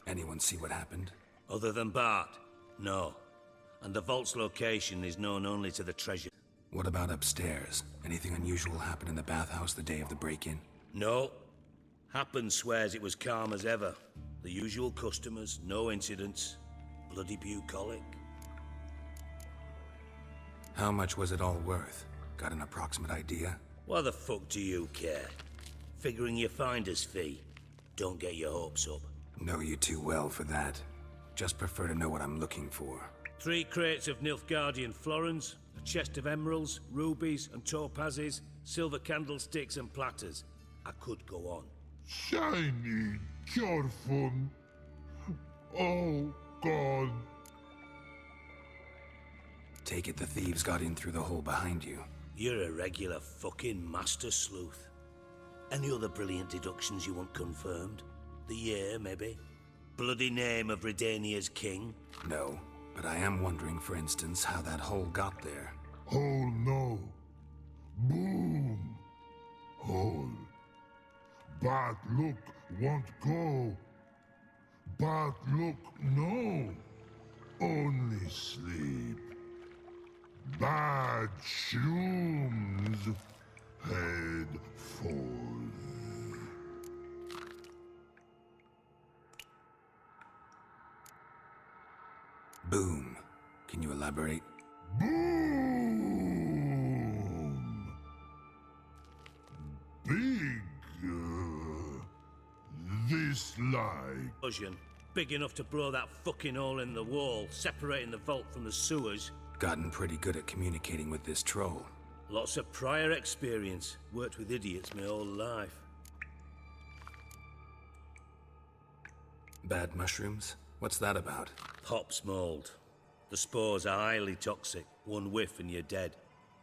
Anyone see what happened? Other than Bart? No. And the vault's location is known only to the treasure. What about upstairs? Anything unusual happen in the bathhouse the day of the break-in? No. Happen swears it was calm as ever. The usual customers, no incidents. Bloody bucolic. How much was it all worth? Got an approximate idea? Why the fuck do you care? Figuring your finder's fee. Don't get your hopes up. Know you too well for that. Just prefer to know what I'm looking for. 3 crates of Nilfgaardian florins, a chest of emeralds, rubies and topazes, silver candlesticks and platters. I could go on. Shiny Chorfun. Oh, God. Take it the thieves got in through the hole behind you. You're a regular fucking master sleuth. Any other brilliant deductions you want confirmed? The year, maybe? Bloody name of Redania's king? No, but I am wondering, for instance, how that hole got there. Hole no. Boom. Hole. But look won't go. But look no. Only sleep. Bad shrooms. Head falls. Boom. Can you elaborate? Boom! Big. this like? Explosion. Big enough to blow that fucking hole in the wall, separating the vault from the sewers. Gotten pretty good at communicating with this troll. Lots of prior experience. Worked with idiots my whole life. Bad mushrooms? What's that about? Hops mold. The spores are highly toxic. One whiff and you're dead.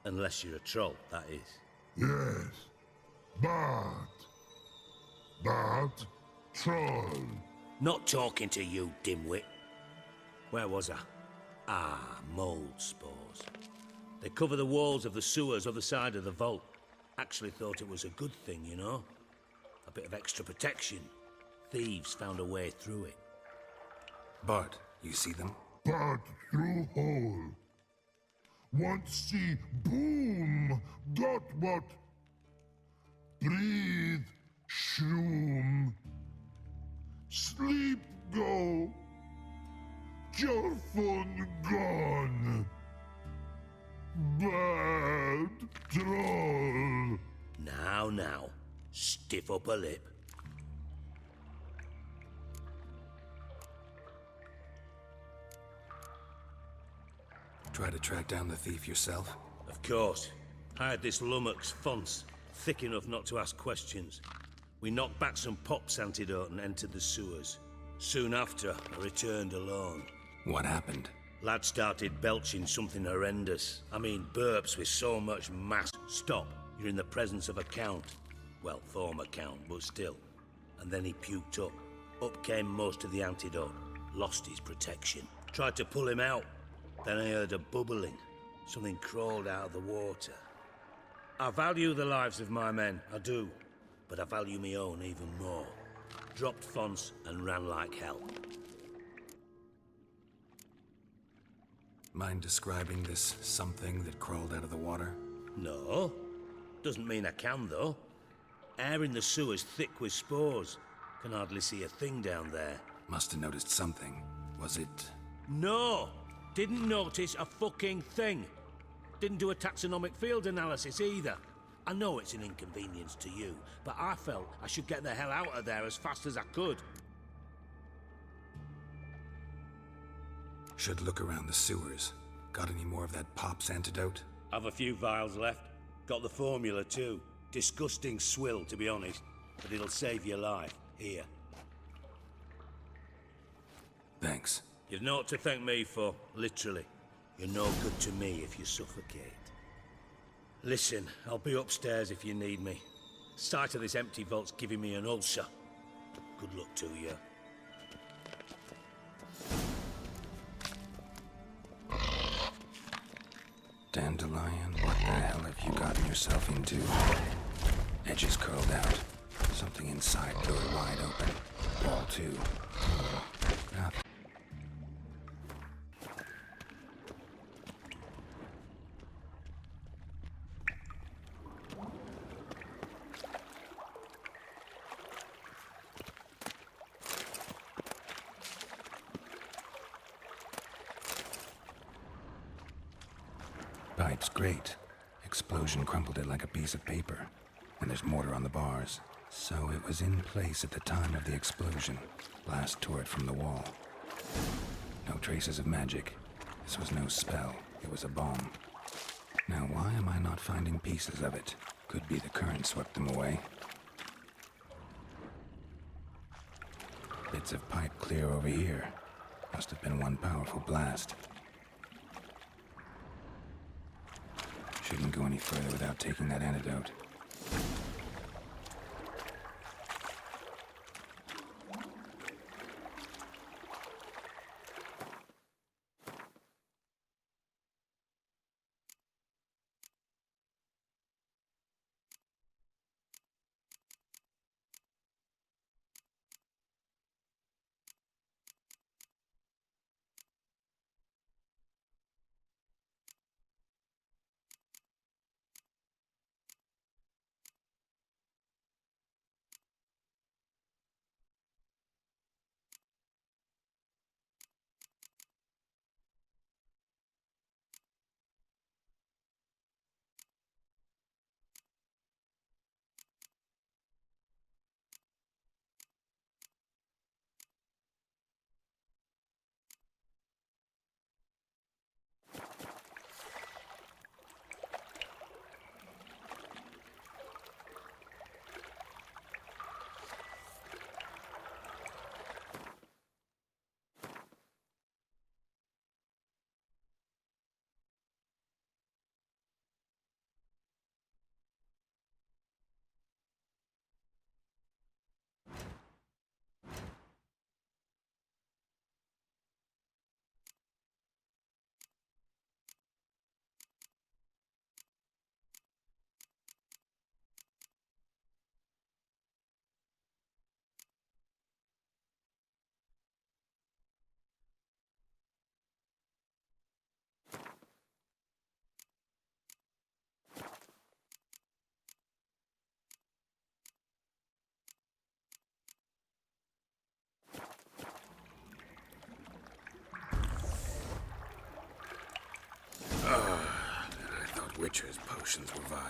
Unless you're a troll, that is. Yes, but troll. Not talking to you, dimwit. Where was I? Ah, mold spores. They cover the walls of the sewers other side of the vault. Actually thought it was a good thing, you know? A bit of extra protection. Thieves found a way through it. Bart, you see them? But through hole. Want see boom, got what? Breathe, shroom. Sleep go. Your phone gone. Bad troll. Now. Stiff upper lip. Try to track down the thief yourself? Of course. I had this lummox Fonce, thick enough not to ask questions. We knocked back some Pop's antidote and entered the sewers. Soon after, I returned alone. What happened? Lad started belching something horrendous. I mean, burps with so much mass. Stop. You're in the presence of a count. Well, former count, but still. And then he puked up. Up came most of the antidote. Lost his protection. Tried to pull him out. Then I heard a bubbling. Something crawled out of the water. I value the lives of my men, I do. But I value my own even more. Dropped Fonce and ran like hell. Mind describing this something that crawled out of the water? No. Doesn't mean I can, though. Air in the sewer's thick with spores. Can hardly see a thing down there. Must have noticed something. Was it... No! Didn't notice a fucking thing. Didn't do a taxonomic field analysis either. I know it's an inconvenience to you, but I felt I should get the hell out of there as fast as I could. Should look around the sewers. Got any more of that Pop's antidote? I've a few vials left. Got the formula too. Disgusting swill, to be honest, but it'll save your life. Here. Thanks. You've naught to thank me for, literally. You're no good to me if you suffocate. Listen, I'll be upstairs if you need me. Sight of this empty vault's giving me an ulcer. Good luck to you. Dandelion, what the hell have you gotten yourself into? Edges curled out. Something inside door wide open. Wall too. Nothing. Pipe's great. Explosion crumpled it like a piece of paper. And there's mortar on the bars. So it was in place at the time of the explosion. Blast tore it from the wall. No traces of magic. This was no spell. It was a bomb. Now why am I not finding pieces of it? Could be the current swept them away. Bits of pipe clear over here. Must have been one powerful blast. Shouldn't go any further without taking that antidote. Witcher's potions were vile.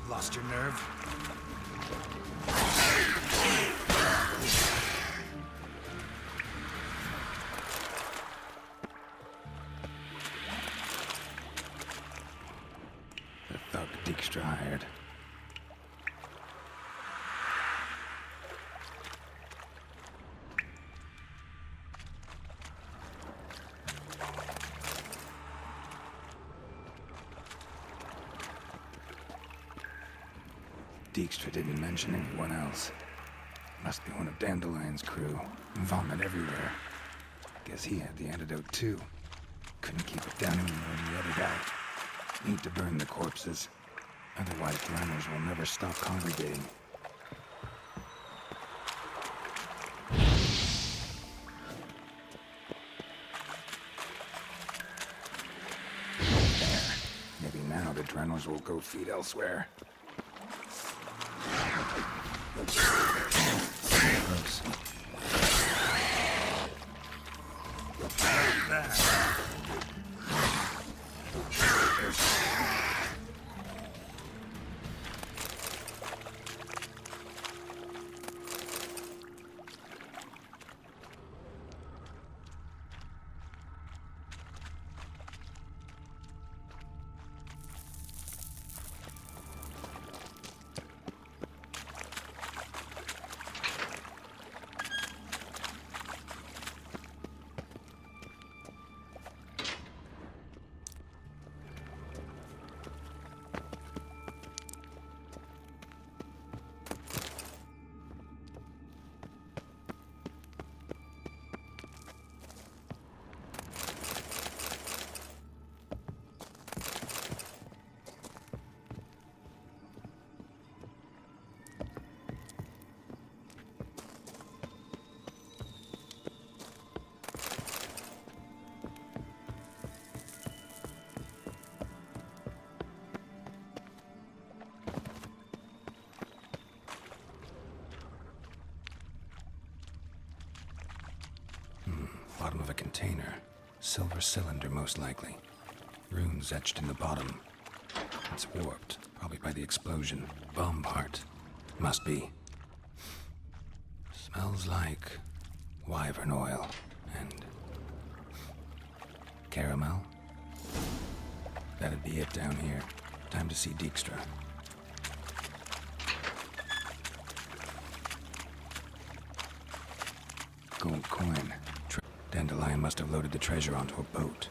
Lost your nerve? The thug Dijkstra hired. Dijkstra didn't mention anyone else. Must be one of Dandelion's crew. Vomit everywhere. Guess he had the antidote too. Couldn't keep it down any more than the other guy. Need to burn the corpses. Otherwise, the runners will never stop congregating. There. Maybe now the Drenors will go feed elsewhere. Close. Bottom of a container. Silver cylinder, most likely. Runes etched in the bottom. It's warped, probably by the explosion. Bomb part. Must be. Smells like wyvern oil and caramel. That'd be it down here. Time to see Dijkstra. Gold coin. Dandelion must have loaded the treasure onto a boat.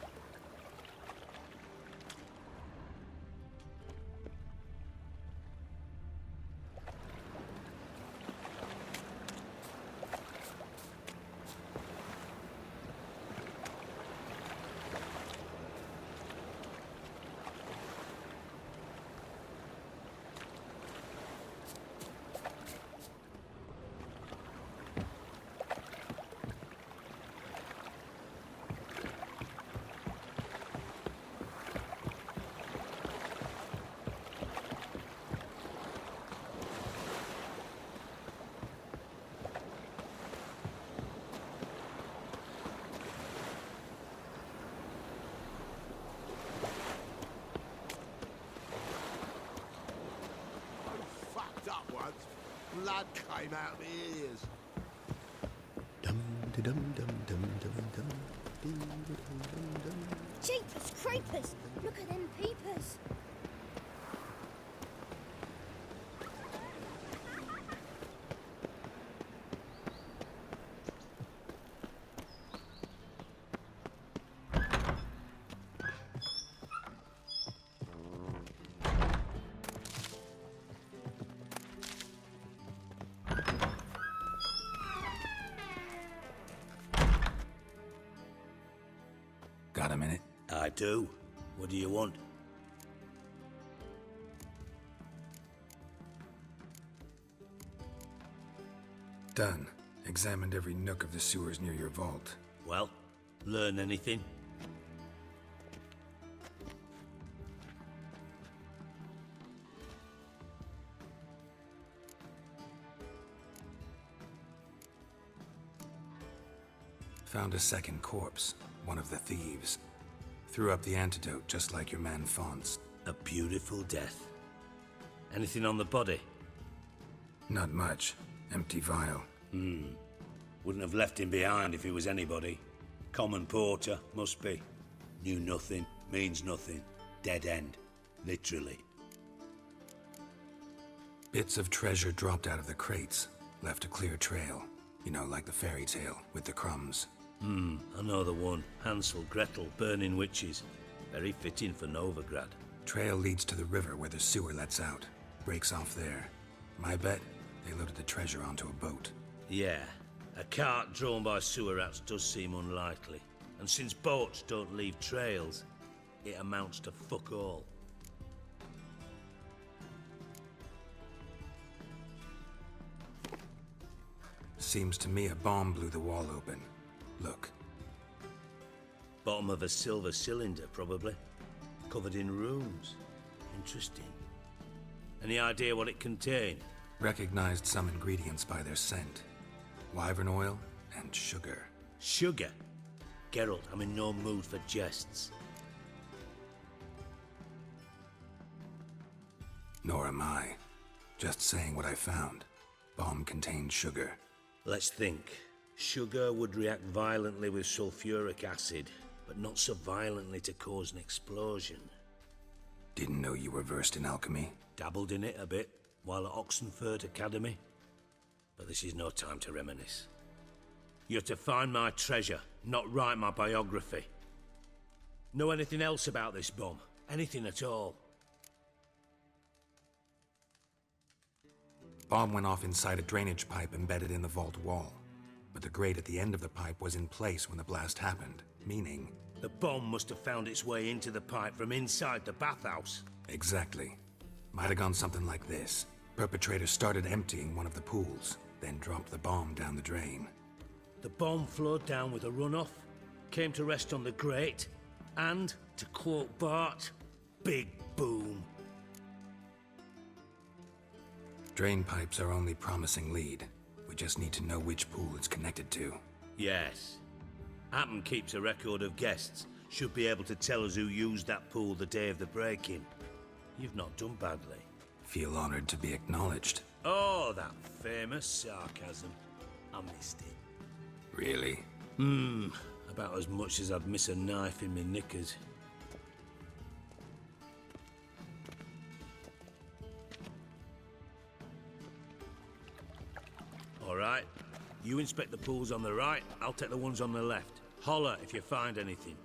Blood came out of my ears. Dum Jeepers creepers! Look at them peepers! Got a minute? I do. What do you want? Done. Examined every nook of the sewers near your vault. Well, learn anything? Found a second corpse. One of the thieves. Threw up the antidote just like your man Fonz. A beautiful death. Anything on the body? Not much. Empty vial. Wouldn't have left him behind if he was anybody. Common porter, must be. Knew nothing, means nothing. Dead end. Literally. Bits of treasure dropped out of the crates. Left a clear trail. You know, like the fairy tale, with the crumbs. I know the one. Hansel, Gretel, burning witches. Very fitting for Novigrad. Trail leads to the river where the sewer lets out. Breaks off there. My bet, they loaded the treasure onto a boat. Yeah. A cart drawn by sewer rats does seem unlikely. And since boats don't leave trails, it amounts to fuck all. Seems to me a bomb blew the wall open. Look. Bottom of a silver cylinder, probably. Covered in runes. Interesting. Any idea what it contained? Recognized some ingredients by their scent. Wyvern oil and sugar. Sugar? Geralt, I'm in no mood for jests. Nor am I. Just saying what I found. Bomb contained sugar. Let's think. Sugar would react violently with sulfuric acid, but not so violently to cause an explosion. Didn't know you were versed in alchemy. Dabbled in it a bit while at Oxenford Academy. But this is no time to reminisce. You're to find my treasure, not write my biography. Know anything else about this bomb? Anything at all? Bomb went off inside a drainage pipe embedded in the vault wall. But the grate at the end of the pipe was in place when the blast happened, meaning... The bomb must have found its way into the pipe from inside the bathhouse. Exactly. Might have gone something like this. Perpetrator started emptying one of the pools, then dropped the bomb down the drain. The bomb flowed down with a runoff, came to rest on the grate, and, to quote Bart, big boom. Drain pipes are only promising lead. We just need to know which pool it's connected to. Yes. Appen keeps a record of guests. Should be able to tell us who used that pool the day of the break-in. You've not done badly. Feel honored to be acknowledged. Oh, that famous sarcasm. I missed it. Really? About as much as I'd miss a knife in my knickers. All right. You inspect the pools on the right, I'll take the ones on the left. Holler if you find anything.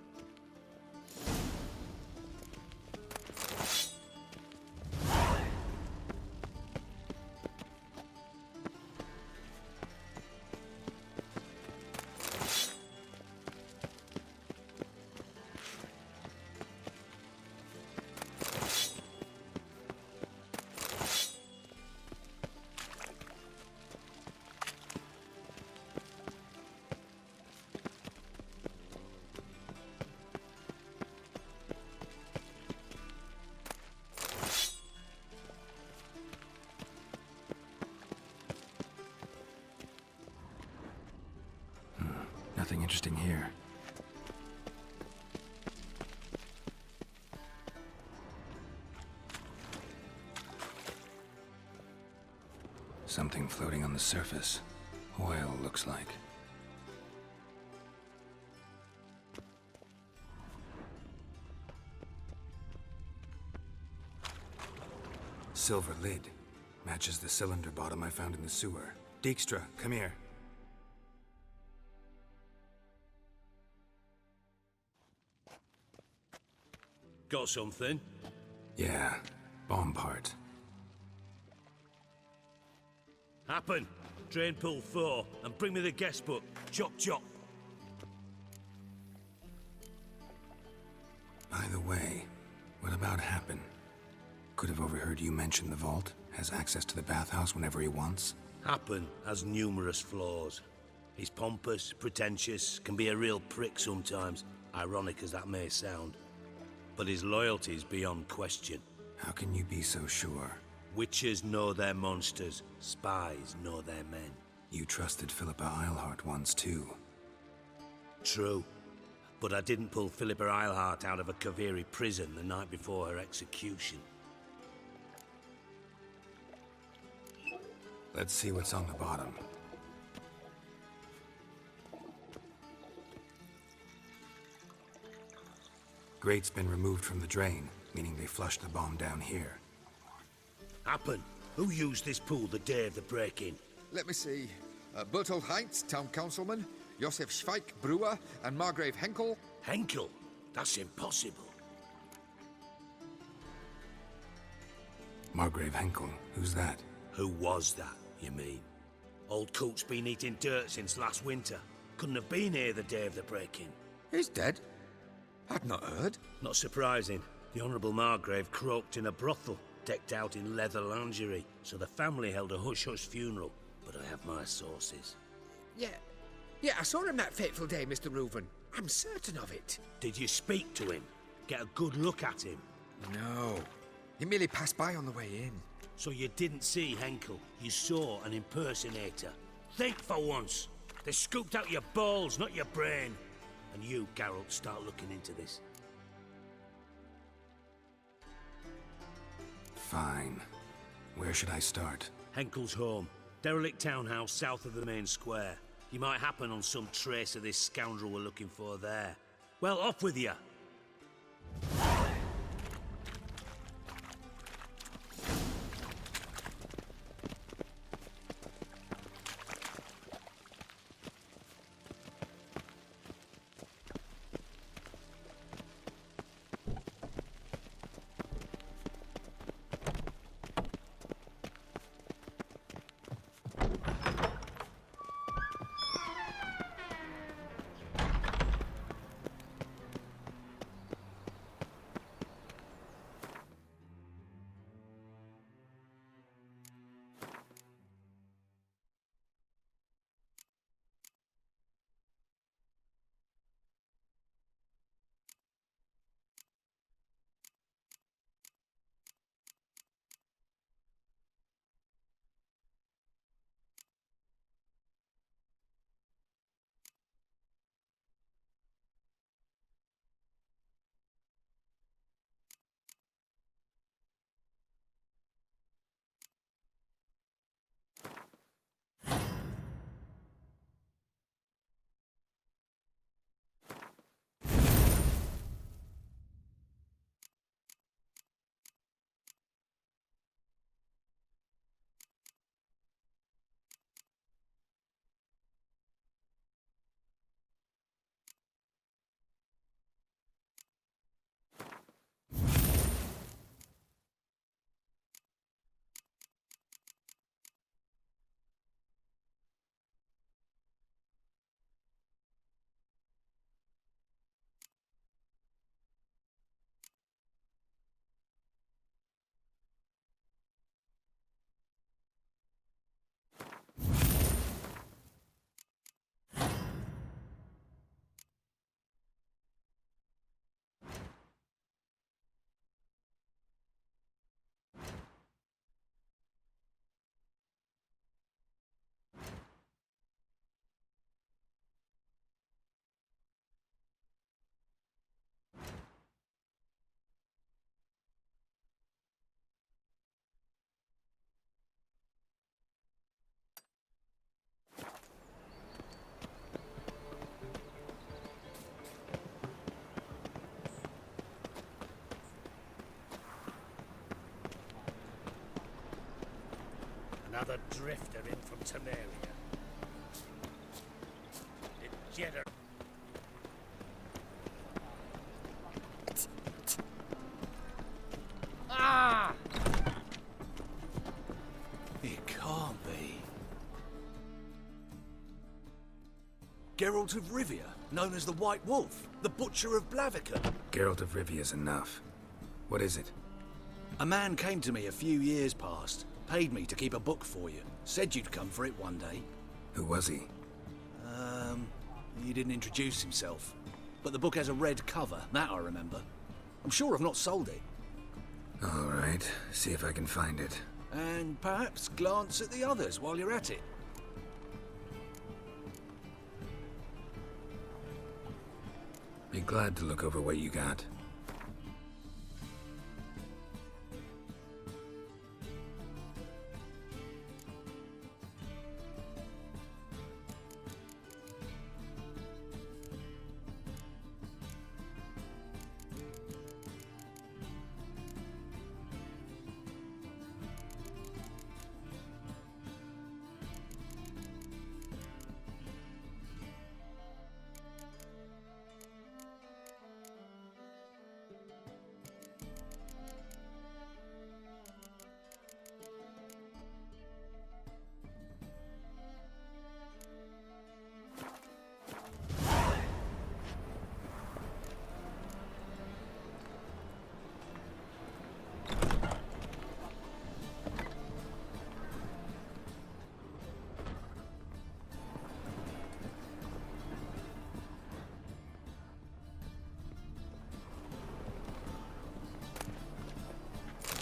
Nothing interesting here. Something floating on the surface. Oil, looks like. silver lid. Matches the cylinder bottom I found in the sewer. Dijkstra, come here. Got something? Yeah, bomb part. Happen. Drain pool 4, and bring me the guest book. Chop chop. By the way, what about Happen? Could have overheard you mention the vault. Has access to the bathhouse whenever he wants. Happen has numerous flaws. He's pompous, pretentious, can be a real prick sometimes, ironic as that may sound. But his loyalty is beyond question. How can you be so sure? Witches know their monsters, spies know their men. You trusted Philippa Eilhart once too. True. But I didn't pull Philippa Eilhart out of a Kaviri prison the night before her execution. Let's see what's on the bottom. Grate's been removed from the drain, meaning they flushed the bomb down here. Happen. Who used this pool the day of the break-in? Let me see. Bertolt Heinz, town councilman, Josef Schweik, brewer, and Margrave Henkel. Henkel? That's impossible. Margrave Henkel? Who's that? Who was that, you mean? Old Coot's been eating dirt since last winter. Couldn't have been here the day of the break-in. He's dead? I'd not heard. Not surprising. The Honourable Margrave croaked in a brothel, decked out in leather lingerie, so the family held a hush-hush funeral. But I have my sources. Yeah, I saw him that fateful day, Mr. Reuven. I'm certain of it. Did you speak to him? Get a good look at him? No. He merely passed by on the way in. So you didn't see Henkel. You saw an impersonator. Think for once. They scooped out your balls, not your brain. And you, Geralt, start looking into this. Fine. Where should I start? Henkel's home. Derelict townhouse south of the main square. You might happen on some trace of this scoundrel we're looking for there. Well, off with you. Another drifter in from Temeria. Degenerate. Ah! It can't be. Geralt of Rivia, known as the White Wolf, the Butcher of Blaviken. Geralt of Rivia's enough. What is it? A man came to me a few years past, paid me to keep a book for you, said you'd come for it one day. Who was he? He didn't introduce himself. But the book has a red cover, that I remember. I'm sure I've not sold it. All right, see if I can find it. And perhaps glance at the others while you're at it. Be glad to look over what you got.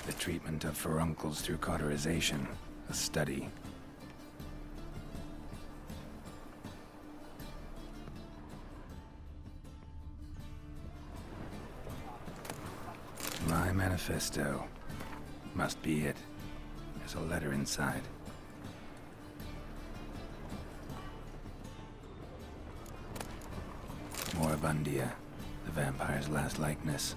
The treatment of furuncles through cauterization, a study. My manifesto. Must be it. There's a letter inside. Moribundia, the vampire's last likeness.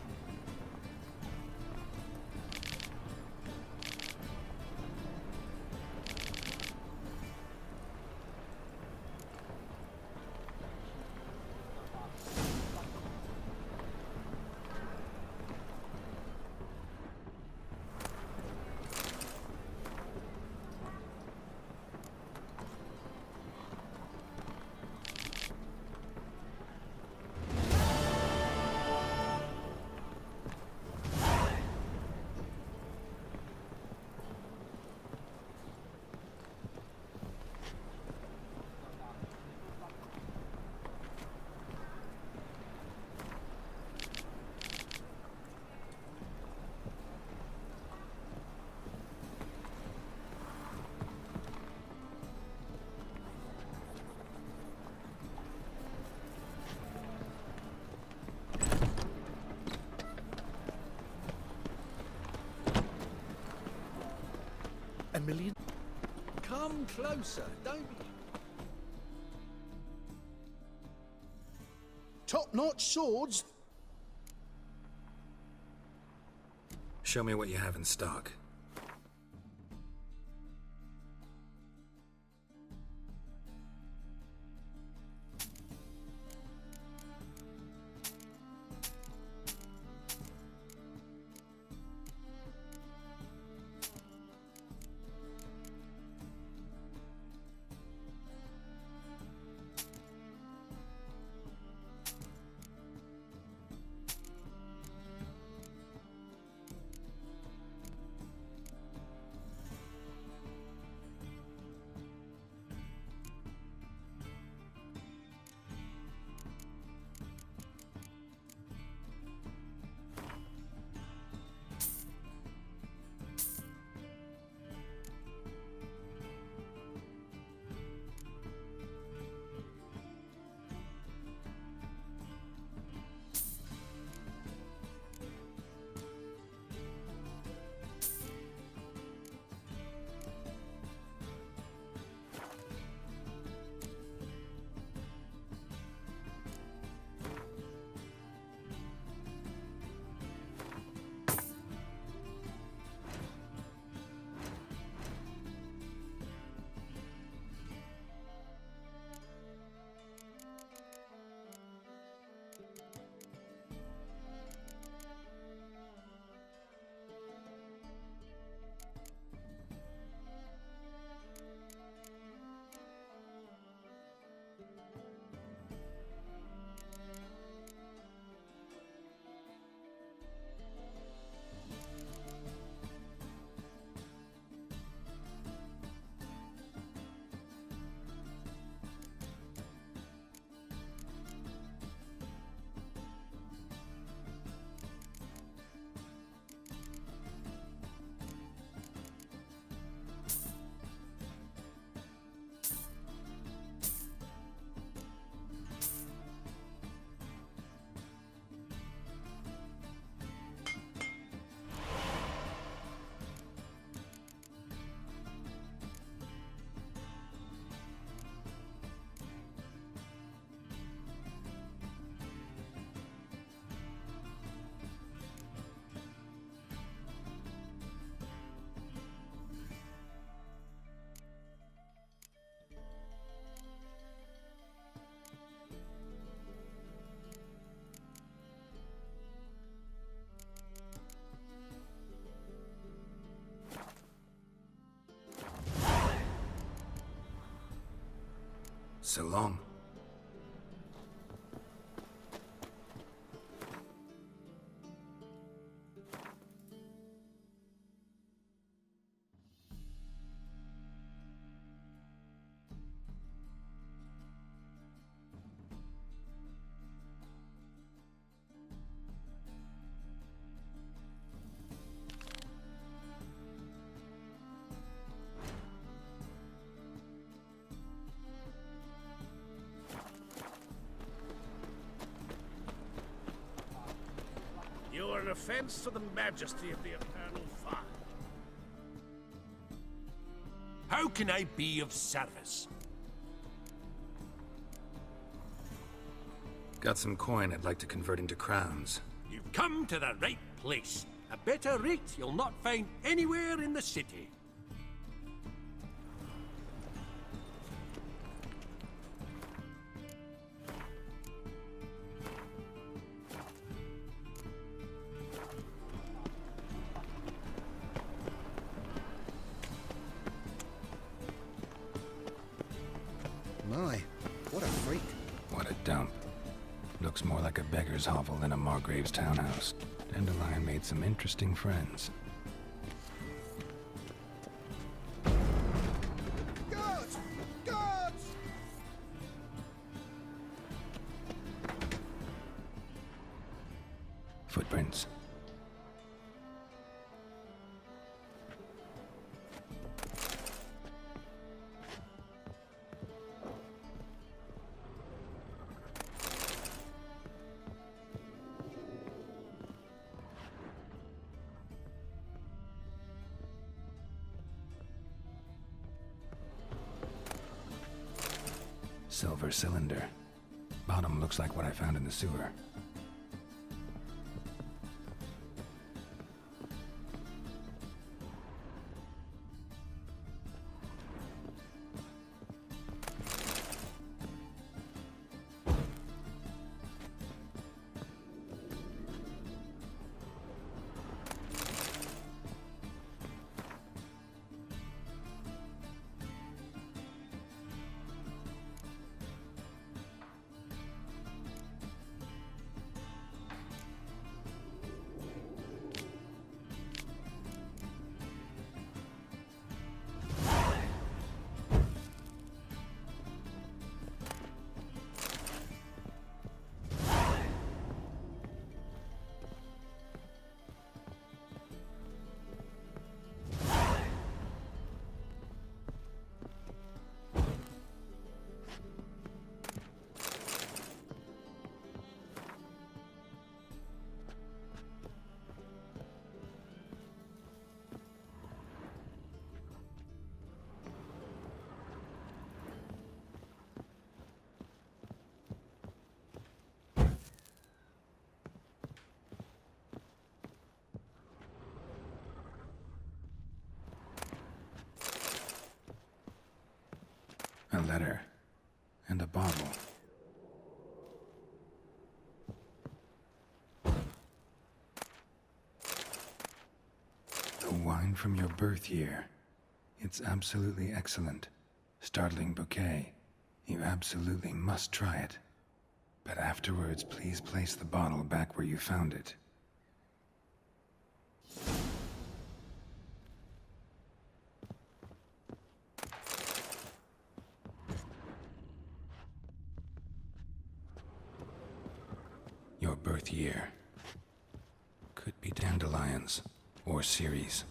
A million? Come closer, don't be... Top-notch swords? Show me what you have in stock. so long. You are an offense to the majesty of the eternal fire. How can I be of service? Got some coin I'd like to convert into crowns. You've come to the right place. A better rate you'll not find anywhere in the city. My, what a freak. What a dump. Looks more like a beggar's hovel than a Margrave's townhouse. Dandelion made some interesting friends. Guards! Guards! Footprints. Silver cylinder. Bottom looks like what I found in the sewer. A letter. And a bottle. The wine from your birth year. It's absolutely excellent. Startling bouquet. You absolutely must try it. But afterwards, please place the bottle back where you found it. Your birth year. Could be dandelions or Ceres.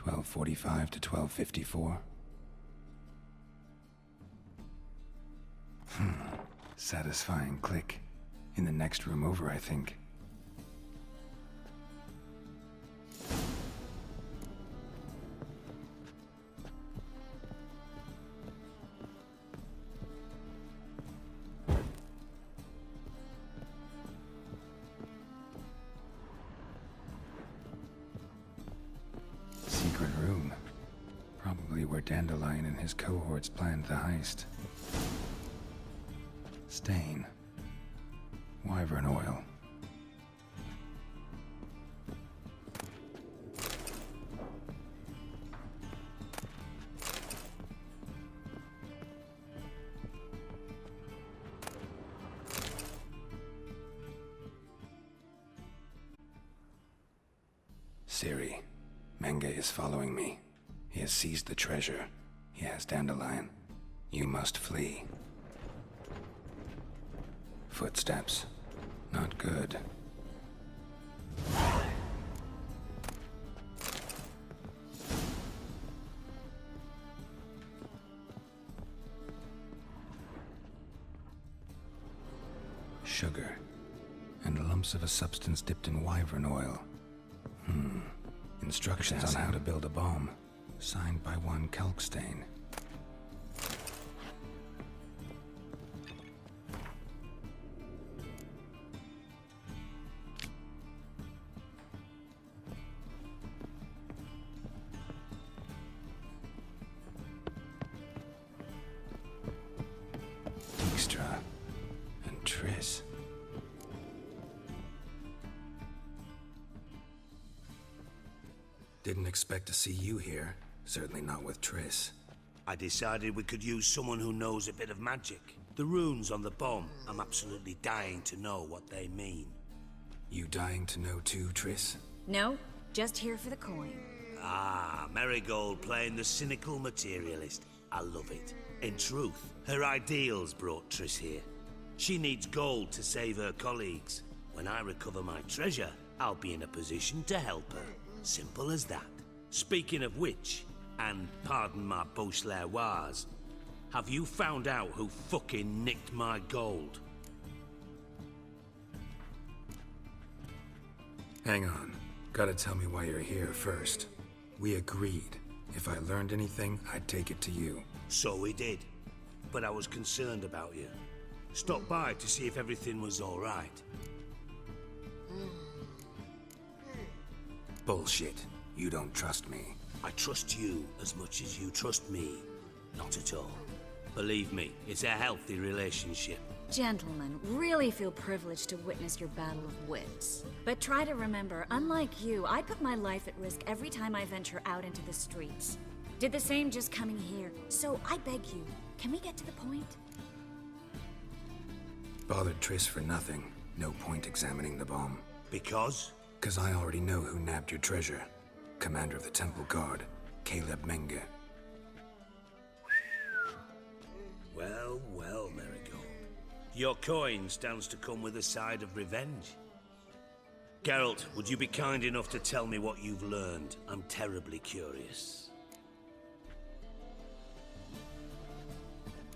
.45 to 12:54. Satisfying click. In the next room over, I think. Probably where Dandelion and his cohorts planned the heist. Stain. Wyvern oil. Ciri, Menge is following me. He has seized the treasure. He has Dandelion. You must flee. Footsteps. Not good. Sugar. And lumps of a substance dipped in wyvern oil. Instructions on how to build a bomb. Signed by one Kalkstain. Dijkstra and Triss. Didn't expect to see you here. Certainly not with Triss. I decided we could use someone who knows a bit of magic. The runes on the bomb, I'm absolutely dying to know what they mean. You dying to know too, Triss? No, just here for the coin. Ah, Marigold playing the cynical materialist. I love it. In truth, her ideals brought Triss here. She needs gold to save her colleagues. When I recover my treasure, I'll be in a position to help her. Simple as that. Speaking of which, and pardon my Beauclervois, have you found out who fucking nicked my gold? Hang on. Gotta tell me why you're here first. We agreed. If I learned anything, I'd take it to you. So we did. But I was concerned about you. Stopped by to see if everything was all right. Bullshit. You don't trust me. I trust you as much as you trust me. Not at all. Believe me, it's a healthy relationship. Gentlemen, really feel privileged to witness your battle of wits. But try to remember, unlike you, I put my life at risk every time I venture out into the streets. Did the same just coming here. So I beg you, can we get to the point? Bothered Triss for nothing. No point examining the bomb. Because? 'Cause I already know who nabbed your treasure. Commander of the Temple Guard, Caleb Menge. Well, well, Marigold. Your coin stands to come with a side of revenge. Geralt, would you be kind enough to tell me what you've learned? I'm terribly curious.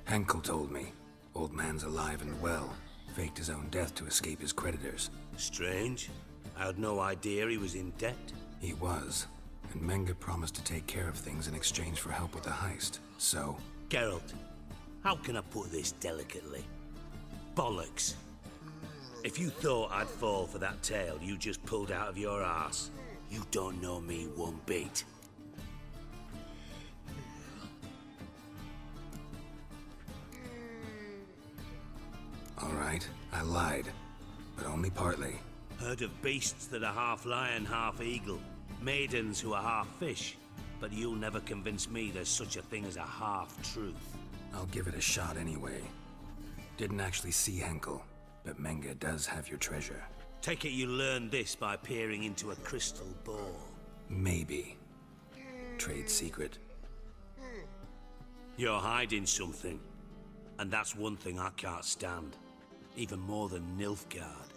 Henkel told me. Old man's alive and well. Faked his own death to escape his creditors. Strange. I had no idea he was in debt. He was. And Menge promised to take care of things in exchange for help with the heist. So... Geralt, how can I put this delicately? Bollocks. If you thought I'd fall for that tale you just pulled out of your arse, you don't know me one bit. All right, I lied. But only partly. Heard of beasts that are half lion, half eagle. Maidens who are half fish. But you'll never convince me there's such a thing as a half-truth. I'll give it a shot anyway. Didn't actually see Henkel, but Menge does have your treasure. Take it you learned this by peering into a crystal ball. Maybe. Trade secret. You're hiding something. And that's one thing I can't stand. Even more than Nilfgaard.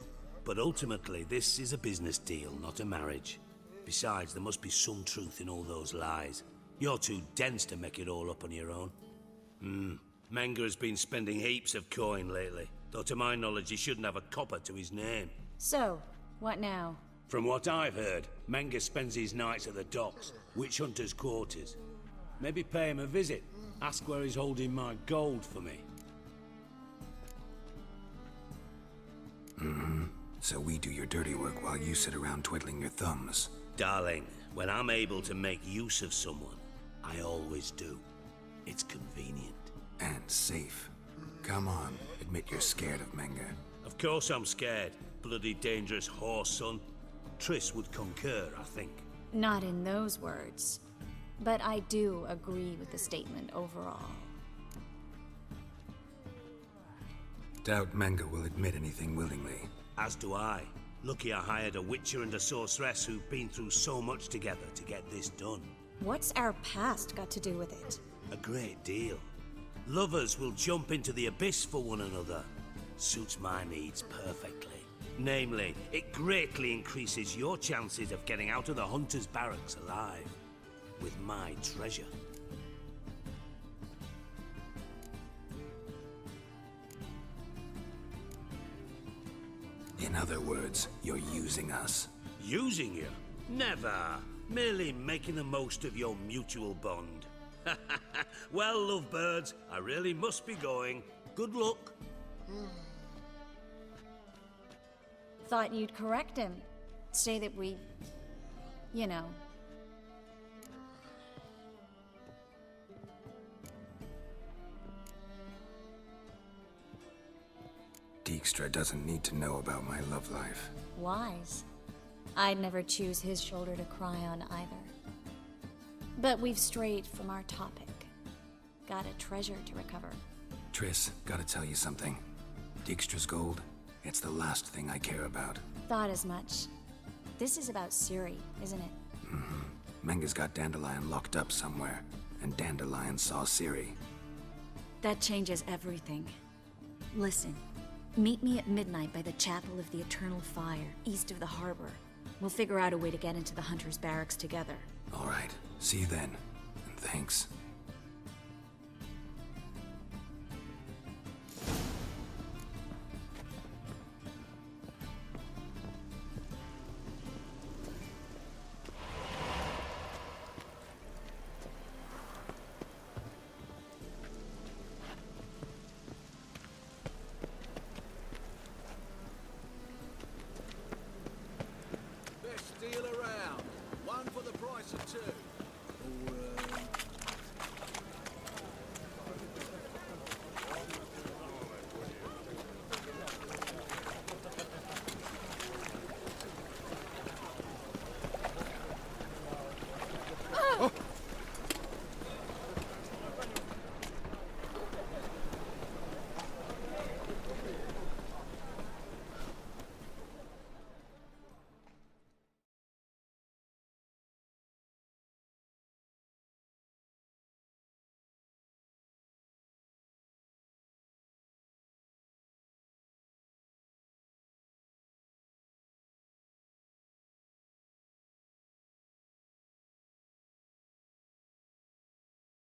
But ultimately, this is a business deal, not a marriage. Besides, there must be some truth in all those lies. You're too dense to make it all up on your own. Menge has been spending heaps of coin lately. Though to my knowledge, he shouldn't have a copper to his name. So, what now? From what I've heard, Menge spends his nights at the docks, witch hunters' quarters. Maybe pay him a visit. Ask where he's holding my gold for me. So we do your dirty work while you sit around twiddling your thumbs. Darling, when I'm able to make use of someone, I always do. It's convenient. And safe. Come on, admit you're scared of Menga. Of course I'm scared. Bloody dangerous horse, son. Triss would concur, I think. Not in those words. But I do agree with the statement overall. Doubt Menga will admit anything willingly. As do I. Lucky I hired a witcher and a sorceress who've been through so much together to get this done. What's our past got to do with it? A great deal. Lovers will jump into the abyss for one another. Suits my needs perfectly. Namely, it greatly increases your chances of getting out of the hunter's barracks alive. With my treasure. In other words, you're using us. Using you? Never. Merely making the most of your mutual bond. Well, lovebirds, I really must be going. Good luck. Thought you'd correct him. Say that we... you know... Dijkstra doesn't need to know about my love life. wise. I'd never choose his shoulder to cry on either. But we've strayed from our topic. Got a treasure to recover. Triss, gotta tell you something. Dijkstra's gold, it's the last thing I care about. Thought as much. This is about Ciri, isn't it? Mm-hmm. Menga's got Dandelion locked up somewhere, and Dandelion saw Ciri. That changes everything. Listen, meet me at midnight by the Chapel of the Eternal Fire, east of the harbor. We'll figure out a way to get into the Hunter's Barracks together. All right, see you then, and thanks. Best deal around. One for the price of two.